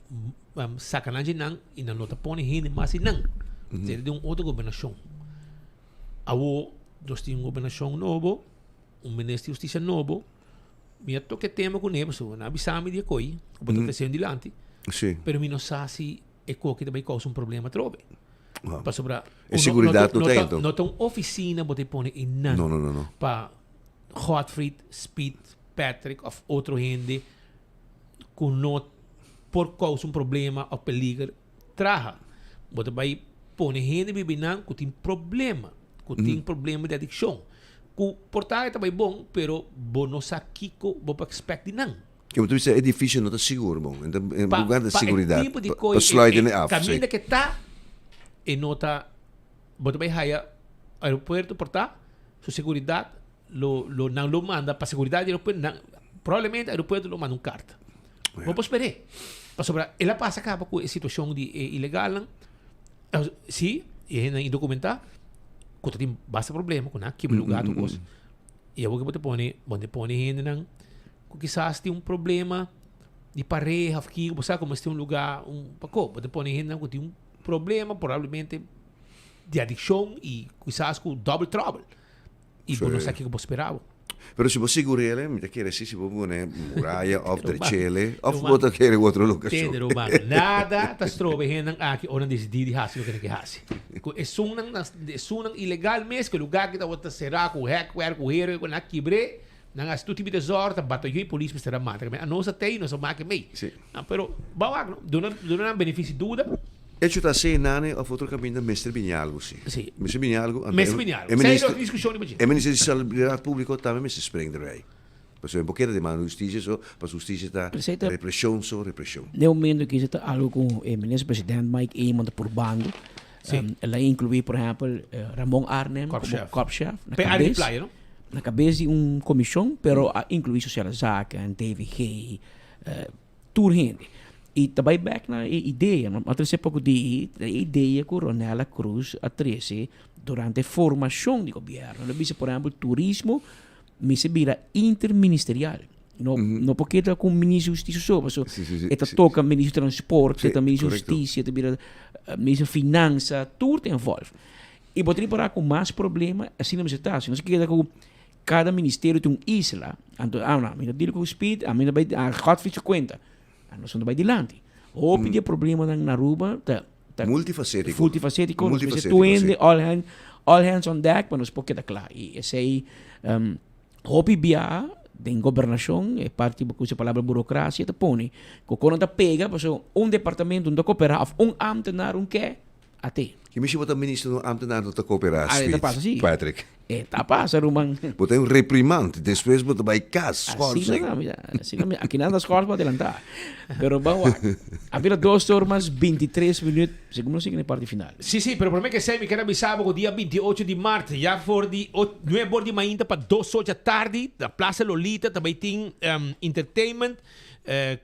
sacanagem não e não está pondo gente mais não. Seria de uma outra governação. Awo, nós temos uma governação nova, ministro de justiça novo, me toque tema com ele, so na avisame de coi, botar pressão dilante. Sim. Pero me não sabe se é que também causa um problema trove. Para sobrar. E segurança não tem então. Não tem oficina, botar pone em não. Não. Para Hotfried, Speed, Patrick of outro gente com não por causa um problema ou peligro traga. Botar vai pone gente bebinando que tem problema, problema de adicção. O portal também bom, pero não sabe que você expecta não. Que você diz é difícil não estar seguro, bom. Então, em lugar de segurança, tipo de coisa, caminho que está e nota, você vai hire aeroporto portal, sua segurança não lo manda para segurança do aeroporto, provavelmente o aeroporto lo manda carta. Vamos esperar. Para sobrar, ela passa acaba com a situação de ilegal, sim, e é indocumentado. Quando tem bastante problema com aquele lugar tu gosta e eu vou te põe gente não que quizás tem problema de pareja aqui você sabe como tem lugar paco você põe gente não que tem problema provavelmente de adicção e quizás com double trouble e não sabe o que você esperava. Pero se você segura ele, me quer dizer se você põe muralha of the chele, of você quer outro lugar. Entende, Romano? Nada tá strobe hen aqui onde decidi hasi o que hasi. É sunang ilegal mesmo que lugar que tá outra será com hackware com hero com na quebre, na as tudo tipo de sorte, batalhou e polícia será mata. A nossa tem, nossa máquina mei. Pero bawag no, dona benefício dúvida. E tu tá sem nane of outro caminho Mestre Binhalgo, sim. Sim. Mestre Binhalgo. Sei discussão de é ministro de Salubridade Pública também me se spreng rei. Por exemplo, porque de mano justiça só, para justiça tá repressão. No momento que está algo com o ministro presidente Mike Eamon por bando, ela inclui, por exemplo, Ramon Arnem como corpschef na cabeça de uma comissão, pero inclui Social Zaka, David Hay, tudo gente. E também back na ideia, mas até pouco de ideia que Ronela Cruz a 13 durante formación de gobierno. Lo dice, por ejemplo, turismo, me se vira interministerial. No porque está com o ministro da Justiça sobre, toca o ministro do Transporte, o ministro da Justiça, o ministro da Finança, tudo envolve. E poderia parar com mais problema, assim não está. Se não se quer com cada ministério tem isla, então, não, me digo com o speed, a minha vai a hot ficha conta, a nós não vai dilante. Ou pedir problema na Aruba, multifacético, tu ende all hands on deck, para nós porque tá claro. E esse aí, hopi bia em governação, é parte da palavra burocracia, te põe. Quando te pega, departamento, cooperação, ambtenaar, que até. Que me chama ministro do ambtenaar da cooperação. Está passa assim. Patrick. Está passa, Roman. Botei reprimande, depois botei vai casa. Aqui nada das escolas pode adelantar. Pero vamos, havia 2 horas, 23 minutos, segundo sigue na parte final. Sí, pero por mí que sei, me quero avisar que o dia 28 de março, já for de 9 horas de manhã para 2 horas da tarde, na Plaza Lolita, também tem entertainment,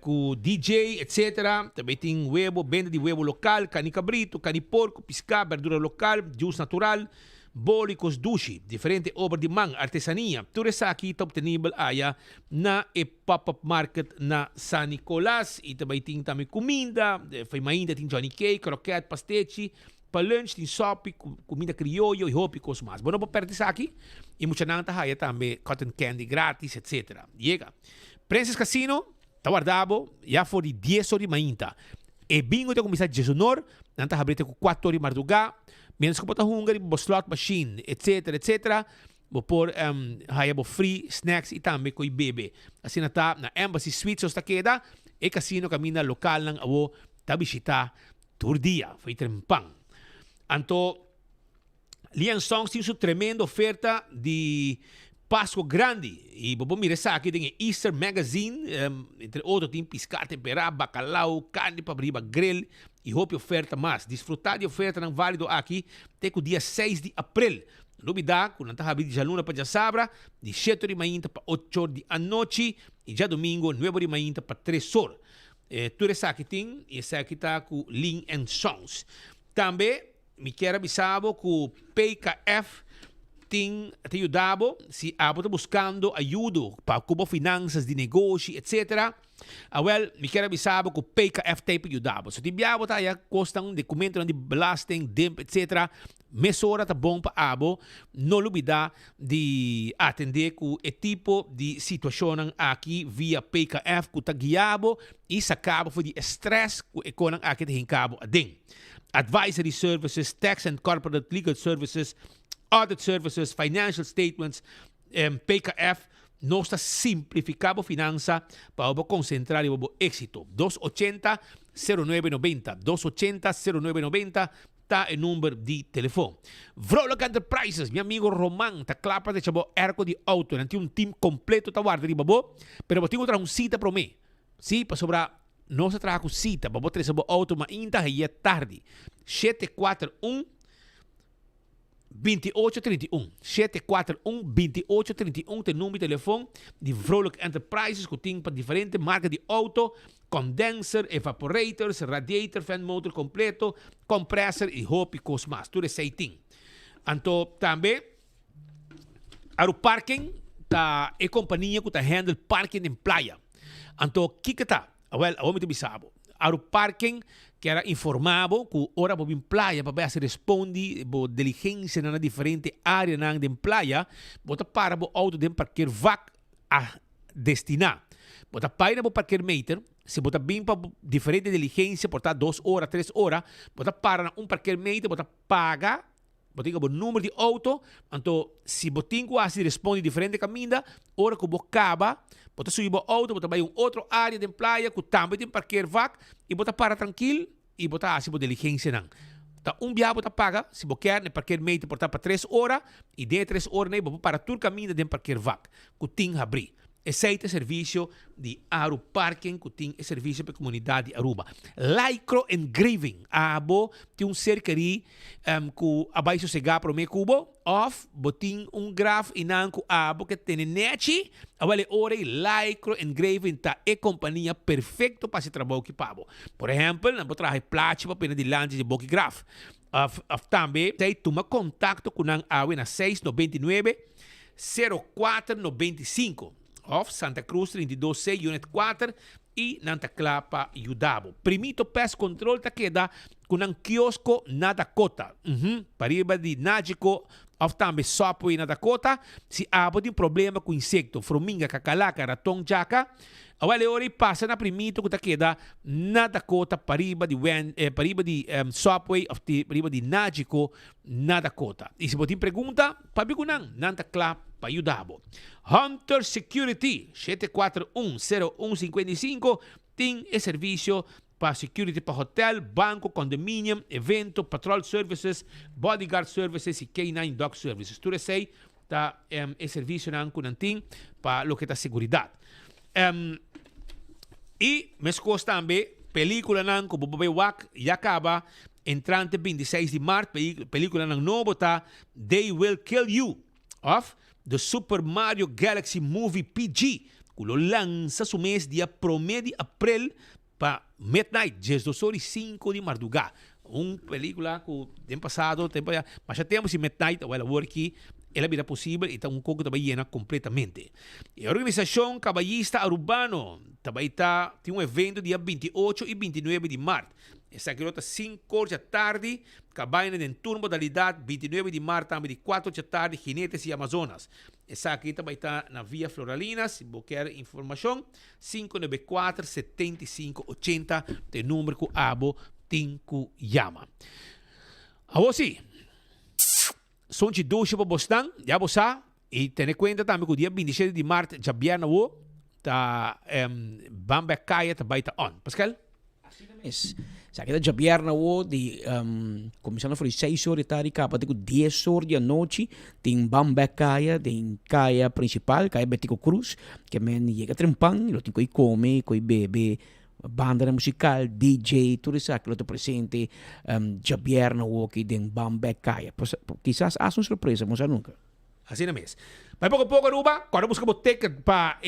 com DJ, etc. Também tem venda de huevo local, carne cabrito, carne porco, pescado, verdura local, juice natural, bólicos, dushi, diferente obra de mão, artesania. Tudo isso aqui está obtenível na pop-up market na San Nicolás. E também tem comida, foi ainda tem Johnny Cake, croquete, pastete, para lunch tem sopa, comida criollo e roupa e coisas mais. Bueno, para perto disso aqui, e muita nanta haya também cotton candy grátis, etc. Llega. Princess Casino, está guardado, já foi de 10 horas de manhã. E bingo tem começar de honor, nanta abrite com 4 horas de madrugada. Menos que bota hungry, bo slot machine, etc. Bo por haya bo free snacks e também com bebê. Assim na Embassy Suites está queda e casino camina local ng abo tabisita turdia, foi trempang. Anto Lian Songs tem sua tremenda oferta de Páscoa grande. E bobo mire sa aqui tem Easter Magazine, entre outros tem pescado temperado, bacalhau, carne para briba, grill e roupa oferta mais. Desfrutar de oferta não válido aqui até o dia 6 de abril. Novidade, quando está abrindo já luna para já sabra, de 7 de manhã para 8 horas da noite e já domingo 9 de manhã para 3 horas. Tudo isso aqui tem, e esse aqui está com Lian Songs. Também me quero avisar que o PKF te ajudava se a está buscando ajuda para como finanças de negócio, etc. Me quero avisar que o PKF te ajudava. Se tiver tá custa documento de belasting, DIMP, etc. Mesora tá bom para abo, não olvidar de atender com o tipo de situação aqui via PKF que tá guiado e sacava foi de estresse que econom aqui tem cabo adem. Advisory services, tax and corporate legal services, audit services, financial statements, PKF, nós está simplificando a finança para concentrar o êxito. 280-0990, 280-0990, está o número de telefone. Vrolijk Enterprises, meu amigo Roman, está claro para deixar o erco de auto, não tem time completo, está guardado de babo, pero tenho outra cita para mim. Sim, para sobrar, nós trabalhamos cita, para botar esse auto, mas ainda é tarde. 741 2831 741-2831 tem número de telefone de Vrolijk Enterprises que tem para diferentes marcas de auto, condenser, evaporators, radiator, fan motor completo, compressor e roupa e coisas mais. Tudo isso aí tem. Então, também, a parking é companhia que handle parking em praia. Então, o que está? Vamos te bisabo. A parking que era informado que ora para praia para se responde bo diligência na diferente área na de praia bota para bo auto de parquear vac a destinar bota para bo parquear meter se bota bem para diferente diligência portar 2 horas 3 horas bota para parquear meter bota paga bota o número de auto então se botinho quase responde diferente caminho ora que bo acaba bota subir o auto bota para outra área de praia que também tem parquear vac e bota para tranquilo e botar assim por diligência não. Tá viagem bota paga, se você quer, parquear meio portar para 3 horas e de 3 horas né, para todo caminho de parquear vac. Que tem abrir. Esse serviço de Aru Parking, que tem serviço para a comunidade de Aruba. Lycro Engraving. Abo tem cerca de que abaixo chegar para o meu cubo. Of, botin graf inan ku abo que tem neti. Awale ore Lycro Engraving ta é companhia perfeito para se trabalhar que pabo. Por exemplo, não vou trazer plástico para de lante de boque graf. Também, tem toma contato com a AWE na 699 0495 of Santa Cruz 326 Unit 4 e Nanta Clapa Udabo. Primito Pest Control ta queda com um quiosco na Dakota. Pariba de Nágico of também Subway na Dakota. Se abo tem problema com insecto, formiga, cacalaca, ratão, jaca, awale ori passa na primito que ta queda na Dakota pariba de Subway of pariba de Nágico na Dakota. E se você pergunta, pabigunang Nanta Clapa Udabo. Hunter Security 741-0155 tem esse serviço para security para hotel, banco, condominium, evento, patrol services, bodyguard services e K9 dog services. Tudo isso tá esse serviço não tem para o que tá seguridade. E mesmo também película não como Bobby Wack já acaba entrante 26 de março, película não novo tá They Will Kill You of the Super Mario Galaxy Movie PG, que lo lança su mês dia 1 de abril para midnight, 12:05 de madrugada. Película que tem passado, mas já temos em midnight, ela work aqui, ela vida possível e está pouco também llena completamente. E a organização Caballista Arubano também tem evento dia 28 e 29 de março. Essa aqui está 5 da tarde, cabaina em turno modalidade 29 de março também de 4 da tarde, Jinetes e Amazonas. Essa aqui também está na Via Floralinas, se você quer informação, 594-7580, tem número que abo Tinku Yama. Agora sim, são de dois para Boston, já você e tem em conta também que o dia 27 de março, já vierna o, tá Bambecaya também está on. Pascal? Yes. Sa kita jabierna wo di komisyona foi 6 horas da tarde capa de 10 horas da noite tem Bambecaya, tem Kaya principal, Kaya Betico Cruz, que men chega trempang, lo tem coi come, coi bebe, banda musical, DJ, tudo isso aquilo te presente jabierna wo que tem Bambecaya. Quizás há uma surpresa, mas nunca. Assim mesmo. Mas pouco a pouco, Aruba, quando buscamos ticket para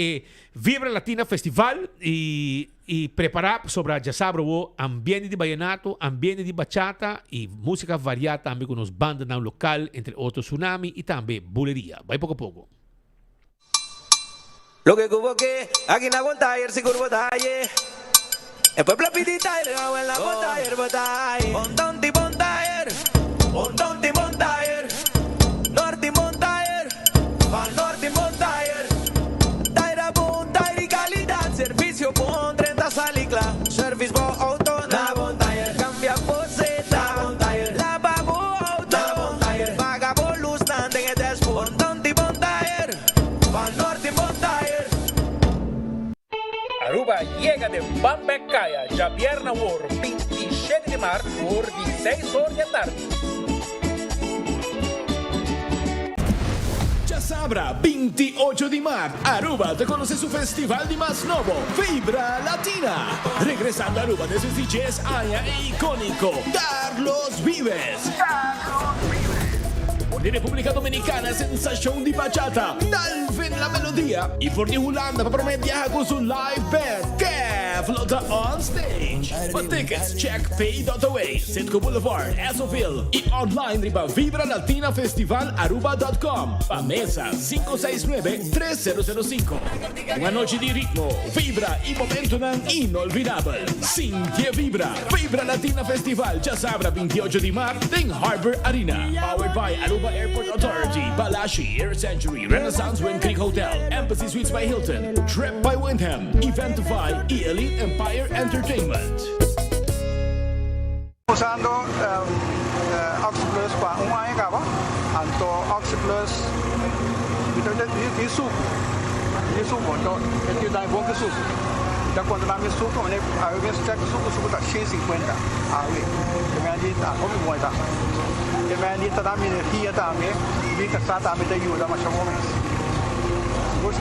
Vibra Latina Festival e preparar sobre a o ambiente de vallenato, ambiente de bachata e música variada também com os bandas no local, entre outros Tsunami e também Buleria. Vai pouco a pouco. Lo que cubo que aquí na Gontayer si curvo talle. El pueblo pitita y le hago en la Gontayer botay. Montonti Montayer, Montonti Montayer, Norti Montayer, Van Norti Montayer. Taira bon, tairi calidad, servicio bon, 30 salicla, service bo auto na Montayer. Cambia poseta, Montayer, la babu auto, Montayer. Paga por luz, nante en el despo. Montonti Montayer, Van Norti Montayer. Aruba llega de Bambecaya, Javier Nawor, 27 de março, por 16 horas da tarde. Ya sabrá, 28 de marzo, Aruba te conoce su festival de más novo, Vibra Latina. Regresando a Aruba de sus DJs Aya e icónico, Carlos Vives. De República Dominicana, sensación de bachata, Dalvin la melodía. Y por de Holanda, para prometer con su live band, que flota on stage. For tickets, check pay.away, Centco Boulevard, Esoville. Y online riba vibralatinafestivalaruba.com. Pa mesa 569-3005. Una noche de ritmo, vibra y momento inolvidable. Cintia Vibra. Vibra Latina Festival, ya sabrá 28 de marzo en Harbor Arena. Powered by Aruba Airport Authority, Balashi, Air Sanctuary, Renaissance Wind Creek Hotel, Embassy Suites by Hilton, Trip by Wyndham, Eventify y Elite Empire Entertainment. Usando Oxyplus para un año acaba, anto Oxyplus di suco, então ele dá bom que suco. Então quando dá suco, a gente check suco tá 150 aí, que me adianta, como vai tá? Que me adianta da minha energia também, me que está também da ajuda, mas chamo mais. Good.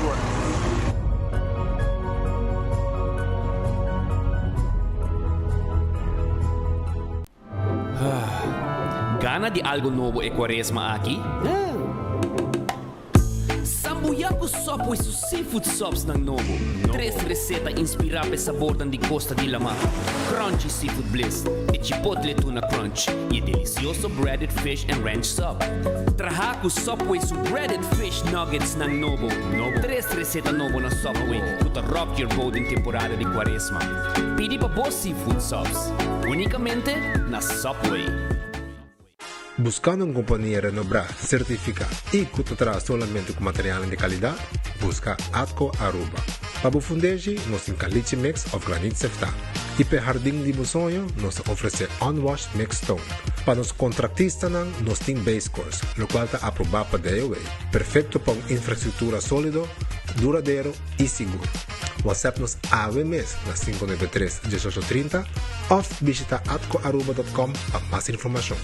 Gana de algo nuevo e Quaresma aqui? Sambuyaco Sopo e sus seafood subs ng Novo. 3 reseta inspirada sa sabor de Costa de la Mar. Crunchy seafood bliss, e chipotle tuna crunch, e delicioso breaded fish and ranch sub. Trahaku Subway su breaded fish nuggets ng Novo. 3 reseta Novo na Subway, to rock your boat in temporada de Quaresma. Pidi pa boss seafood subs, unicamente na Subway. Buscando una compañía renombrada, certificada y que te trae solamente con materiales de calidad, busca Atco Aruba. Para Fundeji, nos encalite mix of granite sefta. Y para jardín de sonho, nos ofrece unwashed mixed stone. Para los contratistas, nos tiene base course, lo cual está aprobado para DOA. Perfecto para una infraestructura sólido, duradero y seguro. WhatsApp nos AVMS na 593-1830 o visita atcoaruba.com para más información.